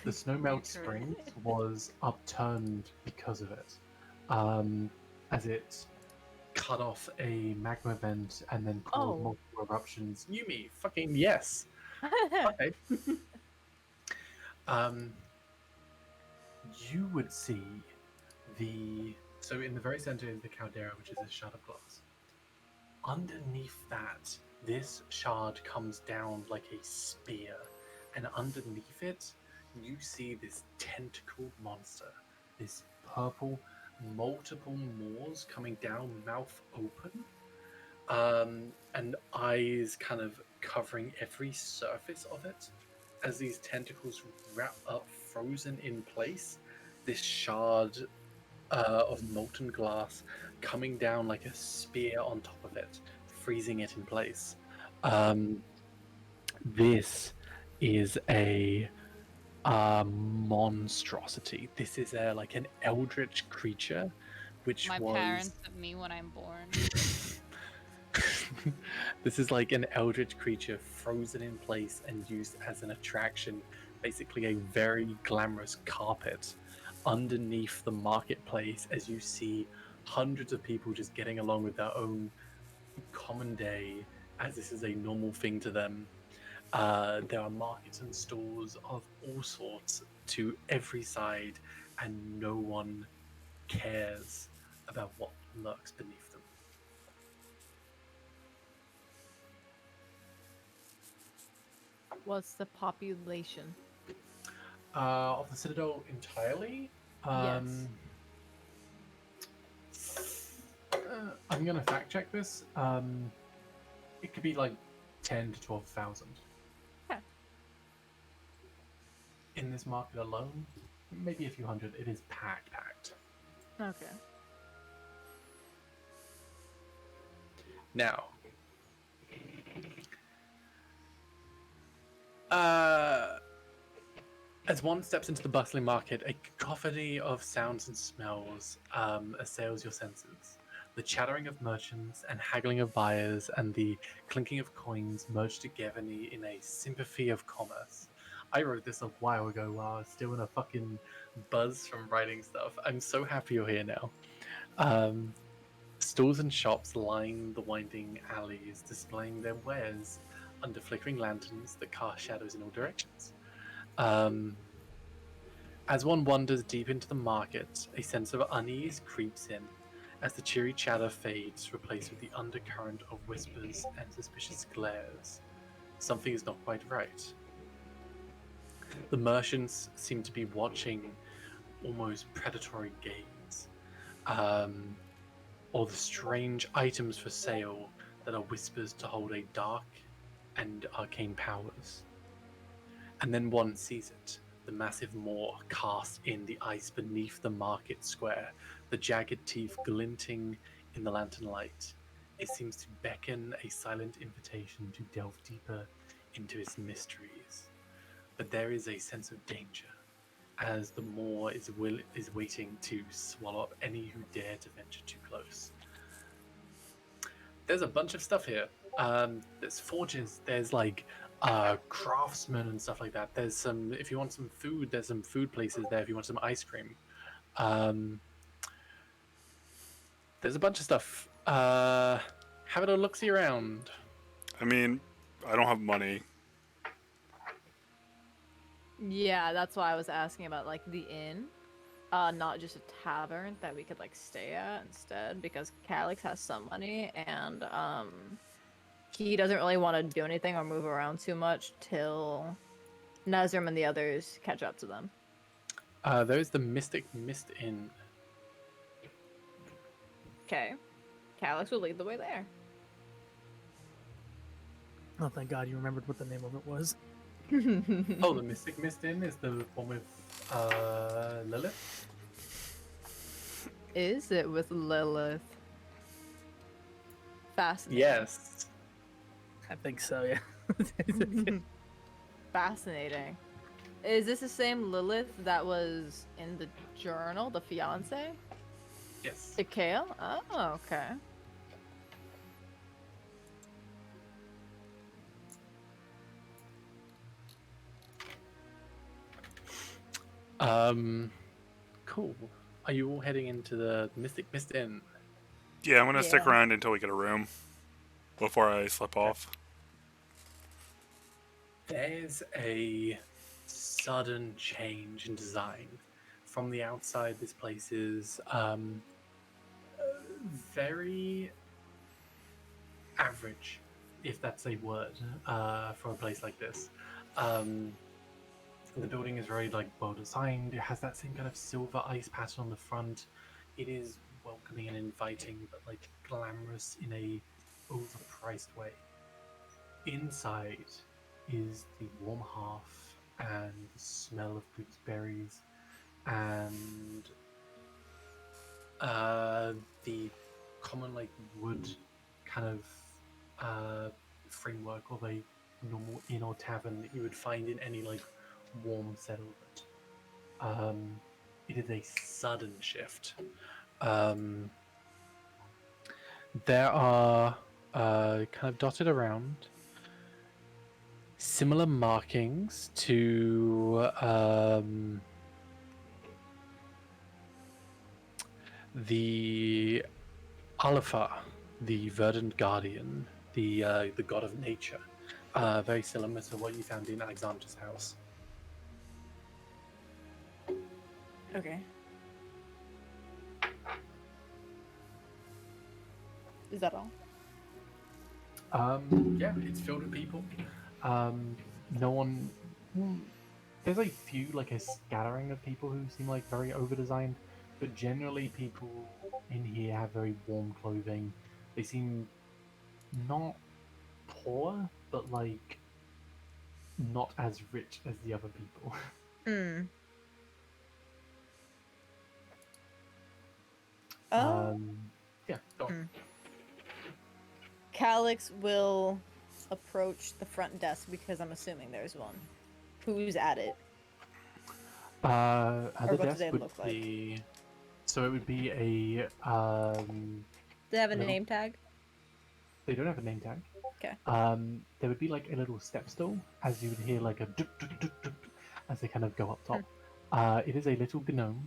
The Snowmelt True. Springs was upturned because of it, as it cut off a magma vent and then caused Oh. multiple eruptions. Yumi, fucking yes. Okay. um, you would see so in the very center is the caldera, which is a shard of glass. Underneath that, this shard comes down like a spear, and underneath it, you see this tentacled monster, this purple, multiple maws coming down, mouth open, and eyes kind of covering every surface of it. As these tentacles wrap up, frozen in place, this shard of molten glass coming down like a spear on top of it, freezing it in place. This is a monstrosity. This is like an eldritch creature, which My was. parents and me when I'm born. This is like an eldritch creature frozen in place and used as an attraction, basically a very glamorous carpet underneath the marketplace, as you see hundreds of people just getting along with their own common day, as this is a normal thing to them. There are markets and stores of all sorts to every side, and no one cares about what lurks beneath them. What's the population? Of the Citadel entirely? Yes. I'm gonna fact check this. It could be like 10 to 12,000. Okay. In this market alone, maybe a few hundred. It is packed. Okay. Now, as one steps into the bustling market, a cacophony of sounds and smells assails your senses. The chattering of merchants and haggling of buyers and the clinking of coins merge together in a sympathy of commerce. I wrote this a while ago while I was still in a fucking buzz from writing stuff. I'm so happy you're here now. Stalls and shops line the winding alleys, displaying their wares under flickering lanterns that cast shadows in all directions. As one wanders deep into the market, a sense of unease creeps in as the cheery chatter fades, replaced with the undercurrent of whispers and suspicious glares. Something is not quite right. The merchants seem to be watching almost predatory gaze, or the strange items for sale that are whispers to hold a dark and arcane powers. And then one sees it, the massive maw cast in the ice beneath the market square, the jagged teeth glinting in the lantern light. it seems to beckon a silent invitation to delve deeper into its mysteries. But there is a sense of danger, as the maw is waiting to swallow up any who dare to venture too close. There's a bunch of stuff here. There's forges. There's like craftsmen and stuff like that. There's some. If you want some food, there's some food places there. If you want some ice cream, there's a bunch of stuff. Have a look see around. I mean, I don't have money. Yeah, that's why I was asking about like the inn, not just a tavern that we could like stay at instead, because Calix has some money and he doesn't really want to do anything or move around too much till Nazrim and the others catch up to them. There's the Mystic Mist Inn. Okay, Calix will lead the way there. Oh, thank God you remembered what the name of it was. Oh, the Mystic Mist Inn is the one with Lilith. Is it with Lilith? Fascinating. Yes. I think so, yeah. Fascinating. Is this the same Lilith that was in the journal, the fiance? Yes. The Kale? Oh, okay. Cool. Are you all heading into the Mystic Mist Inn? Yeah, I'm gonna stick Yeah. around until we get a room before I slip off. There's a sudden change in design. From the outside, this place is very average, if that's a word, for a place like this. The building is very like well designed. It has that same kind of silver ice pattern on the front. It is welcoming and inviting, but like glamorous in a overpriced way. Inside is the warm hearth and the smell of gooseberries and the common like wood kind of framework of a normal inn or tavern that you would find in any like warm settlement. It is a sudden shift. There are kind of dotted around similar markings to the Alpha, the verdant guardian, the god of nature. Very similar to what you found in Alexandra's house. Okay. Is that all? Yeah, it's filled with people. No one. There's a few, like a scattering of people who seem like very over-designed, but generally people in here have very warm clothing. They seem not poor, but like not as rich as the other people. Hmm. Yeah, go on. Hmm. Calix will approach the front desk because I'm assuming there's one. Who's at it? At Or the what do desk they would look like? be. So it would be a. Do they have a Little- name tag? They don't have a name tag. Okay. There would be like a little step stool, as you would hear like a duk, duk, duk, duk, as they kind of go up top. It is a little gnome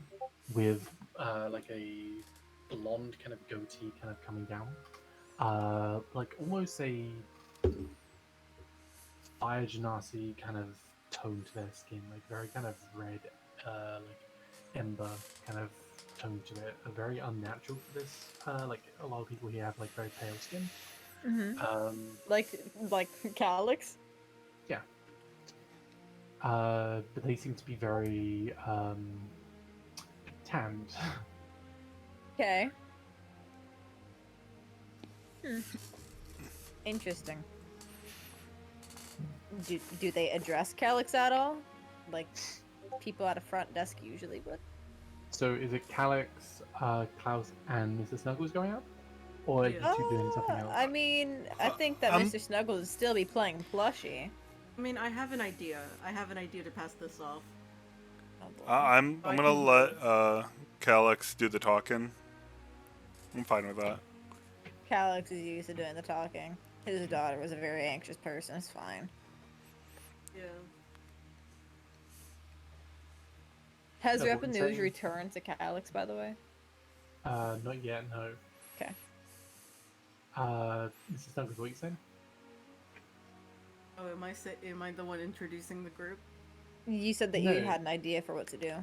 with like a blonde kind of goatee kind of coming down, like almost a fire genasi kind of tone to their skin, like very kind of red, like ember kind of tone to it. Very unnatural for this. Like a lot of people here have like very pale skin. Mm-hmm. Like Calix? Yeah. But they seem to be very tanned. Okay. Interesting. Do they address Calix at all? Like people at a front desk usually would? So is it Calix, Klaus, and Mr. Snuggles going up? Or are Yeah. you two doing something else? I mean, I think that Mr. Snuggles would still be playing plushie. I mean, I have an idea. I have an idea to pass this off. Oh, boy. I'm I gonna can let Calyx do the talking. I'm fine with that. Calyx is used to doing the talking. His daughter was a very anxious person. It's fine. Yeah. Has Yeah, Rep but News saying- returned to Calyx, by the way? Not yet, no. Okay. Mrs. Douglas, what are you saying? Oh, am I the one introducing the group? You said that No. you had an idea for what to do.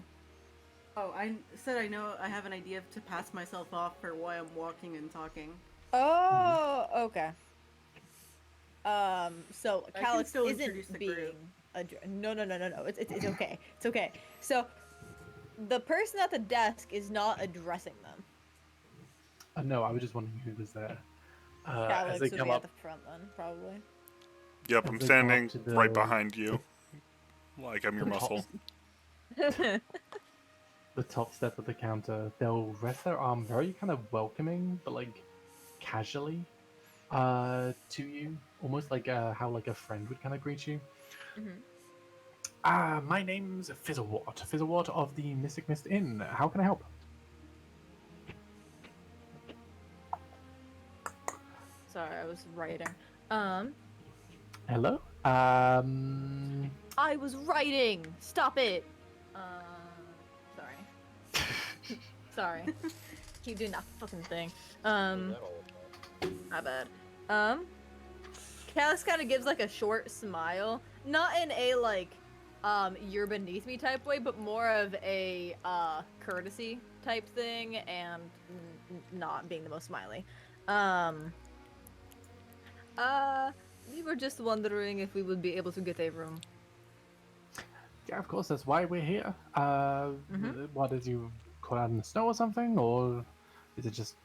Oh, I said I know I have an idea to pass myself off for why I'm walking and talking. Oh, okay. So I can Calyx still introduce isn't the being group. no. It's okay. It's okay. So the person at the desk is not addressing them. No, I was just wondering who was there. As Calyx they would come be at up, the front then, probably. Yep, As I'm they come up standing to the- right behind you. Like I'm your the top- muscle. the top step of the counter, they'll rest their arm very kind of welcoming, but like casually to you, almost like how like a friend would kind of greet you. Mhm. My name's Fizzlewart of the Mystic Mist Inn. How can I help? Sorry, I was writing. Hello? I was writing. Stop it. Sorry. Sorry. Keep doing that fucking thing. My bad. Calyx kind of gives like a short smile, not in a like, you're beneath me type way, but more of a courtesy type thing, and not being the most smiley. We were just wondering if we would be able to get a room. Yeah, of course, that's why we're here. Mhm. What, did you caught out in the snow or something? Or is it just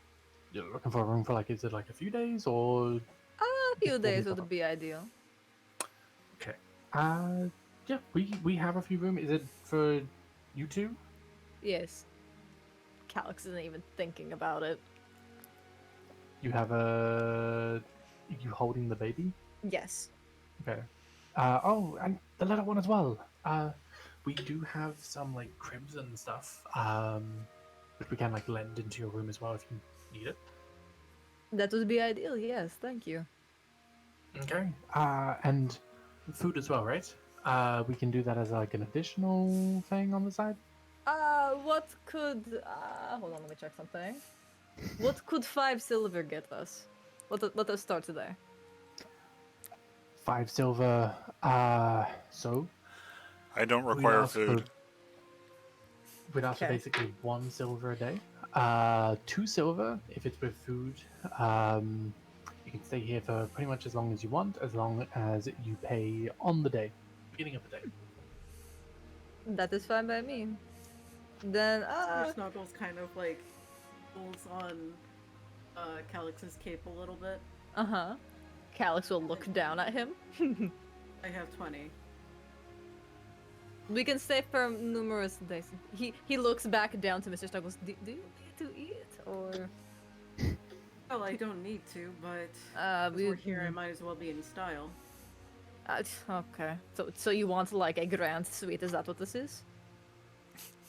you're looking for a room for like, is it like a few days or? A few Just days warm would be ideal. Okay. Yeah, we have a few rooms. Is it for you two? Yes. Calyx isn't even thinking about it. You have you holding the baby? Yes. Okay. Oh, and the little one as well. We do have some like cribs and stuff. Which we can like lend into your room as well if you need it. That would be ideal, yes, thank you. Okay. And food as well, right? We can do that as like an additional thing on the side. What could hold on, let me check something. What could 5 silver get us? Let us start there. 5 silver. So I don't we'd require ask for- food. We'd ask for Okay. basically 1 silver a day. 2 silver if it's with food. You can stay here for pretty much as long as you want, as long as you pay on the day, beginning of the day. That is fine by me. Then Mr. Snuggles kind of like pulls on Calyx's cape a little bit. uh-huh. Calyx will look down at him. I have 20. We can stay for numerous days. He looks back down to Mr. Snuggles. Do you need to eat or Well, I don't need to, but as we we're here, I might as well be in style. okay. So you want like a grand suite? Is that what this is?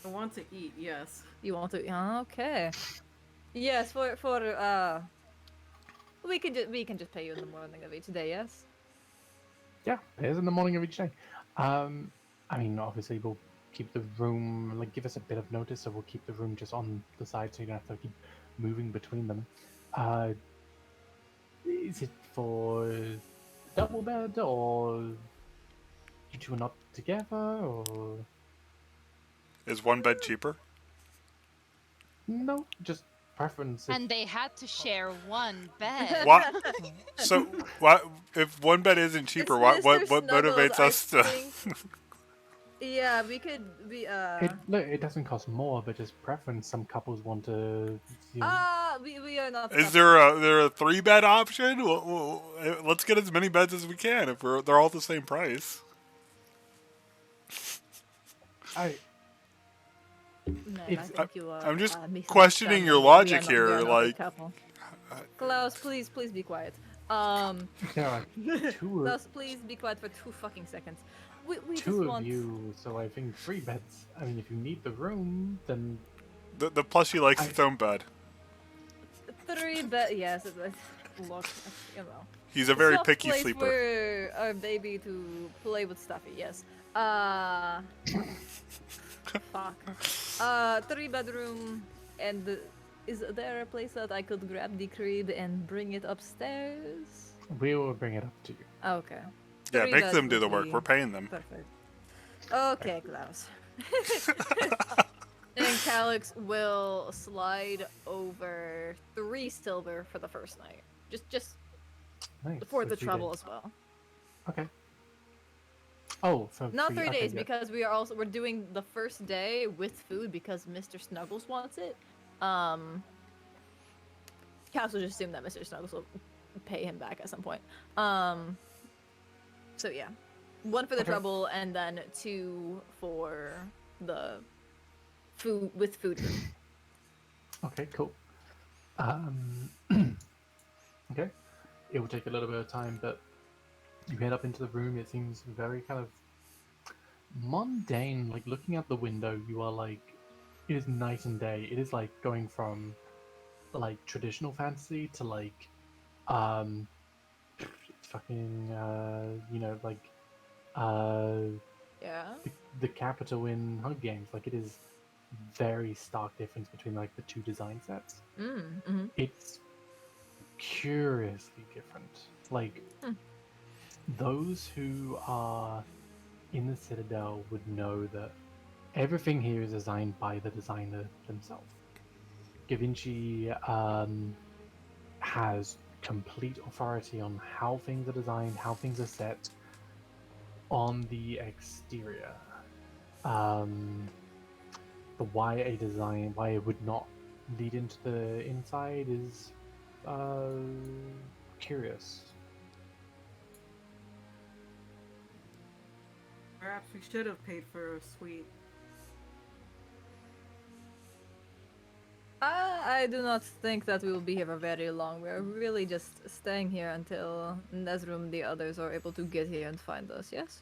I want to eat, yes. You want to? Okay. Yes, for we can just pay you in the morning of each day. Yes. Yeah, it is in the morning of each day. I mean, obviously we'll keep the room, like give us a bit of notice, so we'll keep the room just on the side so you don't have to keep moving between them. Is it for double bed or you two are not together or Is one bed cheaper? no? Just preference. And they had to share one bed. What? So, what if one bed isn't cheaper? It's What Mr. motivates Snuggles, us I to? think. Yeah, we could be Look, it doesn't cost more, but just preference. Some couples want to. You know, we are not. Is there a 3-bed option? Let's get as many beds as we can if they're all the same price. Man, It's- I think you are. I'm just misunderstanding questioning your me. We logic are here, not a like- couple. Klaus, please be quiet. There are two, Klaus, please be quiet for 2 fucking seconds. We just two of want you, so I think 3 beds. I mean, if you need the room, then The plushie likes I- its own bed. 3 bed. Yes, look, you know. He's a very Soft picky place sleeper. for our baby to play with stuffy. Yes. Fuck. 3-bedroom, and is there a place that I could grab the crib and bring it upstairs? we will bring it up to you. Okay. Yeah, 3 make beds them do would the work. be We're paying them. Perfect. Okay, Klaus. And Calix will slide over 3 silver for the first night. Just Nice. for so the 3 trouble days. as well. Okay. Oh, for Not 3 okay, days yeah. because we're doing the first day with food because Mr. Snuggles wants it. Calix will just assume that Mr. Snuggles will pay him back at some point. So yeah. 1 for the Okay. trouble and then 2 for the food with food. Okay, cool. Okay. It will take a little bit of time, but you head up into the room. It seems very kind of mundane. Like looking out the window, you are like, it is night and day. It is like going from like traditional fantasy to like, fucking, like, Yeah. the capital in Hunger Games. Like it is very stark difference between like the 2 design sets. Mm-hmm. It's curiously different. Like Hmm. those who are in the Citadel would know that everything here is designed by the designer themselves. Givenchy has complete authority on how things are designed, how things are set on the exterior. The why it would not lead into the inside is curious. Perhaps we should have paid for a suite. I do not think that we will be here for very long. We are really just staying here until Nezrum the others are able to get here and find us, yes?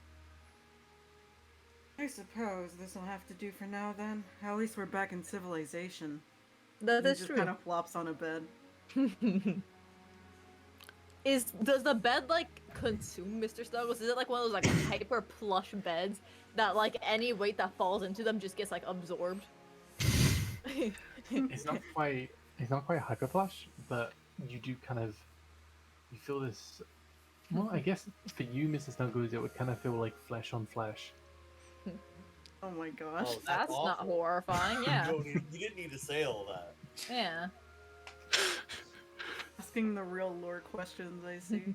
I suppose this will have to do for now then. At least we're back in civilization. That He is just true. kind of flops on a bed. Does the bed like consume Mr. Snuggles? Is it like one of those like hyper plush beds that like any weight that falls into them just gets like absorbed? It's not quite hyper plush, but you do kind of you feel this. Well, I guess for you, Mr. Snuggles, it would kind of feel like flesh on flesh. Oh my gosh. Oh, That's not awful. horrifying, yeah. You didn't need to say all that. Yeah. Asking the real lore questions, I see.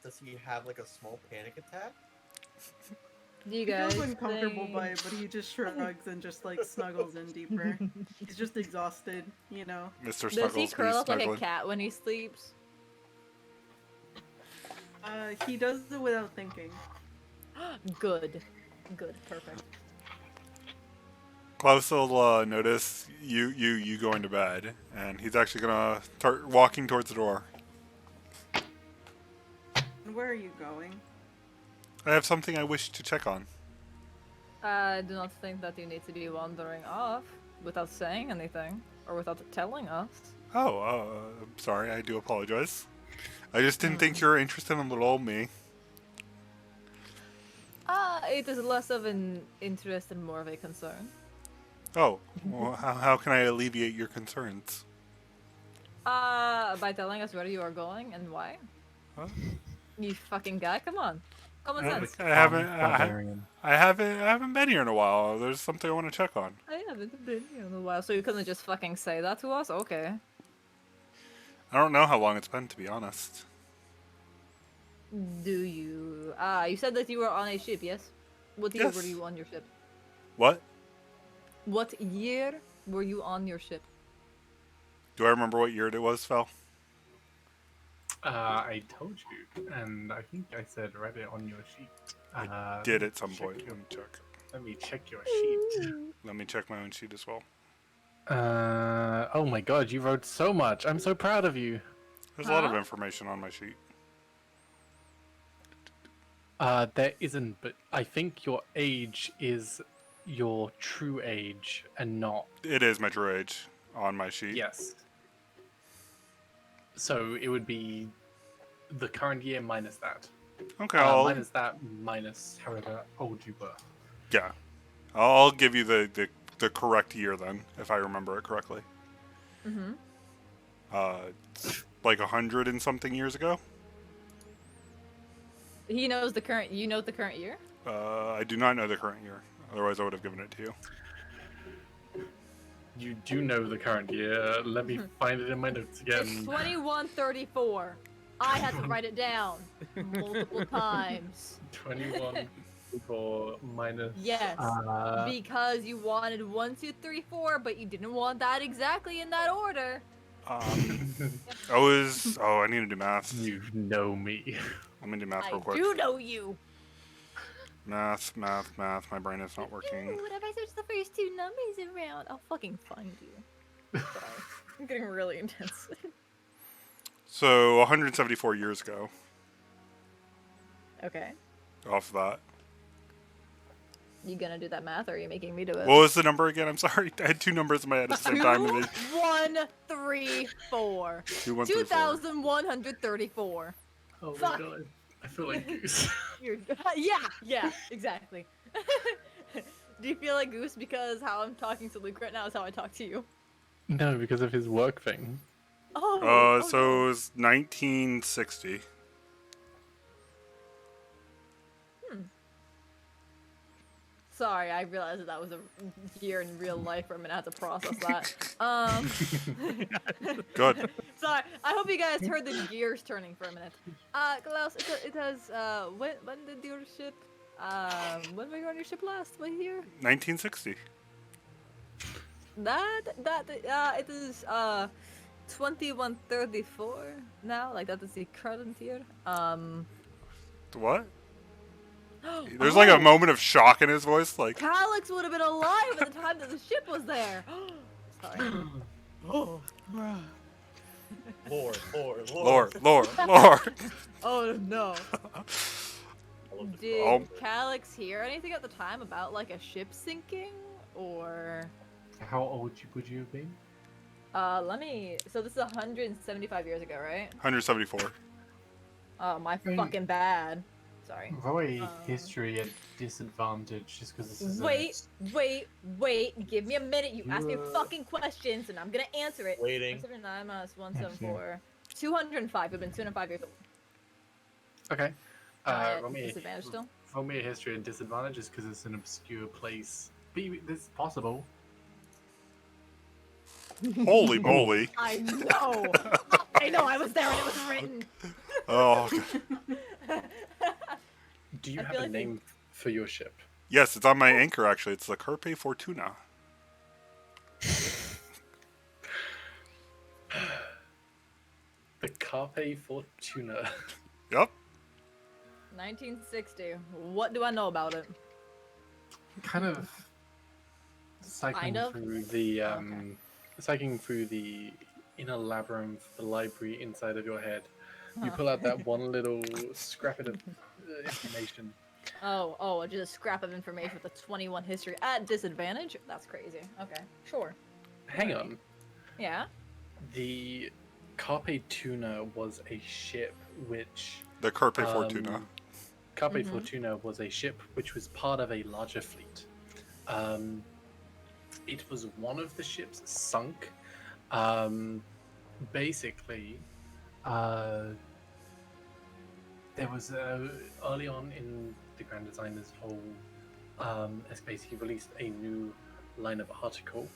Does he have like a small panic attack? Do you He guys feels uncomfortable think... by it, but he just shrugs and just like snuggles in deeper. He's just exhausted, you know. Mr. Does Snuggles he be curl up like a snuggling. cat when he sleeps? He does it without thinking. Good. Good. Perfect. Klaus will notice you going to bed, and he's actually gonna start walking towards the door. And where are you going? I have something I wish to check on. I do not think that you need to be wandering off without saying anything or without telling us. Oh, I'm sorry. I do apologize. I just didn't think you were interested in little old me. It is less of an interest and more of a concern. Oh, well, how can I alleviate your concerns? By telling us where you are going and why. Huh? You fucking guy, come on. Common sense. I haven't. Barbarian. I haven't been here in a while. There's something I want to check on. I haven't been here in a while, so you couldn't just fucking say that to us? Okay. I don't know how long it's been, to be honest. Do you? You said that you were on a ship, yes? What year Yes. were you on your ship? What? What year were you on your ship? Do I remember what year it was, Fel? I told you, and I think I said write it on your sheet. I did at some check point. your- Let me check. Let me check your sheet. Let me check my own sheet as well. Oh my god, you wrote so much. I'm so proud of you. There's a lot of Huh? information on my sheet. There isn't, but I think your age is your true age and not. It is my true age on my sheet. Yes. So it would be the current year minus that. Okay, I'll Minus however old you were. yeah, I'll give you the correct year then, if I remember it correctly. Mm-hmm. It's like 100 and something years ago. He knows the current. You know the current year. I do not know the current year. Otherwise, I would have given it to you. You do know the current year. Let me find it in my notes It's again. 2134. I had to write it down multiple times. 21 for minus. Yes, because you wanted 1, 2, 3, 4, but you didn't want that exactly in that order. I need to do math. You know me. Let me do math I real quick. do know you. Math. My brain is not working. Ooh, what if I search the first 2 numbers around? I'll fucking find you. Sorry, I'm getting really intense. So 174 years ago. Okay, Off that. you gonna do that math, or are you making me do it? What was the number again? I'm sorry. I had 2 numbers in my head at the same time. 2, 1, 3, 4. 2, 1, 3, 4. 2,134. Oh my Fuck. god. I feel like Goose. You're, yeah, exactly. Do you feel like Goose because how I'm talking to Luke right now is how I talk to you? No, because of his work thing. Oh. So no. it was 1960. Sorry, I realized that was a year in real life for a minute. I had to process that. Good. Sorry, I hope you guys heard the gears turning for a minute. Klaus, it has, when did your ship, when were you on your ship last? What year? 1960. It is, 2134 now, like that is the current year. What? There's like a Oh, moment of shock in his voice, like. Calyx would have been alive at the time that the ship was there. Sorry. Oh, Lord. Lord. Oh no. I love this Did song. Calyx hear anything at the time about like a ship sinking or? How old would you have been? Let me. So this is 175 years ago, right? 174. Oh, my Right. fucking bad. Sorry. Roll a history at disadvantage, just because this is Wait. Give me a minute. You ask me Uh, fucking questions, and I'm gonna answer it. Waiting. 179 minus 174. 205. We've been 205 years old. Okay. Roll me Disadvantage still. roll me a history and disadvantage just because it's an obscure place. But this is possible. Holy moly. I know. I know. I was there when it was written. Oh, Do you I have feel a like name for your ship? yes, it's on my anchor actually. It's the Carpe Fortuna. The Carpe Fortuna. Yep. 1960. What do I know about it? Kind of cycling Kind of? through the Okay. cycling through the inner labyrinth, the library inside of your head. You pull out that one little scrap of information. Oh, just a scrap of information with a 21 history at disadvantage? That's crazy. Okay, sure. Hang on. Yeah. The Carpe Tuna was a ship which The Carpe Fortuna. Carpe Fortuna was a ship which was part of a larger fleet. It was one of the ships sunk. Basically, there was early on in the Grand Designer's whole space, he released a new line of article.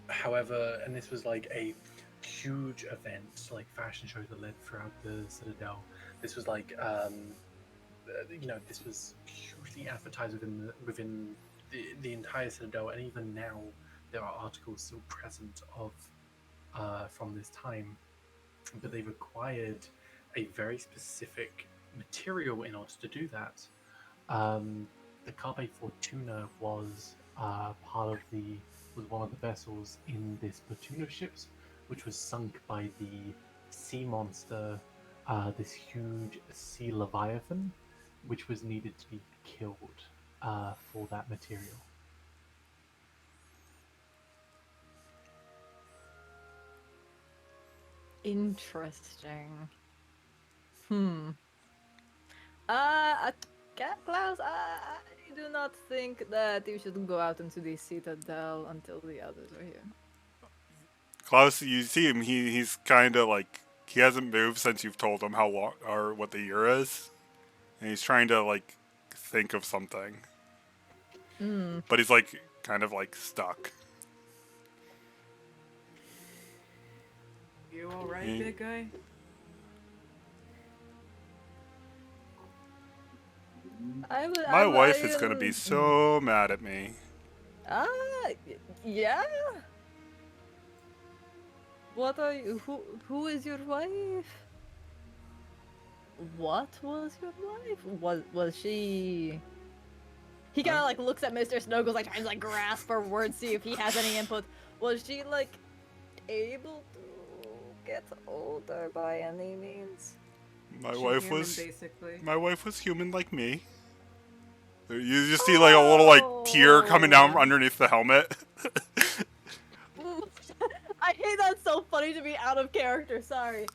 However, and this was like a huge event, like fashion shows that led throughout the Citadel. This was like, this was hugely advertised within the entire Citadel, and even now there are articles still present of from this time, but they required a very specific material in order to do that. The Carpe Fortuna was part of the was one of the vessels in this platoon of ships, which was sunk by the sea monster, this huge sea leviathan, which was needed to be killed for that material. Interesting. Klaus, I do not think that you should go out into the citadel until the others are here. Klaus, you see him. He's kind of like he hasn't moved since you've told him how long or what the year is, and he's trying to like think of something. But he's like kind of like stuck. You alright, He- big guy? My wife is gonna be so mad at me. Yeah. What are you? Who is your wife? What was your wife? Was she? He kind of like looks at Mr. Snuggles, like trying to like grasp for words, see if he has any input. Was she like able to get older by any means? My She's wife human, was basically. my wife was human like me. You just see like a little like tear coming down underneath the helmet. I hate that's so funny to be out of character. Sorry.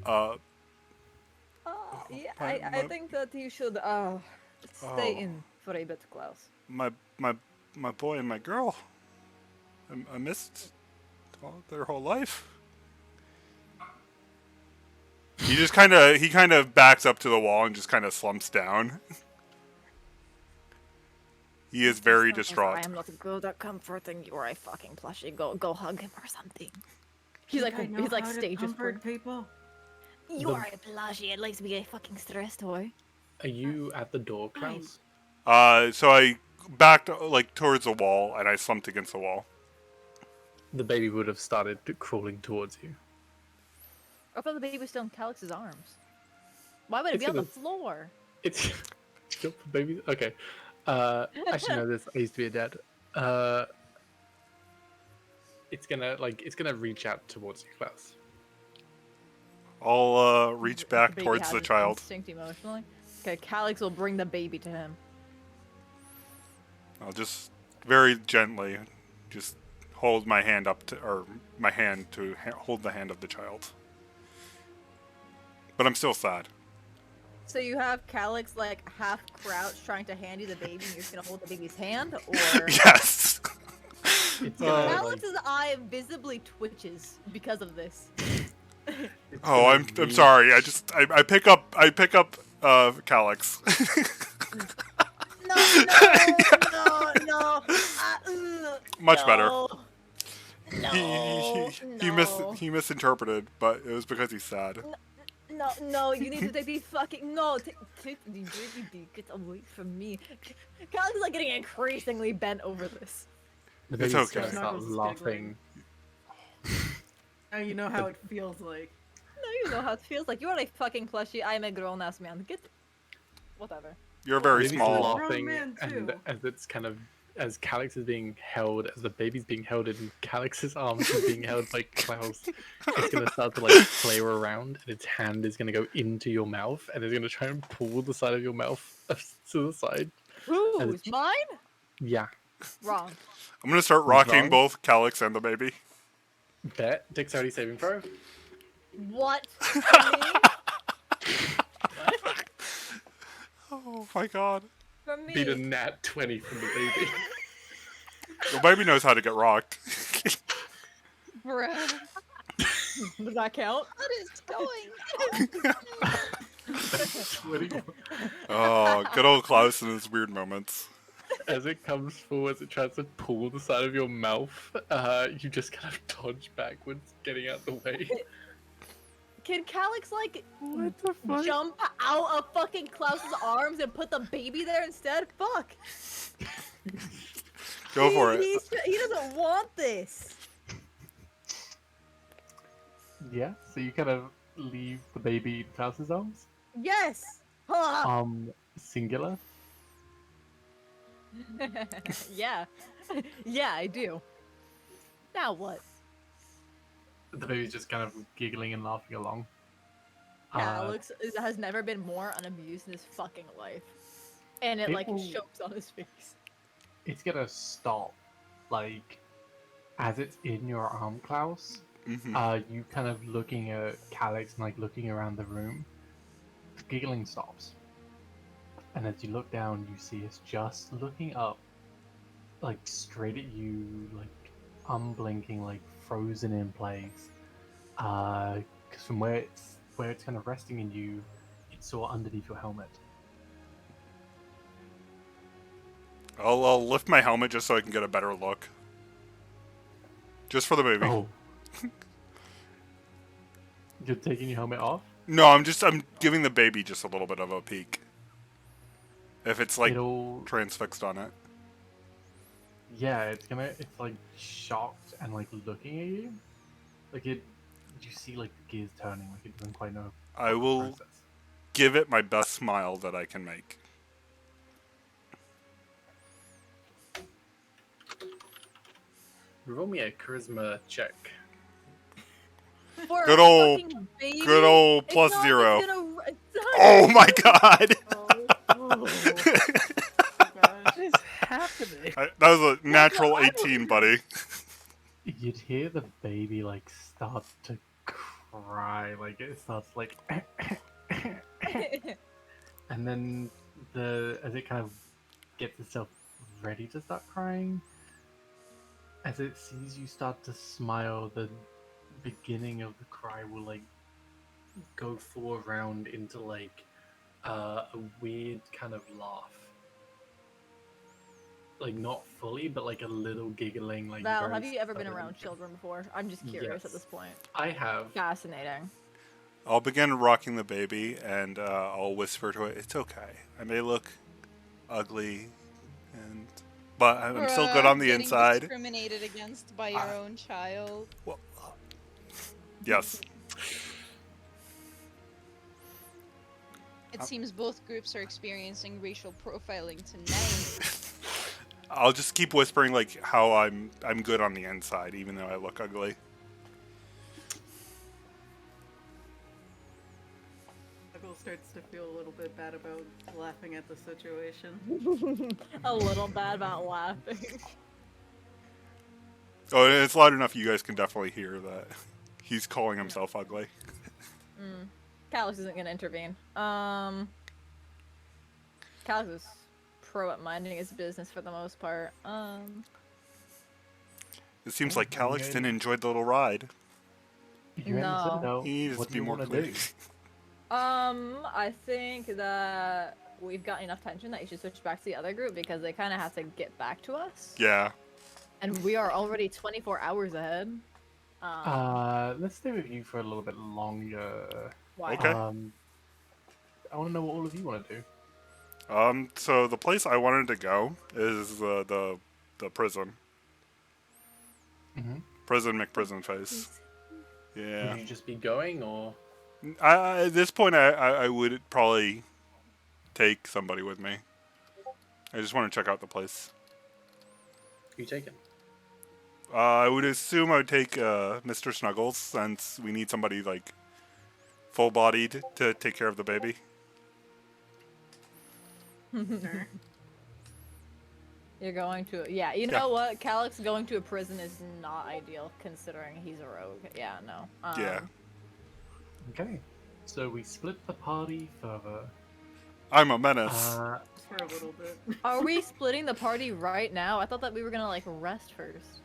Uh, Yeah, my- I my- think that you should stay in for a bit, Klaus. my boy and my girl. I missed their whole life. He kind of backs up to the wall and just kind of slumps down. He is very distraught. I am not good at comforting you or a fucking plushie. Go hug him or something. He's like I know he's like how to stage comfort people. You are a plushie. At least be a fucking stress toy. Are you at the door, Klaus? So I backed like towards the wall and I slumped against the wall. The baby would have started crawling towards you. I thought the baby was still in Calix's arms. Why would it It's be on the gonna- floor? It's baby. Okay. Actually, no. I used to be a dad. It's gonna reach out towards you, Klaus. I'll reach back baby towards has the its child. instinct emotionally. Okay, Calix will bring the baby to him. I'll just very gently just hold my hand up to, or my hand to hold the hand of the child. But I'm still sad. So you have Calix like half crouched trying to hand you the baby and you're just gonna hold the baby's hand, or Yes. It's gonna, like, Calix's eye visibly twitches because of this. Oh, I'm sorry. I pick up Calix. No. Much better. No. He misinterpreted, but it was because he's sad. No, you need to take the fucking take the baby, get away from me. Calix is like getting increasingly bent over this. The It's baby's okay. gonna start Snuggles is laughing. Now you know how it feels like. No, you know how it feels like. You are a fucking plushie. I am a grown ass man. Get whatever. You're very Baby's small. laughing, man, and too. as Calix is being held, as the baby's being held in Calix's arms and being held by Klaus, it's gonna start to like play around, and its hand is gonna go into your mouth, and it's gonna try and pull the side of your mouth to the side. Who's mine? Yeah, Wrong. I'm gonna start rocking wrong? both Calix and the baby. bet dexterity saving throw. What? Oh my god. For me? Beat a nat 20 from the baby. The baby knows how to get rocked. Bruh. Does that count? What is going on? 21. Oh, good old Klaus in his weird moments. As it comes forward, as it tries to pull the side of your mouth, you just kind of dodge backwards, getting out the way. Can Calix like What the fuck? jump out of fucking Klaus's arms and put the baby there instead? Fuck. Go for it. He doesn't want this. Yeah, so you kind of leave the baby in Klaus's arms. Yes. Huh. Singular. Yeah. Yeah, I do. Now what? The baby's just kind of giggling and laughing along. Alex has never been more unamused in his fucking life. And it, like, People- shows on his face. It's gonna stop, like, as it's in your arm, Klaus. You kind of looking at Calix and like looking around the room. The giggling stops, and as you look down, you see it's just looking up, like straight at you, like unblinking, like frozen in place. Because from where it's kind of resting in you, it's sort of underneath your helmet. I'll lift my helmet just so I can get a better look. Just for the baby. Oh, you're taking your helmet off? No, I'm giving the baby just a little bit of a peek. If it's like It'll transfixed on it. Yeah, it's like shocked and like looking at you. Like you see like the gears turning, like it doesn't quite know I the will process. give it my best smile that I can make. Roll me a charisma check. For Good a old- fucking baby, Good old it's plus not- 0. it's gonna- it's not Oh gonna my work. god! Oh gosh. What is happening? That was a natural I 18, buddy. You'd hear the baby like start to cry, like it starts like, and then as it kind of gets itself ready to start crying, as it sees you start to smile, the beginning of the cry will like go forward round into like a weird kind of laugh. Like not fully, but like a little giggling, like Val, very have you ever been stubborn. around children before? I'm just curious at Yes. this point. I have. Fascinating. I'll begin rocking the baby, and I'll whisper to it, "It's okay. I may look ugly, but I'm still good on the Getting inside." discriminated against by your own child. Well, yes. It seems both groups are experiencing racial profiling tonight. I'll just keep whispering like how I'm good on the inside, even though I look ugly. Snuggle starts to feel a little bit bad about laughing at the situation. A little bad about laughing. Oh, and it's loud enough you guys can definitely hear that he's calling himself ugly. Calix isn't gonna intervene. Calix is pro at minding his business for the most part. It seems like Calix didn't enjoy the little ride. You're in the No. Citadel. He needs What to do be you more want clear. to do? I think that we've got enough tension that you should switch back to the other group because they kind of have to get back to us. Yeah. And we are already 24 hours ahead. Let's stay with you for a little bit longer. Why? Okay. I want to know what all of you want to do. So the place I wanted to go is the prison. Mm-hmm. Prison McPrison face. Yeah. Would you just be going, or At this point, I would probably take somebody with me. I just want to check out the place. who you taking? I would assume I would take Mr. Snuggles, since we need somebody like full-bodied to take care of the baby. Sure. You're going to, yeah. You know what? Calix going to a prison is not ideal considering he's a rogue. Yeah, no. Yeah. Okay. So we split the party further. I'm a menace. Just for a little bit. Are we splitting the party right now? I thought that we were gonna like rest first.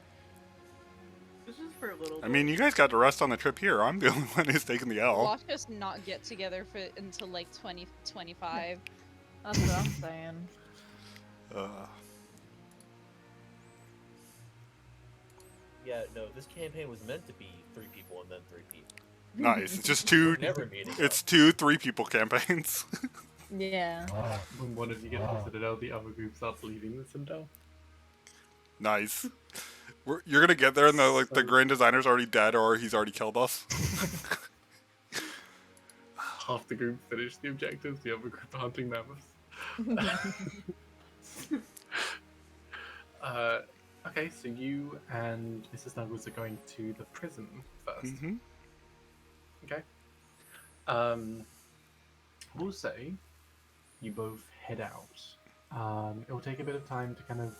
It's just for a little bit. I mean, you guys got to rest on the trip here. I'm the only one who's taking the L. Watch us not get together until like 2025. That's what I'm saying. Yeah, no, this campaign was meant to be 3 people and then 3 people. Nice. It's just two. Never meeting up. It's 2 3-people campaigns. Yeah. When one of you gets to the Citadel, the other group starts leaving the Citadel. Nice. You're gonna get there and the grand designer's already dead or he's already killed us. Half the group finish the objectives, the other group are hunting mammoths. Okay, so you and Mrs. Snuggles are going to the prison first. Mm-hmm. Okay. We'll say you both head out. It will take a bit of time to kind of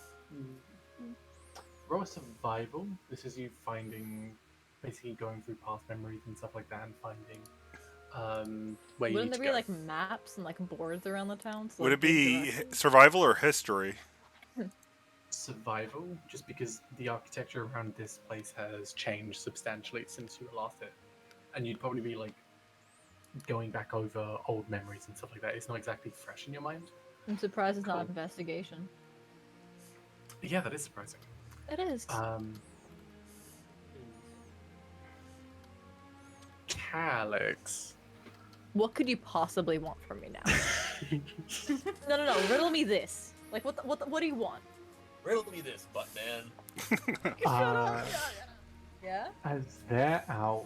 roll a survival. This is you finding, basically going through past memories and stuff like that, and finding where you Wouldn't need to there be go. like maps and like boards around the town? So Would like it give be directions? survival or history? Survival, just because the architecture around this place has changed substantially since you were last there, and you'd probably be like going back over old memories and stuff like that. It's not exactly fresh in your mind. I'm surprised it's Cool. not investigation. Yeah, that is surprising. It is. Calyx. What could you possibly want from me now? No. Riddle me this. Like, what do you want? Riddle me this, Buttman. Yeah. As they're out,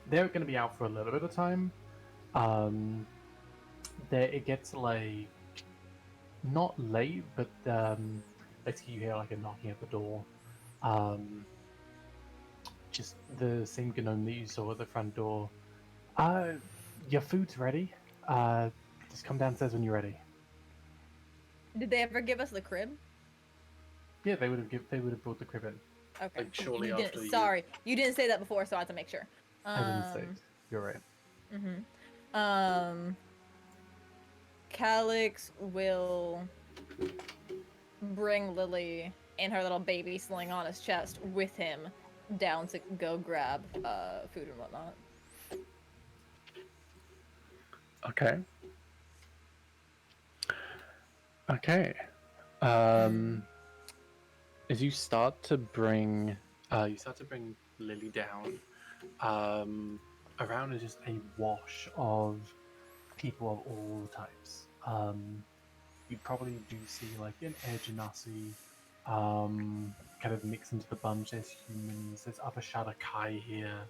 they're going to be out for a little bit of time. It gets like not late, but basically you hear like a knocking at the door. Just the same gnome that you saw at the front door. Your food's ready. Just come downstairs when you're ready. Did they ever give us the crib? Yeah, they would have brought the crib in. Okay. Like, surely you after didn't, you- Sorry, you didn't say that before, so I had to make sure. I didn't say it. You're right. Calyx will bring Lily and her little baby sling on his chest with him down to go grab food and whatnot. Okay. Okay. As you start to bring Lily down. Around is just a wash of people of all types. You probably do see like an Air Genasi kind of mixed into the bunch. There's humans, there's other Shadakai here.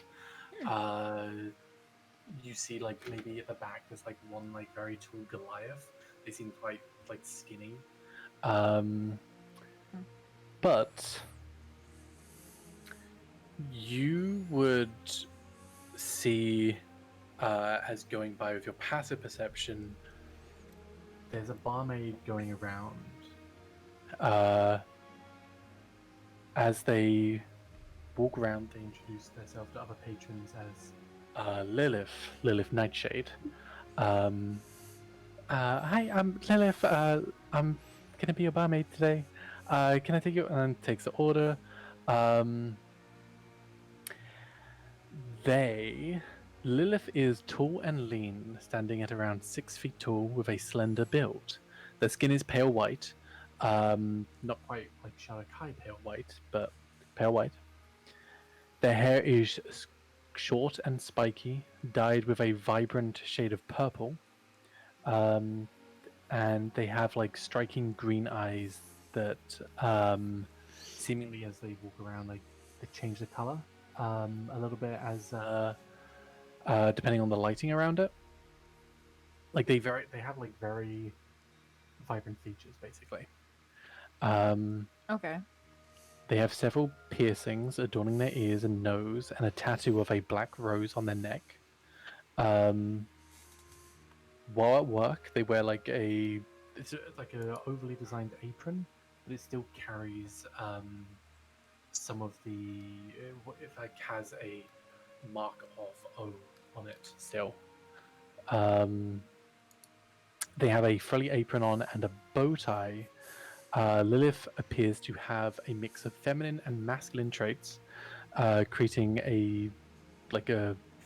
You see like maybe at the back there's like one like very tall Goliath. They seem quite like skinny. But you would see, as going by with your passive perception, There's a barmaid going around. as they walk around, They introduce themselves to other patrons as Lilith Nightshade. Hi, I'm Lilith. I'm gonna be your barmaid today. Can I take you? And takes the order. Lilith is tall and lean, standing at around 6 feet tall with a slender build. Their skin is pale white, not quite like Shadakai pale white, but pale white. Their hair is short and spiky, dyed with a vibrant shade of purple. And they have like striking green eyes that seemingly as they walk around, like they change the color a little bit as depending on the lighting around it. Like they have like very vibrant features, basically. Okay. They have several piercings adorning their ears and nose, and a tattoo of a black rose on their neck. While at work, they wear like it's like an overly designed apron, but it still carries some of the it like has a mark of O on it still. They have a frilly apron on and a bow tie. Lilith appears to have a mix of feminine and masculine traits, creating a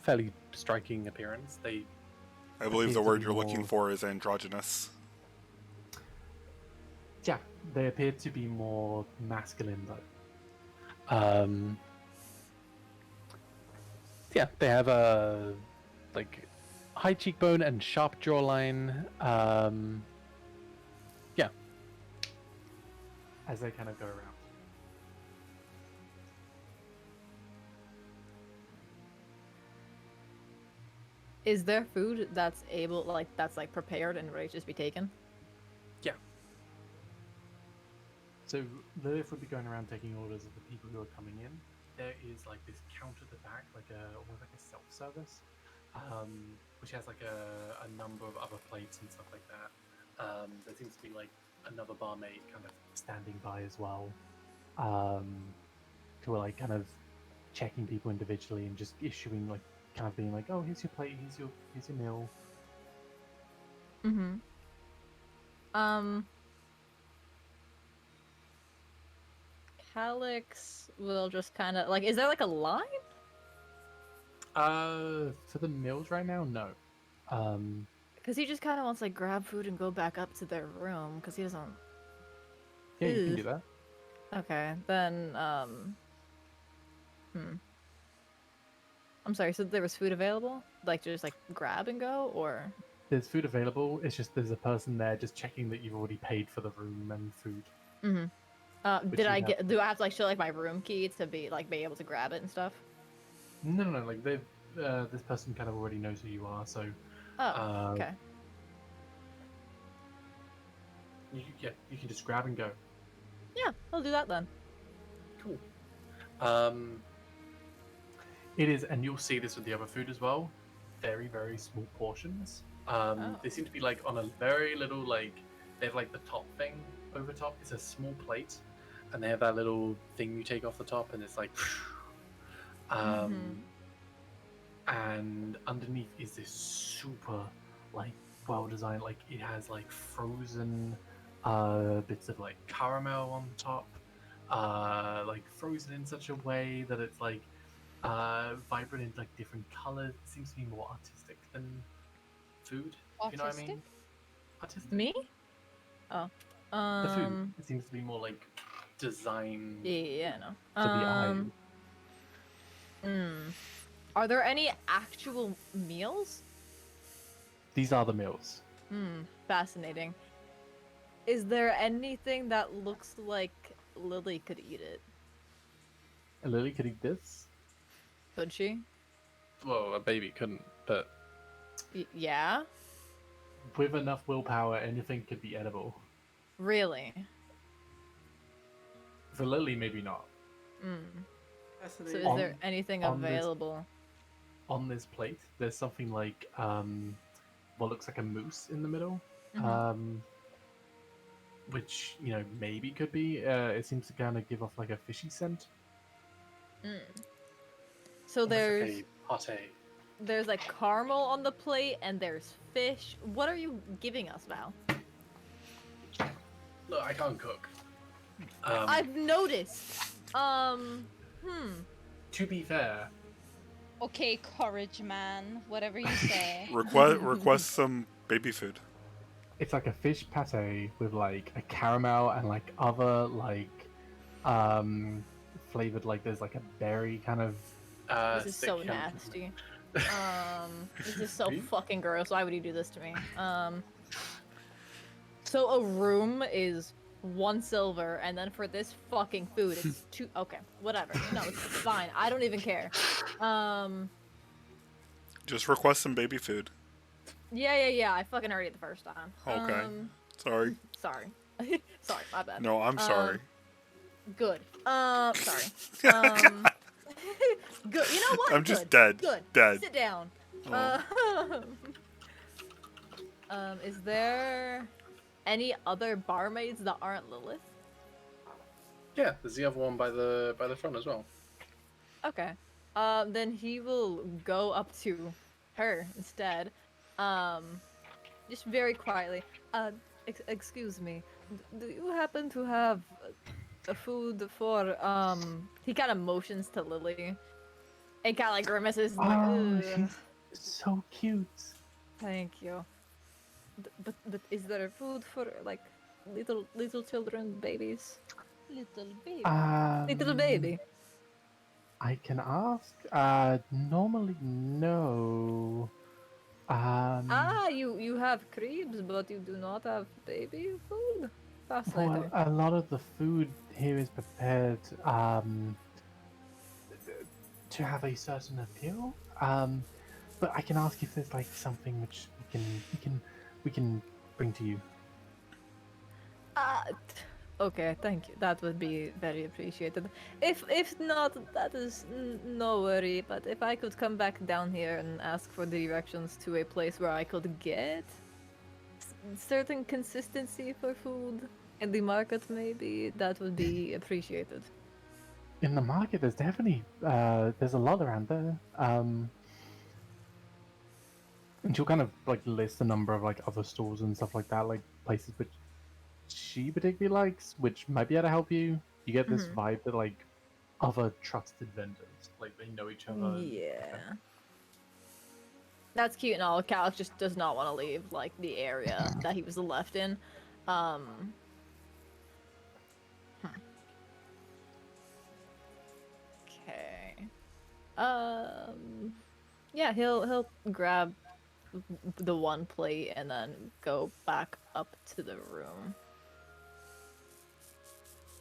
fairly striking appearance. I believe the appear to word be you're looking more- for is androgynous. Yeah, they appear to be more masculine though. Yeah, they have a like high cheekbone and sharp jawline. Yeah, As they kind of go around. Is there food that's able, like, that's like prepared and ready to just be taken? Yeah. So Lilith would be going around taking orders of the people who are coming in. There is like this counter at the back, like almost like a self-service, which has like a number of other plates and stuff like that. There seems to be like another barmaid kind of standing by as well, who are like kind of checking people individually and just issuing like kind of being like, oh, here's your plate, here's your meal. Mm-hmm. Calix will just kind of like. Is there like a line? For the meals right now, no. Because he just kind of wants like grab food and go back up to their room because he doesn't. Yeah, you can Ugh. do that. Okay, then I'm sorry. So there was food available, like just like grab and go, or There's food available. It's just there's a person there just checking that you've already paid for the room and food. mm-hmm. But Did you I have get? to- Do I have to like show like my room key to be able to grab it and stuff? No. Like they've this person kind of already knows who you are, so Oh, okay. you can just grab and go. Yeah, I'll do that then. Cool. It is, and you'll see this with the other food as well. Very, very small portions. They seem to be like on a very little like they have like the top thing over top. It's a small plate, and they have that little thing you take off the top, and it's like, and underneath is this super like well designed. Like it has like frozen bits of like caramel on top, like frozen in such a way that it's like vibrant in like different colors. It seems to be more artistic than food. If you know what I mean? Artistic. Me? Oh. The food. It seems to be more like designed Yeah, no. for the eye. Are there any actual meals? These are the meals. Fascinating. Is there anything that looks like Lily could eat it? A Lily could eat this. Could she? Well, a baby couldn't, but Yeah? with enough willpower, anything could be edible. Really? For Lily, maybe not. So is there anything available? On this plate, there's something like what looks like a moose in the middle, which maybe could be. It seems to kind of give off like a fishy scent. So Almost there's like a pate. there's like caramel on the plate and there's fish. What are you giving us, Val? Look, I can't cook. I've noticed. To be fair, Okay, courage, man. Whatever you say. Request some baby food. it's like a fish pate with like a caramel and like other like flavored, like there's like a berry kind of This is so thick nasty. This is so fucking gross. Why would you do this to me? So a room is 1 silver, and then for this fucking food, it's 2. Okay, whatever. No, it's fine. I don't even care. Just request some baby food. Yeah. I fucking already did the first time. Okay. Sorry. Sorry. Sorry, my bad. No, I'm sorry. Good. Sorry. Good. You know what? I'm just Good. dead. Good. Dead. Sit down. Is there any other barmaids that aren't Lilith? Yeah, there's the other one by the front as well. Okay. Then he will go up to her instead. Just very quietly. Excuse me. Do you happen to have a food for He kind of motions to Lily, and kind of like grimaces. And like, she's so cute. Thank you. But is there food for like little children, babies? Little baby. Little baby. I can ask. Normally no. You have cribs, but you do not have baby food. Fascinating. Well, a lot of the food here is prepared to have a certain appeal. But I can ask if there's like something which we can bring to you. Okay, thank you. That would be very appreciated. If not, that is no worry. But if I could come back down here and ask for directions to a place where I could get certain consistency for food in the market, maybe that would be appreciated. In the market, there's definitely there's a lot around there. And she'll kind of like list a number of like other stores and stuff like that, like places which she particularly likes, which might be able to help you. You get this Mhm. vibe that like other trusted vendors, like they know each other. And, okay. Yeah. That's cute and all. Calix just does not want to leave like the area that he was left in. Um hmm. Okay. Yeah, he'll grab the one plate and then go back up to the room.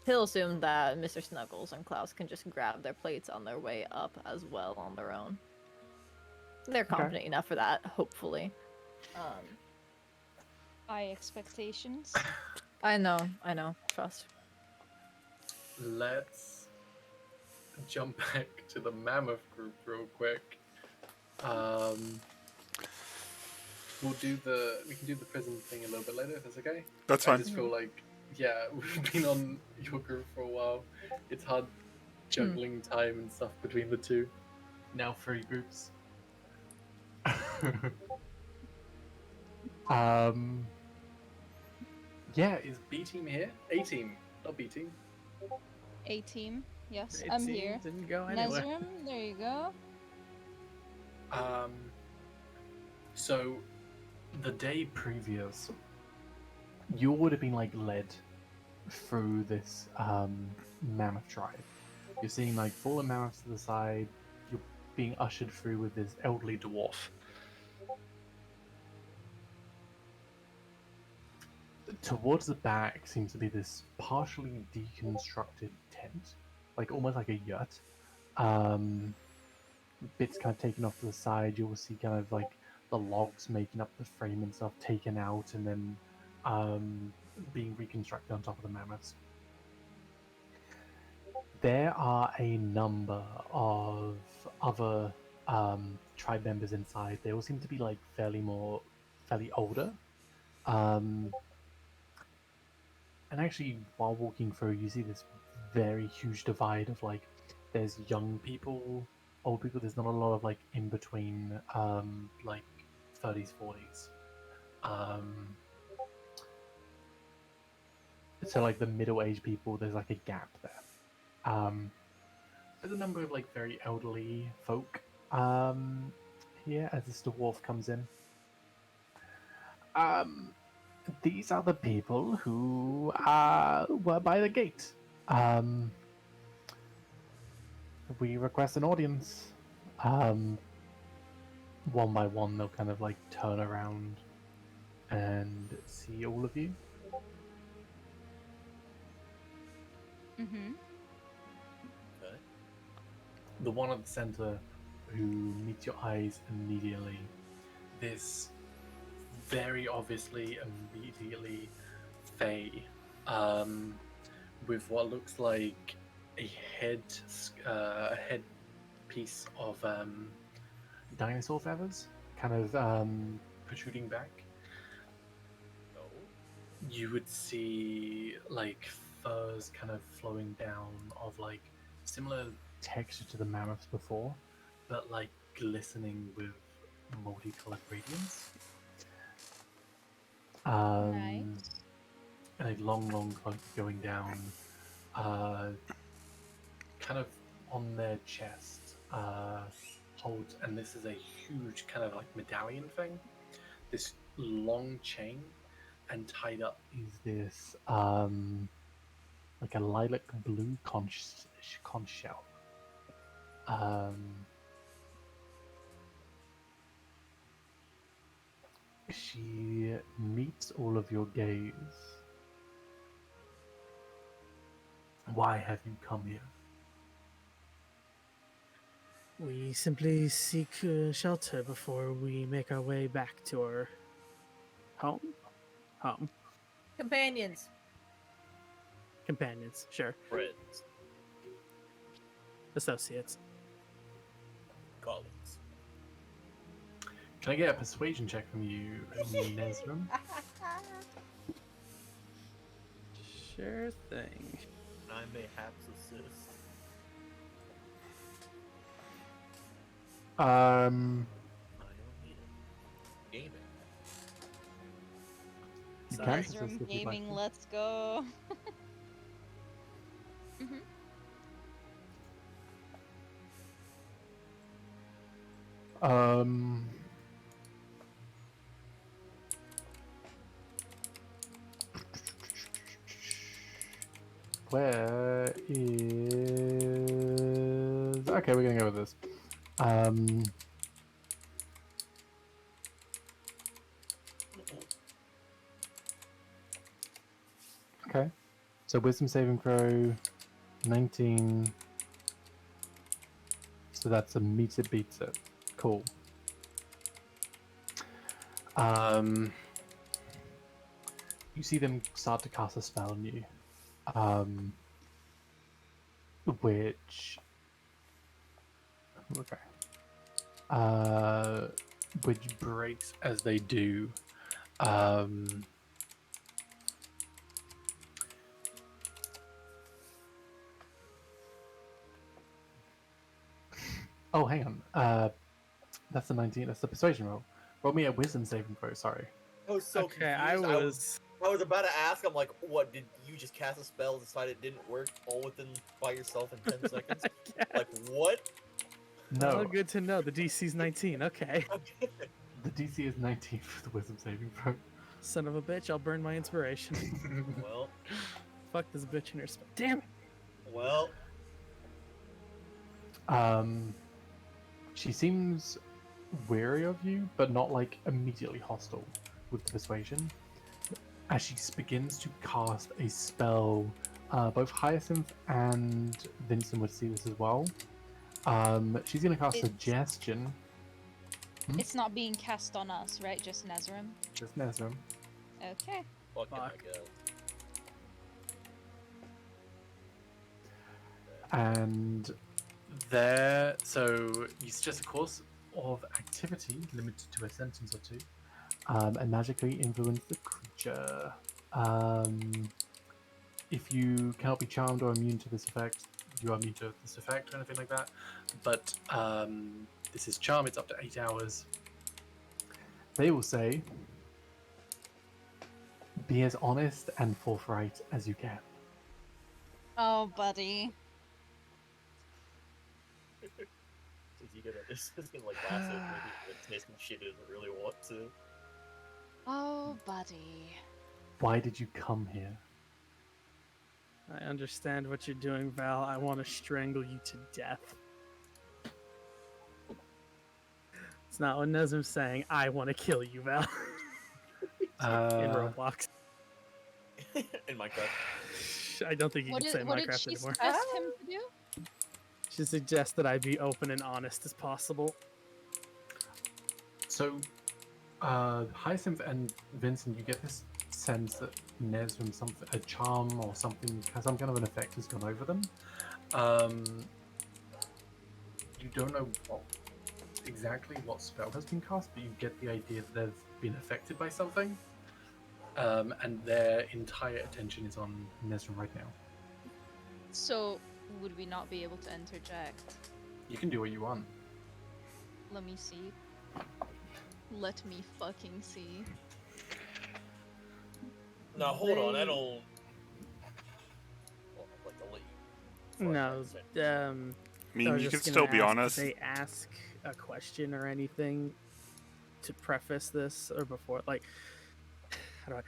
He'll assume that Mr. Snuggles and Klaus can just grab their plates on their way up as well on their own. They're competent enough for that, hopefully. Um, High expectations. I know. Trust. Let's jump back to the mammoth group real quick. Um, we can do the prison thing a little bit later if that's okay. That's I fine. just feel like we've been on your group for a while. It's hard juggling time and stuff between the two. Now 3 groups. um, yeah, is B team here? A team, not B team. A team. Yes, It I'm here. didn't go anywhere. Nezrim, there you go. Um, so the day previous, you would have been like led through this mammoth tribe. You're seeing like fallen mammoths to the side. You're being ushered through with this elderly dwarf. Towards the back seems to be this partially deconstructed tent, like almost like a yurt. Um, Bits kind of taken off to the side. You'll see kind of like the logs making up the frame and stuff taken out, and then being reconstructed on top of the mammoths. There are a number of other tribe members inside. They all seem to be like fairly older. Um, and actually, while walking through, you see this very huge divide of like, there's young people, old people. There's not a lot of like in between, like 30s, 40s. So like the middle-aged people, there's like a gap there. There's a number of like very elderly folk here as this dwarf comes in. Um, these are the people who were by the gate. Um, we request an audience. One by one, they'll kind of like turn around and see all of you. Mm-hmm. Okay. The one at the center who meets your eyes immediately. This very obviously immediately Fae, with what looks like a head piece of dinosaur feathers, kind of protruding back. No. You would see like furs kind of flowing down of like similar texture to the mammoths before, but like glistening with multicolored radiance. Nice. And a long cloak going down, kind of on their chest, hold, and this is a huge kind of like medallion thing. This long chain, and tied up is this like a lilac blue conch shell. She meets all of your gaze. Why have you come here? We simply seek shelter before we make our way back to our home. Companions. Companions, sure. friends, Associates. colleagues. Can I get a persuasion check from you, Nesrum? Sure thing. I may have assist. I don't need it. Gaming. You Sorry. can Nesrum assist if you'd like Gaming, to. let's go. Um. Where is? Okay, we're gonna go with this. Um. Okay. So wisdom saving throw, 19. So that's a meter beats it. Cool. You see them start to cast a spell on you, which okay, which breaks as they do. Oh, hang on. That's the 19. That's the persuasion roll. Roll me a wisdom saving throw. Sorry. I was so Okay, confused. I was. I was about to ask. I'm like, what? Did you just cast a spell and decide it didn't work all within by yourself in 10 seconds? Like what? No, Oh, good to know. The DC's 19. Okay. Okay. the DC is 19 for the wisdom saving throw. Son of a bitch, I'll burn my inspiration. Well, Fuck this bitch and her spell. Damn it. well. She seems wary of you, but not like immediately hostile with the persuasion. As she begins to cast a spell, both Hyacinth and Vincent would see this as well. She's going to cast It's- Suggestion. It's not being cast on us, right? Just Nesrum. Just Nesrum. Okay. Fuck it, I Fuck. guess. And there, so you suggest a course of activity limited to a sentence or two, and magically influence the creature. If you cannot be charmed or immune to this effect, you are immune to this effect or anything like that. But this is charm, it's up to 8 hours. They will say, be as honest and forthright as you can. Oh, buddy. Is he gonna? This is gonna like last it maybe say some shit he doesn't really want to. Oh, buddy. Why did you come here? I understand what you're doing, Val. I want to strangle you to death. It's not what Nesm's saying. I want to kill you, Val. In Roblox. In Minecraft. I don't think you What can did, say what did Minecraft she anymore. suggest him to do? She suggests that I be open and honest as possible. So, Hyacinth and Vincent, you get this sense that Nesrim, something, a charm or something, some kind of an effect has gone over them. You don't know exactly what spell has been cast, but you get the idea that they've been affected by something, and their entire attention is on Nesrim right now. So, would we not be able to interject? You can do what you want. Let me see. Let me fucking see. Now hold on, I don't. Well, I'd like to let you. No, I mean, I was you can just still gonna be ask, honest. Did they ask a question or anything to preface this or before? Like, how do I?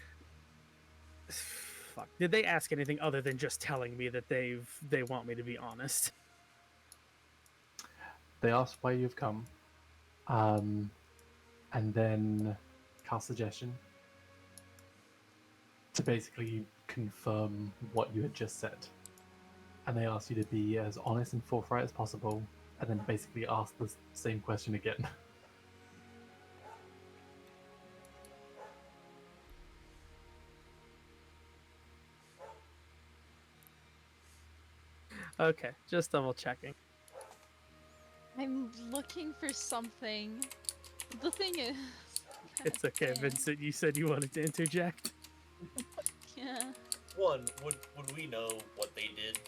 Fuck. Did they ask anything other than just telling me that they want me to be honest? They ask why you've come, and then cast suggestion to basically confirm what you had just said. And they ask you to be as honest and forthright as possible, and then basically ask the same question again. Okay, just double checking. I'm looking for something. The thing is, It's okay, yeah. Vincent. You said you wanted to interject. Yeah. One, would we know what they did?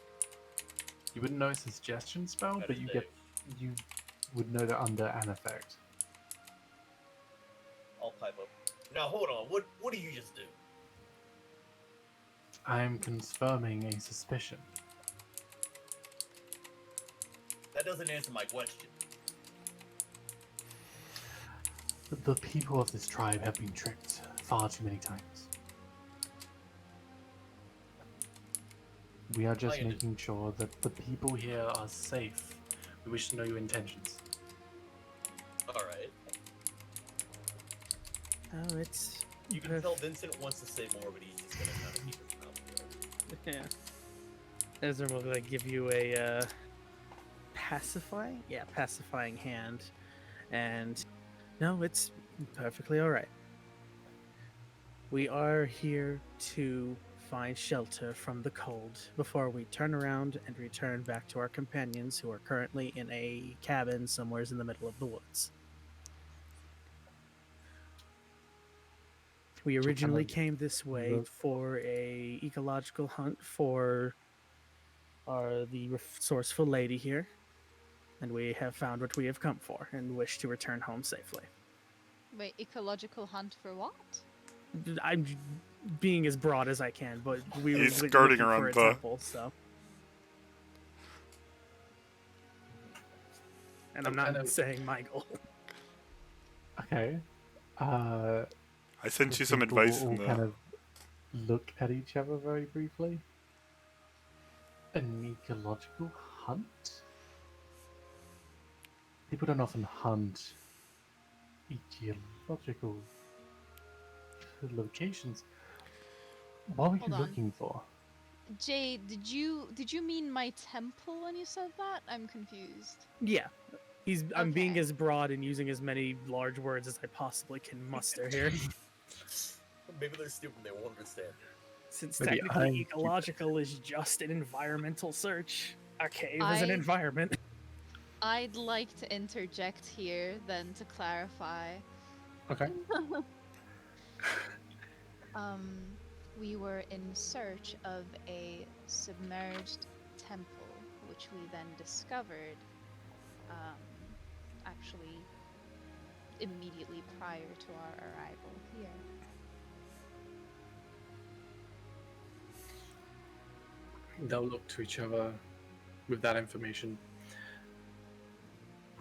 You wouldn't know it's a suggestion spell, How but did you they? you would know they're under an effect. I'll pipe up. Now hold on. What do you just do? I'm confirming a suspicion. That doesn't answer my question. The people of this tribe have been tricked far too many times. We are just I under- making sure that the people here are safe. We wish to know your intentions. All right. Oh, it's You can tell Vincent wants to say more, but he's just gonna kind of keep his mouth shut. yeah. Ezra will like give you a pacifying hand, and no, it's perfectly all right. We are here to find shelter from the cold before we turn around and return back to our companions who are currently in a cabin somewhere in the middle of the woods. We She'll kind originally of came this way look- for a ecological hunt for the resourceful lady here, and we have found what we have come for and wish to return home safely. Wait, ecological hunt for what? I'm being as broad as I can, but we were He's skirting looking for around a the. temple, so. And I'm I'm not kind of- saying my goal. Okay. I sent The you some people advice all in the. kind of look at each other very briefly. An ecological hunt? People don't often hunt ecological locations. What were Hold you on. looking for? Jay, did you mean my temple when you said that? I'm confused. Yeah. I'm being Okay. as broad and using as many large words as I possibly can muster here. Maybe they're stupid and they won't understand. Since Maybe technically I'm ecological is just an environmental search. A cave is an I- environment. I'd like to interject here then to clarify. Okay. We were in search of a submerged temple, which we then discovered, actually, immediately prior to our arrival here. They'll look to each other with that information.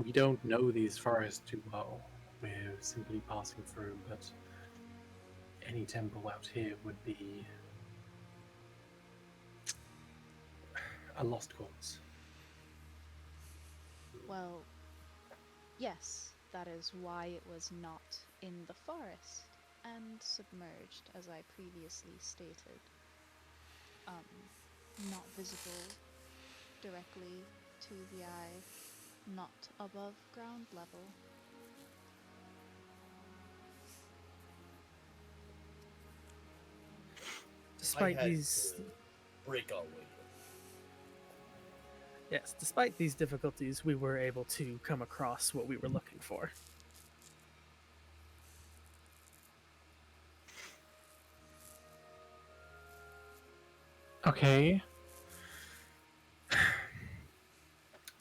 We don't know these forests too well. We're simply passing through, but any temple out here would be a lost cause. Well, yes, that is why it was not in the forest and submerged, as I previously stated. Not visible directly to the eye, not above ground level. Despite I had these to break our way. Yes, despite these difficulties, we were able to come across what we were looking for. Okay.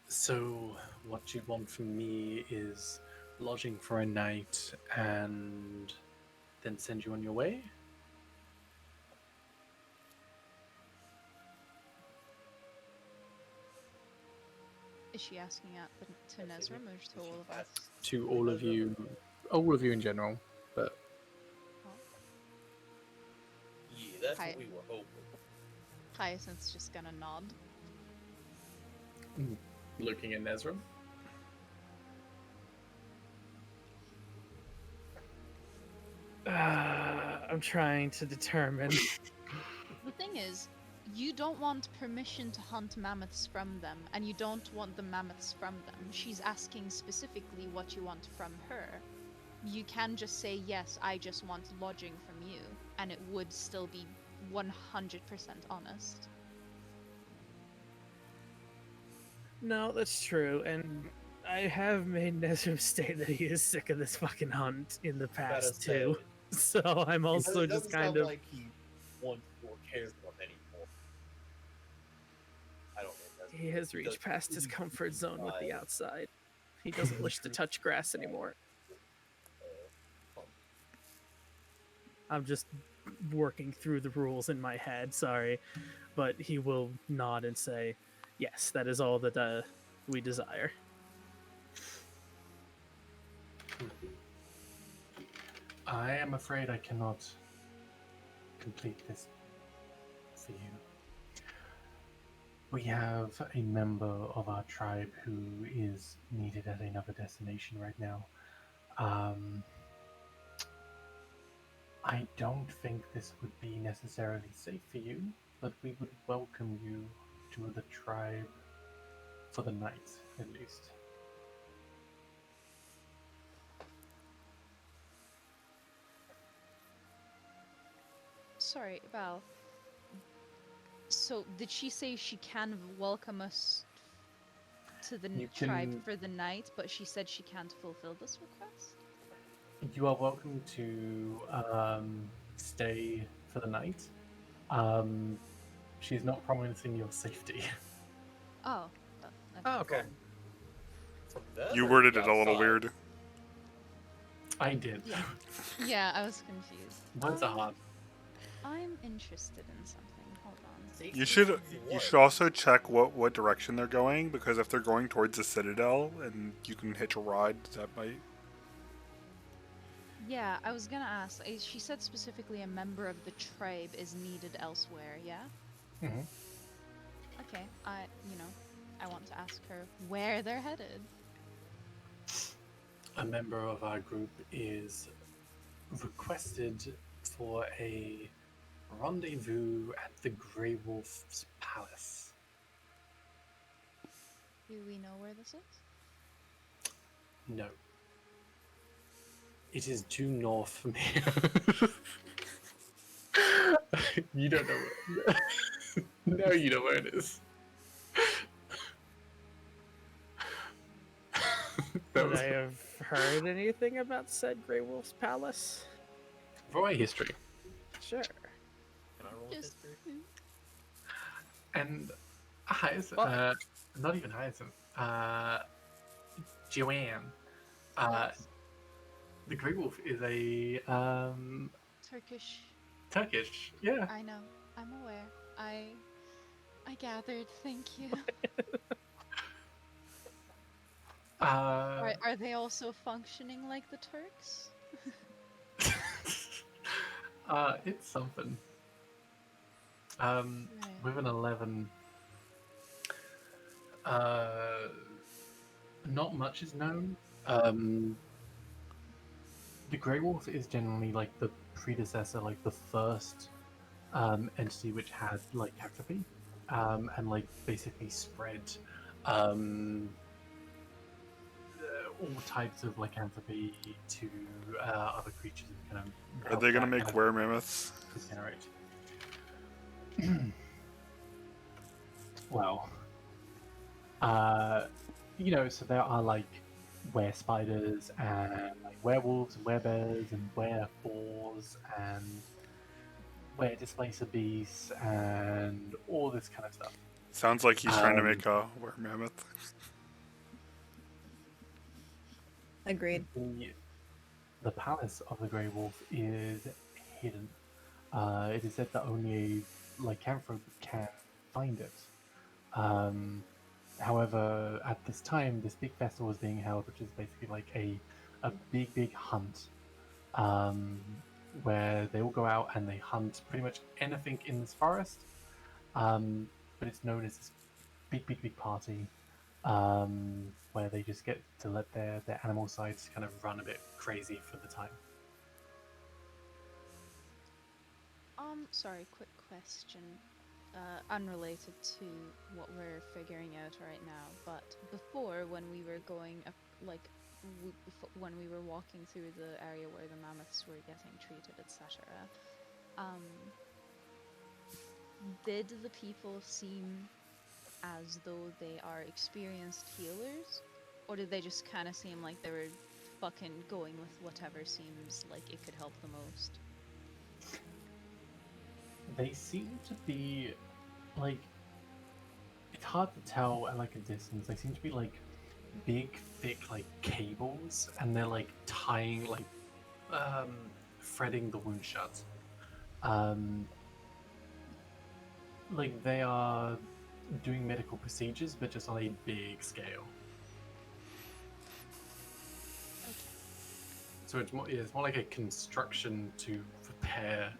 So, what you want from me is lodging for a night and then send you on your way? Is she asking out to Nezram or to all of us? To all of you in general, but Yeah, that's Hi. what we were hoping. Hyacinth's just gonna nod. looking at Nezram. I'm trying to determine. The thing is, you don't want permission to hunt mammoths from them, and you don't want the mammoths from them. She's asking specifically what you want from her. You can just say, yes, I just want lodging from you, and it would still be 100% honest. No, that's true, and I have made Nezrim state that he is sick of this fucking hunt in the Gotta past say, too. So I'm also it just doesn't kind sound of like he wants or cares about anymore. I don't know. he has He does reached past his seem to comfort be, zone with the outside. He doesn't wish to true, touch grass anymore. fun. I'm just working through the rules in my head, sorry, but he will nod and say, "Yes, that is all that we desire." I am afraid I cannot complete this for you. We have a member of our tribe who is needed at another destination right now. Um, I don't think this would be necessarily safe for you, but we would welcome you to the tribe for the night, at least. Sorry, Val. So, did she say she can welcome us to the You tribe can. for the night, but she said she can't fulfill this request? You are welcome to stay for the night. She's not promising your safety. Oh, okay. Oh, okay. From them You or worded the it a little outside? weird. I did. Yeah. Yeah, I was confused. Mine's are hard. I'm interested in something. Hold on. Safety You should from you what? should also check what direction they're going, because if they're going towards the citadel and you can hitch a ride, that might. Yeah, I was gonna ask. She said specifically a member of the tribe is needed elsewhere, yeah? Hmm. Okay, I want to ask her where they're headed. A member of our group is requested for a rendezvous at the Grey Wolf's palace. Do we know where this is? No. It is due north from here. You don't know where. No, you know where it is. That Would was I have heard anything about said Grey Wolf's palace? Roy history. Sure. Can I roll Just history? And Hyacinth, Well- not even Hyacinth, Joanne, uh, yes, the Grey Wolf is a Turkish. Turkish. Yeah. I know. I'm aware. I gathered. Thank you. Uh, Are they also functioning like the Turks? it's something. Right. With an 11, not much is known. The Grey Wolf is generally like the predecessor, like the first entity which had lycanthropy, and like basically spread um, all types of lycanthropy to other creatures and kind of Are help they gonna that make kind were mammoths? of degenerate. Well, so there are like were spiders and like werewolves and werebears and were-boars and were-displacer beasts and all this kind of stuff. Sounds like he's trying to Um, make a were mammoth. Agreed. the palace of the Grey Wolf is hidden. It is said that only a lycanthrope can find it. However, at this time, this big festival is being held, which is basically like a big hunt, um, where they all go out and they hunt pretty much anything in this forest. But it's known as this big party, where they just get to let their animal sides kind of run a bit crazy for the time. Sorry, quick question. Unrelated to what we're figuring out right now, but before when we were going up, like, when we were walking through the area where the mammoths were getting treated, etc., did the people seem as though they are experienced healers? Or did they just kind of seem like they were fucking going with whatever seems like it could help the most? They seem to be like, it's hard to tell at like a distance. They seem to be like big, thick like cables, and they're like tying like threading the wound shut. Um, like they are doing medical procedures, but just on a big scale. Okay. So it's more, yeah, it's more like a construction to prepare,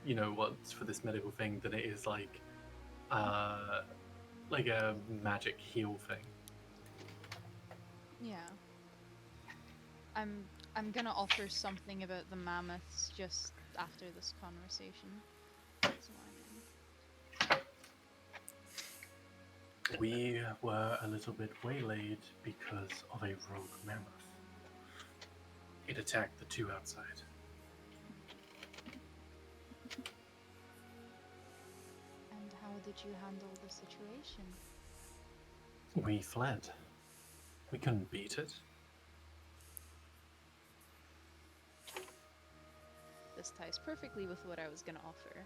you know, what's for this medical thing than it is like a magic heal thing. Yeah. I'm gonna offer something about the mammoths just after this conversation. So We were a little bit waylaid because of a rogue mammoth. It attacked the two outside. and how did you handle the situation? We fled. We couldn't beat it. This ties perfectly with what I was gonna offer.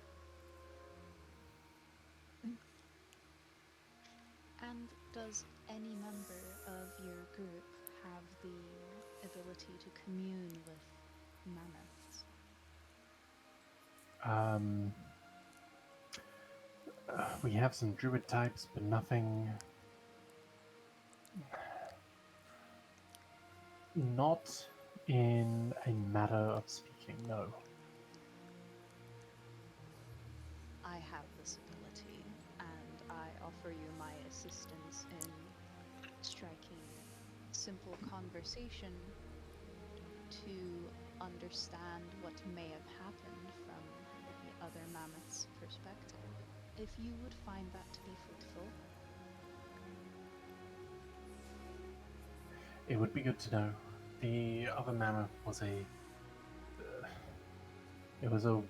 And does any member of your group have the ability to commune with mammoths? We have some druid types, but nothing. Not in a matter of speaking, no. I have this ability, and I offer you my assistance in striking simple conversation to understand what may have happened from the other mammoth's perspective. If you would find that to be fruitful, It would be good to know. The other mammoth was it was a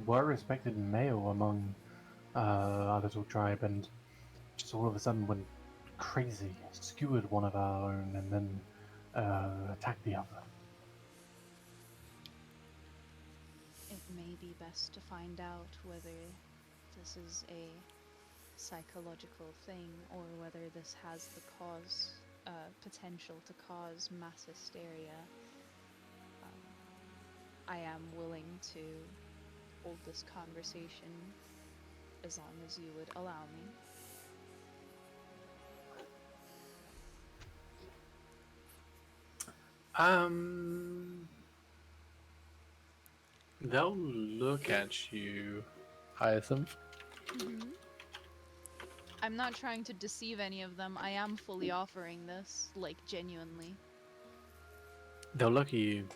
well-respected male among our little tribe, and just all of a sudden went crazy, skewered one of our own, and then attacked the other. it may be best to find out whether this is a psychological thing or whether this has the potential to cause mass hysteria. I am willing to hold this conversation as long as you would allow me. They'll look at you, Hyacinth. Mm-hmm. I'm not trying to deceive any of them. I am fully offering this, like, genuinely. They'll look at you.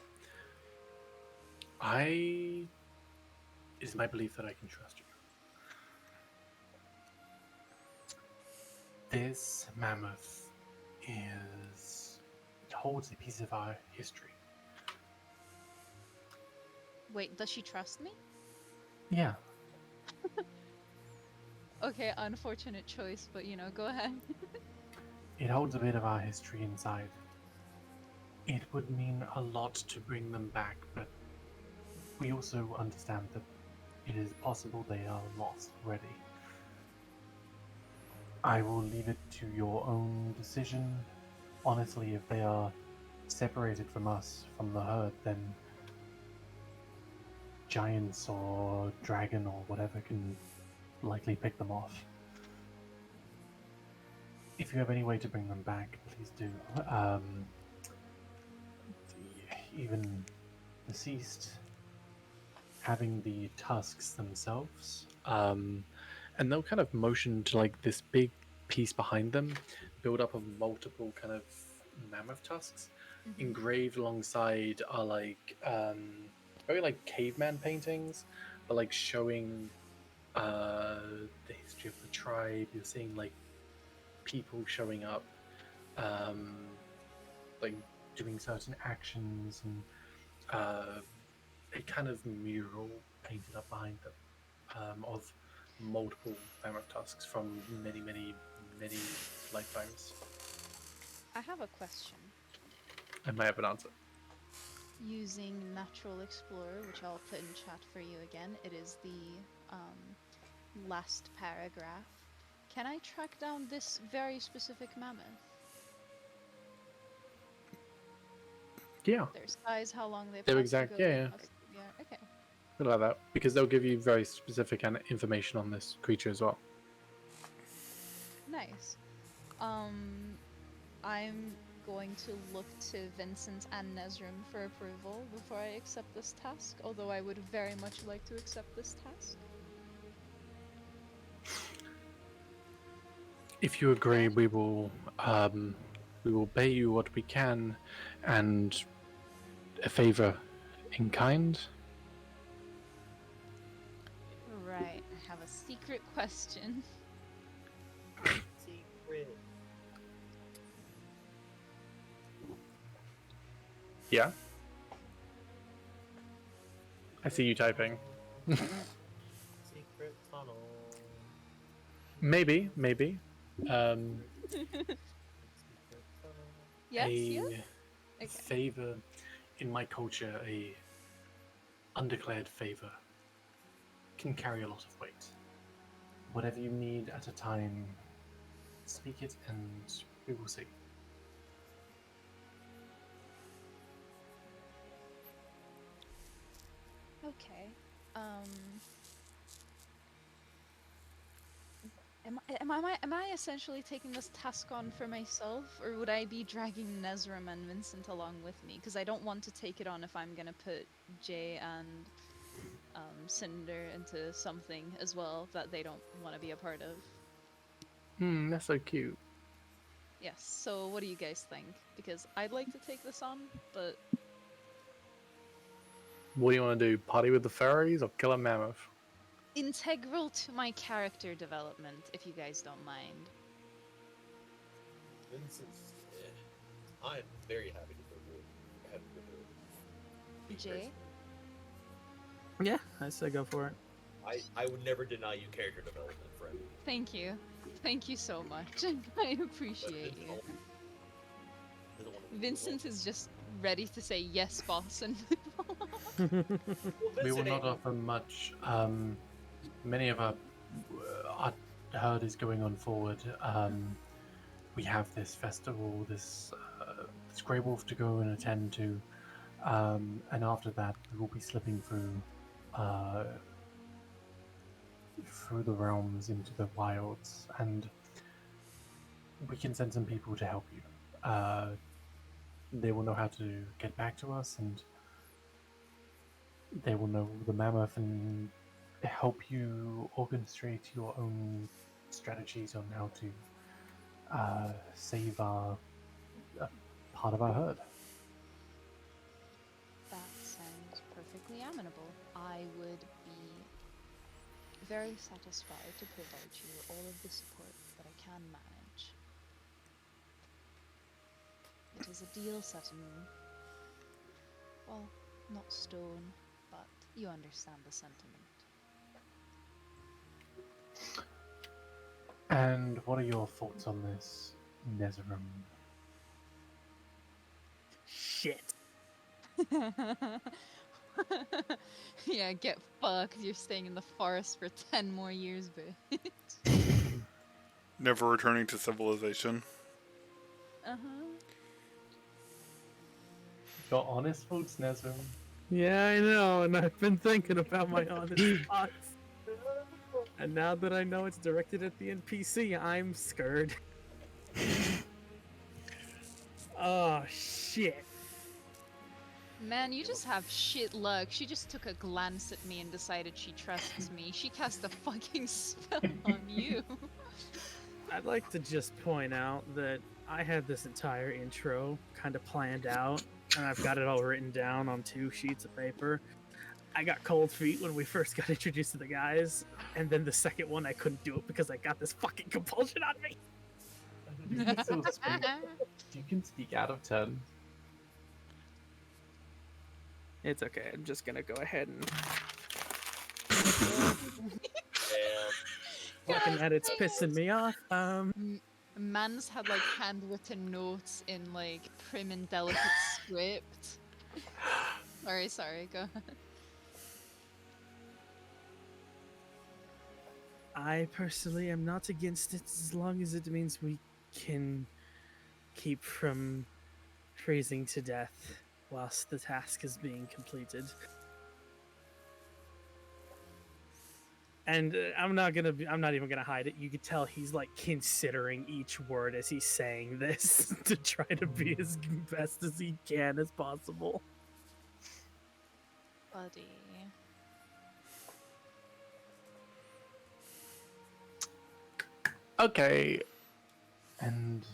It is my belief that I can trust you. This mammoth it holds a piece of our history. Wait, does she trust me? Yeah, Okay, unfortunate choice, but you know, go ahead. it holds a bit of our history inside. It would mean a lot to bring them back, but we also understand that it is possible they are lost already. I will leave it to your own decision. Honestly, if they are separated from us, from the herd, then giants or dragon or whatever can likely pick them off. If you have any way to bring them back, please do. Even deceased, having the tusks themselves, and they'll kind of motion to like this big piece behind them, build up of multiple kind of mammoth tusks. Mhm. Engraved alongside are like very like caveman paintings, but like showing the history of the tribe. You're seeing like people showing up, like doing certain actions, and a kind of mural painted up behind them of multiple mammoth tusks from many, many, many lifetimes. I have a question. I might have an answer. Using Natural Explorer, which I'll put in chat for you again, it is the last paragraph. Can I track down this very specific mammoth? Yeah, Their size, how long they've Their had exact- to go. yeah. Yeah, okay. I like that because they'll give you very specific information on this creature as well. Nice. I'm going to look to Vincent and Nezrim for approval before I accept this task, although I would very much like to accept this task. If you agree, we will pay you what we can, and a favor in kind. Right, I have a secret question. Secret. Yeah. I see you typing. Secret tunnel. Maybe. Secret tunnel. Yes, a yes? Okay. favor in my culture, a undeclared favor, can carry a lot of weight. Whatever you need at a time, speak it and we will see. Okay. Am I essentially taking this task on for myself, or would I be dragging Nezrim and Vincent along with me? Because I don't want to take it on if I'm gonna put Jay and Cinder into something as well that they don't want to be a part of. That's so cute. Yes. So what do you guys think? Because I'd like to take this on, but What do you want to do? Party with the fairies or kill a mammoth? integral to my character development, if you guys don't mind. Vincent's. I'm very happy to have you. Jay? Yeah, I say go for it. I would never deny you character development, friend. Thank you. Thank you so much. I appreciate you. Vincent is just ready to say yes, boss, and We will not offer much. Many of our herd is going on forward. We have this festival, this Grey Wolf to go and attend to, and after that we will be slipping through the realms into the wilds, and we can send some people to help you. They will know how to get back to us, and they will know the mammoth and help you orchestrate your own strategies on how to save our part of our herd. that sounds perfectly amenable. I would be very satisfied to provide you all of the support that I can manage. It is a deal set in, well, not stone, but you understand the sentiment. And what are your thoughts on this, Nezrim? Shit. Yeah, get fucked. You're staying in the forest for 10 more years, bitch. Never returning to civilization. Uh-huh. Your honest thoughts, Nezrim? Yeah, I know, and I've been thinking about my honest thoughts. And now that I know it's directed at the NPC, I'm scared. Oh, shit. Man, you just have shit luck. She just took a glance at me and decided she trusts me. She cast a fucking spell on you. I'd like to just point out that I had this entire intro kind of planned out, and I've got it all written down on 2 sheets of paper. I got cold feet when we first got introduced to the guys, and then the second one I couldn't do it because I got this fucking compulsion on me. You can still speak. You can speak out of turn. It's okay, I'm just gonna go ahead and... Damn. looking at it's pissing me off. Man's had like handwritten notes in like prim and delicate script. Sorry, go ahead. I personally am not against it as long as it means we can keep from freezing to death whilst the task is being completed. And I'm not even gonna hide it. You could tell he's like considering each word as he's saying this to try to be as best as he can as possible. Buddy. Okay. And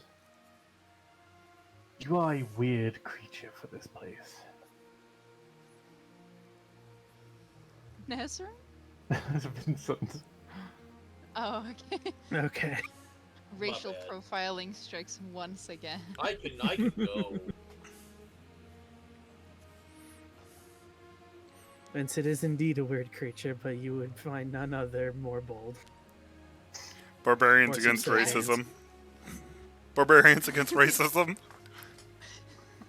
you are a weird creature for this place. Nezra? Vincent. Oh, okay. Okay. Racial bad. profiling strikes once again. I can go. Since it is indeed a weird creature, but you would find none other more bold. Barbarians Or against subservient. racism. Barbarians against racism.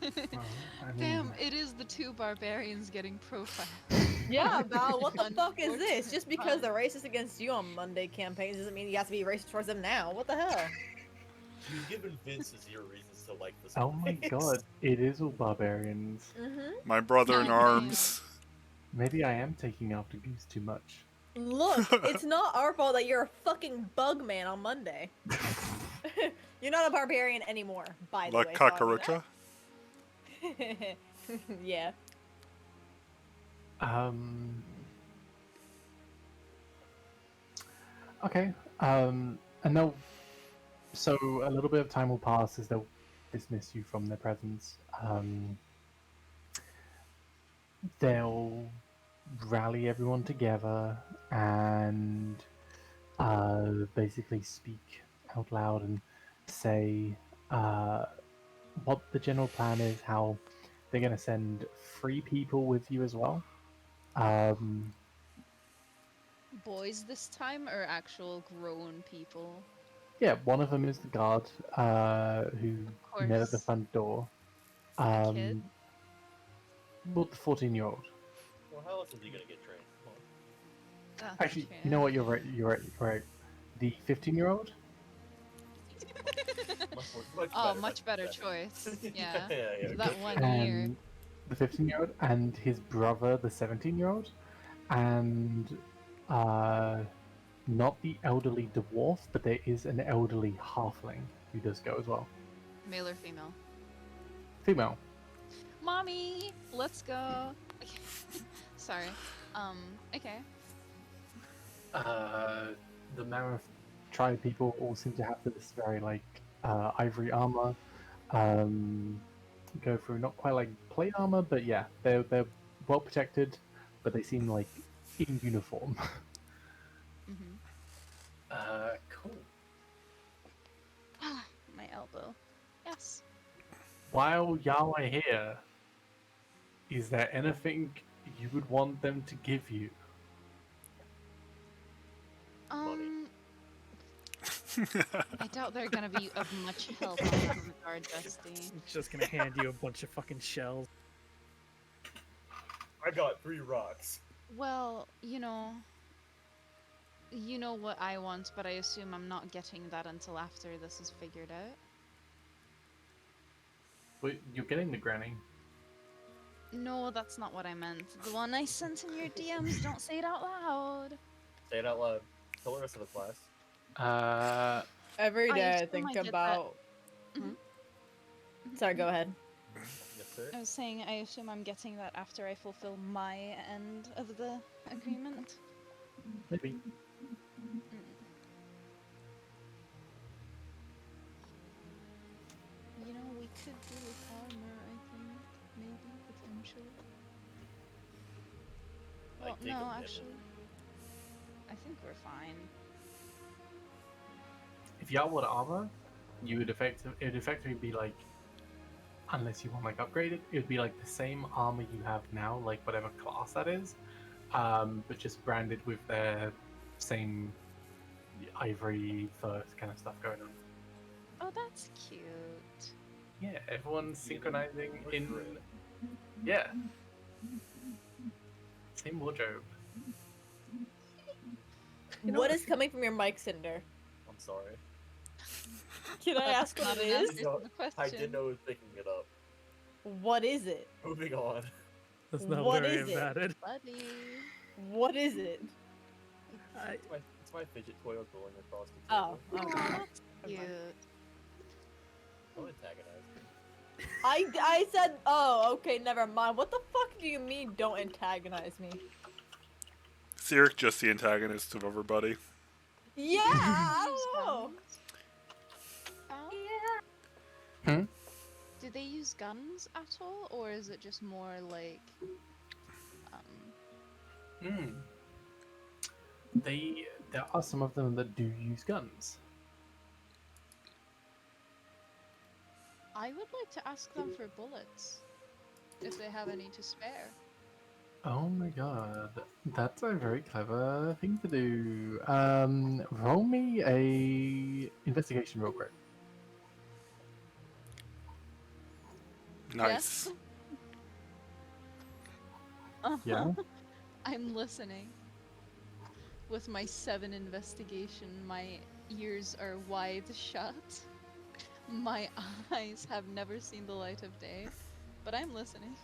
Well, I mean, Damn, it is the two barbarians getting profiled. Yeah, Val, what the fuck is this? Unfortunate Just because pun. they're racist against you on Monday campaigns doesn't mean you have to be racist towards them now. What the hell? You've given Vince zero reasons to like this. oh my place. god, it is all barbarians. Mm-hmm. My brother in God damn. arms. Maybe I am taking after Goose too much. Look, it's not our fault that you're a fucking bug man on Monday. You're not a barbarian anymore, by the La way. Kakarucha. Yeah. Okay. And they'll. So a little bit of time will pass as they'll dismiss you from their presence. They'll rally everyone together and basically speak out loud and say what the general plan is, how they're going to send 3 people with you as well. Boys this time, or actual grown people? Yeah, one of them is the guard who Of met at the course. front door. The kid? Well, the 14-year-old. Well, how else is he gonna get trained? Come on. Ah, Actually, okay. you know what? You're right. You're right. The 15-year-old. Oh, much better choice. Yeah. yeah. That good. 1 year. And the 15-year-old and his brother, the 17-year-old, and not the elderly dwarf, but there is an elderly halfling who does go as well. Male or female? Female. Mommy, let's go. Sorry. Okay. The Mammoth tribe people all seem to have this very ivory armor. Go through not quite like plate armor, but yeah, they're well protected, but they seem like in uniform. Cool. Ah, my elbow. Yes. While y'all are here, is there anything you would want them to give you? I doubt they're gonna be of much help in that regard, Dusty. He's just gonna hand you a bunch of fucking shells. I got 3 rocks. Well, you know what I want, but I assume I'm not getting that until after this is figured out. Well, you're getting the granny. No, that's not what I meant. The one I sent in your DMs, don't say it out loud. Say it out loud. Tell the rest of the class. Every I day I assume think I get that. about. Sorry, go ahead. Yes, sir. I was saying I assume I'm getting that after I fulfill my end of the agreement. Maybe. You know, we could do with armor, I think. Maybe, potentially. Well, take no, a minute. actually. I think we're fine. If y'all would armor, you would effectively be like, unless you want like upgraded, it would be like the same armor you have now, like whatever class that is, but just branded with their same ivory fur kind of stuff going on. Oh, that's cute. Yeah, everyone's You know, synchronizing look in. great. Yeah, same wardrobe. You know What what? is coming from your mic, Cinder? I'm sorry. Can I That's ask what not it an is? answer No, to the I question. didn't know it was picking it up. What is it? Moving on. That's not What worry is it? about it. Buddy. What is it? I, It's my fidget toy rolling across the Oh, table. okay. Oh, that's Never cute. mind. Don't antagonize me. I said, oh, okay, never mind. What the fuck do you mean don't antagonize me? Sirik just the antagonist of everybody. Yeah, Do I they use don't know. guns? Val? Hmm? Do they use guns at all, or is it just more like, Hmm. There are some of them that do use guns. I would like to ask them for bullets, if they have any to spare. Oh my god, that's a very clever thing to do. Roll me a investigation real quick. Nice. Yeah. I'm listening. With my 7 investigation, my ears are wide shut. My eyes have never seen the light of day, but I'm listening.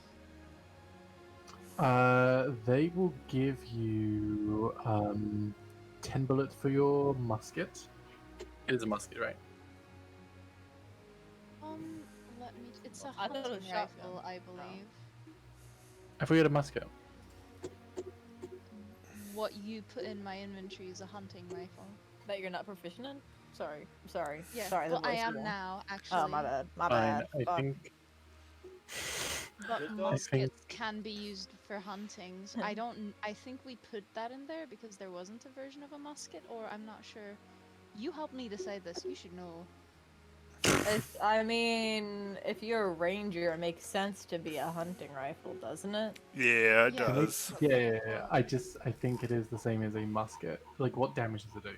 They will give you 10 bullets for your musket. It is a musket, right? Let me. It's a I thought it was hunting shotgun. rifle, I believe. I forget a musket. What you put in my inventory is a hunting rifle. That you're not proficient in? Sorry. Sorry. Yeah, Sorry, the well, I voice am again. now, actually. Oh, my bad. My Fine. bad. I Fuck. think But Good dog. muskets can be used for huntings. I don't. I think we put that in there because there wasn't a version of a musket, or I'm not sure. You helped me decide this. You should know. I mean, if you're a ranger, it makes sense to be a hunting rifle, doesn't it? Yeah, it Yeah. does. yeah. I think it is the same as a musket. Like, what damage does it do?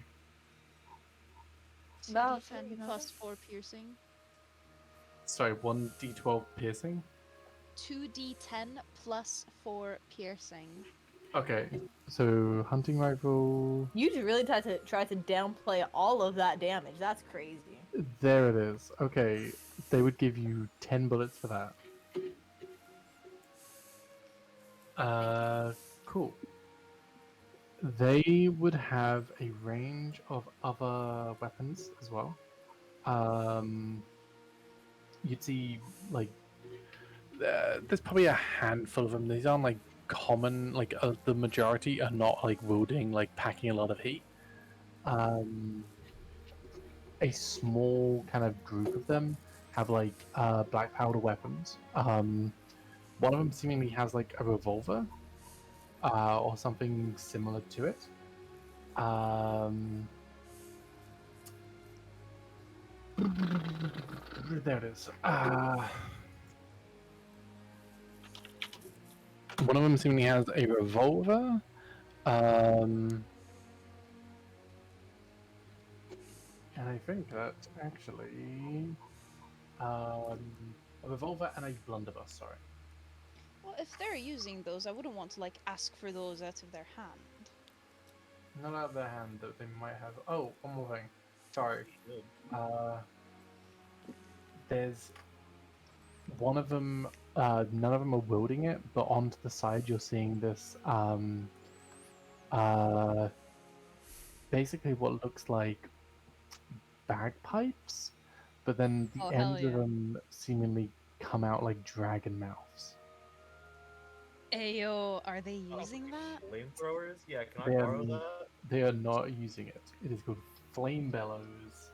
No, 2d10 you know. plus 4 piercing. Sorry, 1d12 piercing. 2d10 plus 4 piercing. Okay, so hunting rifle. You just really try to downplay all of that damage. That's crazy. There it is. Okay, they would give you 10 bullets for that. Cool. They would have a range of other weapons as well. You'd see like there's probably a handful of them. These aren't like common. Like the majority are not like wielding like packing a lot of heat. A small kind of group of them have like black powder weapons. One of them seemingly has like a revolver or something similar to it. There it is. One of them seemingly has a revolver. And I think that's actually a revolver and a blunderbuss. Sorry. Well, if they're using those, I wouldn't want to like ask for those out of their hand. Not out of their hand, that they might have. Oh, one more thing. Sorry. Good. There's one of them. None of them are wielding it, but onto the side you're seeing this. Basically, what looks like bagpipes, but then the Oh, hell ends of yeah. them seemingly come out like dragon mouths. Ayo, are they using that? Flamethrowers? Yeah, can I They are, borrow that? they are not using it. It is called flame bellows.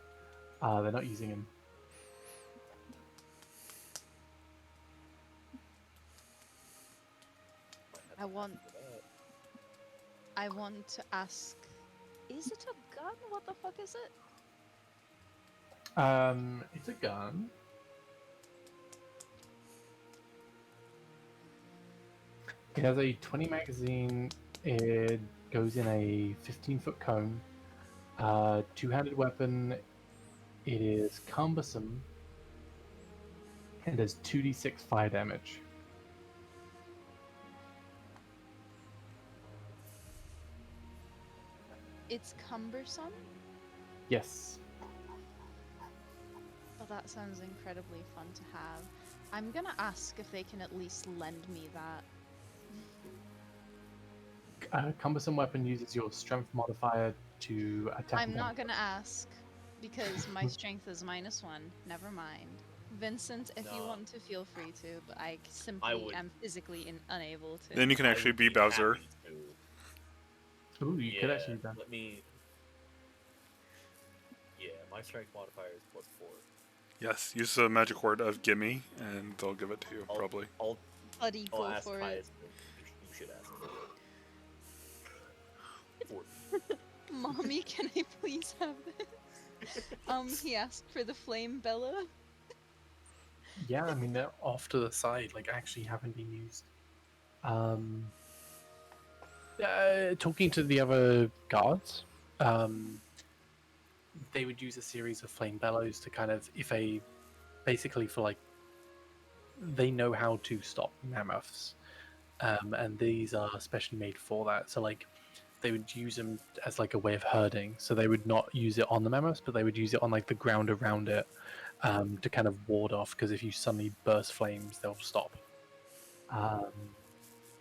They're not using them. I want to ask, is it a gun? What the fuck is it? It's a gun. It has a 20 magazine. It goes in a 15-foot cone. Two-handed weapon. It is cumbersome and does 2d6 fire damage. It's cumbersome? Yes. Well, that sounds incredibly fun to have. I'm gonna ask if they can at least lend me that. Cumbersome weapon uses your strength modifier to attack. I'm not gonna ask, because my strength is -1. Never mind. Vincent, if you Nah. want to, feel free to, but I simply would. am physically unable to. Then you can I actually would be Bowser. happy to. Ooh, you could actually do that. Let me. Yeah, my strength modifier is +4. Yes, use the magic word of gimme, and they'll give it to you, probably. I'll Buddy, go ask for it. highest. You should ask. 40. Mommy, can I please have this? He asked for the flame bella. Yeah, I mean, they're off to the side, like, actually haven't been used. Talking to the other guards, they would use a series of flame bellows to kind of, basically for like, they know how to stop mammoths, and these are specially made for that. So like, they would use them as like a way of herding. So they would not use it on the mammoths, but they would use it on like the ground around it, to kind of ward off. Because if you suddenly burst flames, they'll stop.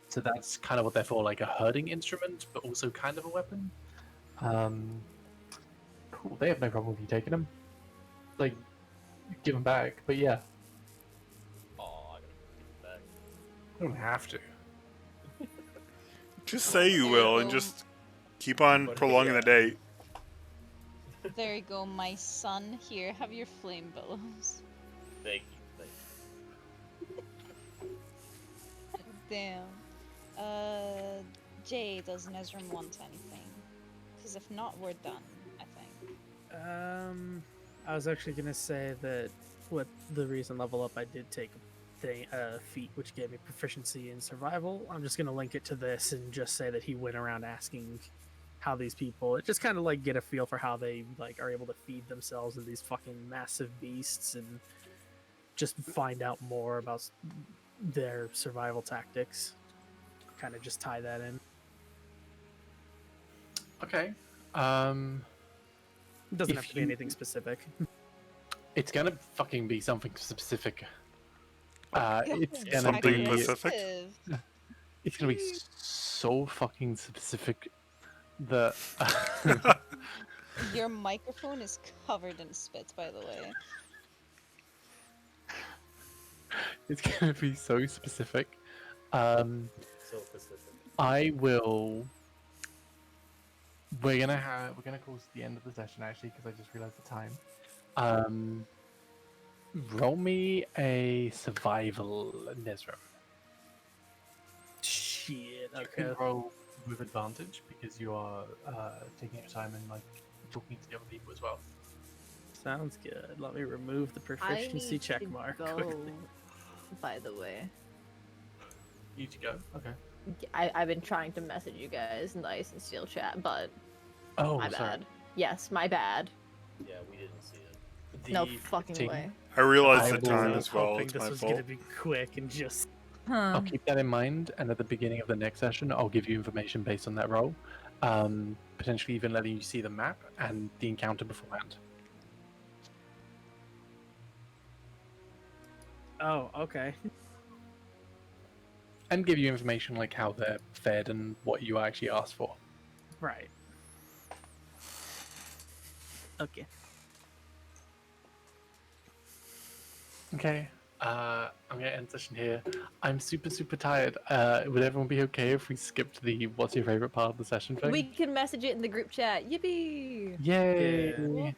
So that's kind of what they're for, like a herding instrument, but also kind of a weapon. Cool. They have no problem with you taking them. Like, give them back. But yeah, Aw, I gotta give it back. you don't have to. Just say you will, and just keep on But hey, prolonging the date. There you go, my son. Here, have your flame bellows. Thank you. Damn. Jay, does Nezram want anything? Because if not, we're done, I think. I was actually gonna say that with the recent level up, I did take a feat which gave me proficiency in survival. I'm just gonna link it to this and just say that he went around asking how these people, it just kind of like get a feel for how they like are able to feed themselves in these fucking massive beasts and just find out more about their survival tactics. Kind of just tie that in. Okay. It doesn't If have to be you- anything specific. It's gonna fucking be something specific. It's gonna Something be. specific? It's gonna be so fucking specific that. Your microphone is covered in spit, by the way. It's gonna be so specific. So specific. I will. We're gonna close the end of the session actually because I just realized the time. Roll me a survival, Nezra. Shit. You Okay. can roll with advantage because you are taking your time and like talking to the other people as well. Sounds good. Let me remove the I proficiency need check to mark go, quickly. by the way. You to go. Okay. I've been trying to message you guys in the Ice and Steel chat, but Oh, my sorry. bad. Yes, my bad. Yeah, we didn't see it. No The fucking 15. way. I realized I the time will- as well. Hoping It's this my was fault. gonna be quick and just. I'll keep that in mind, and at the beginning of the next session, I'll give you information based on that roll. Potentially even letting you see the map and the encounter beforehand. Oh, okay. And give you information like how they're fed and what you actually asked for. Right. Okay. Okay. I'm gonna end session here. I'm super tired. Would everyone be okay if we skipped the what's your favorite part of the session thing? We can message it in the group chat. Yippee! Yay! Yeah.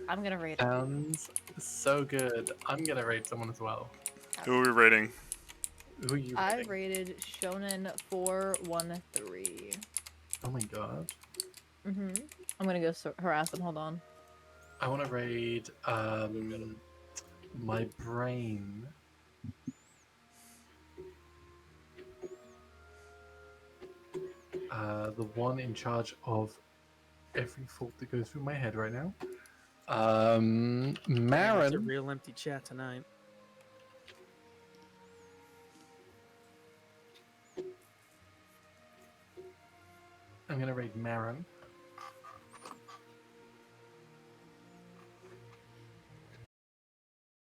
I'm gonna rate it. Sounds so good. I'm gonna rate someone as well. Who are we rating? Who are you I rating? rated Shonen 413. Oh my god. I'm gonna go harass them. Hold on. I want to raid my brain. The one in charge of every thought that goes through my head right now. Man, it's a Marin. real empty chat tonight. I'm gonna raid Marin.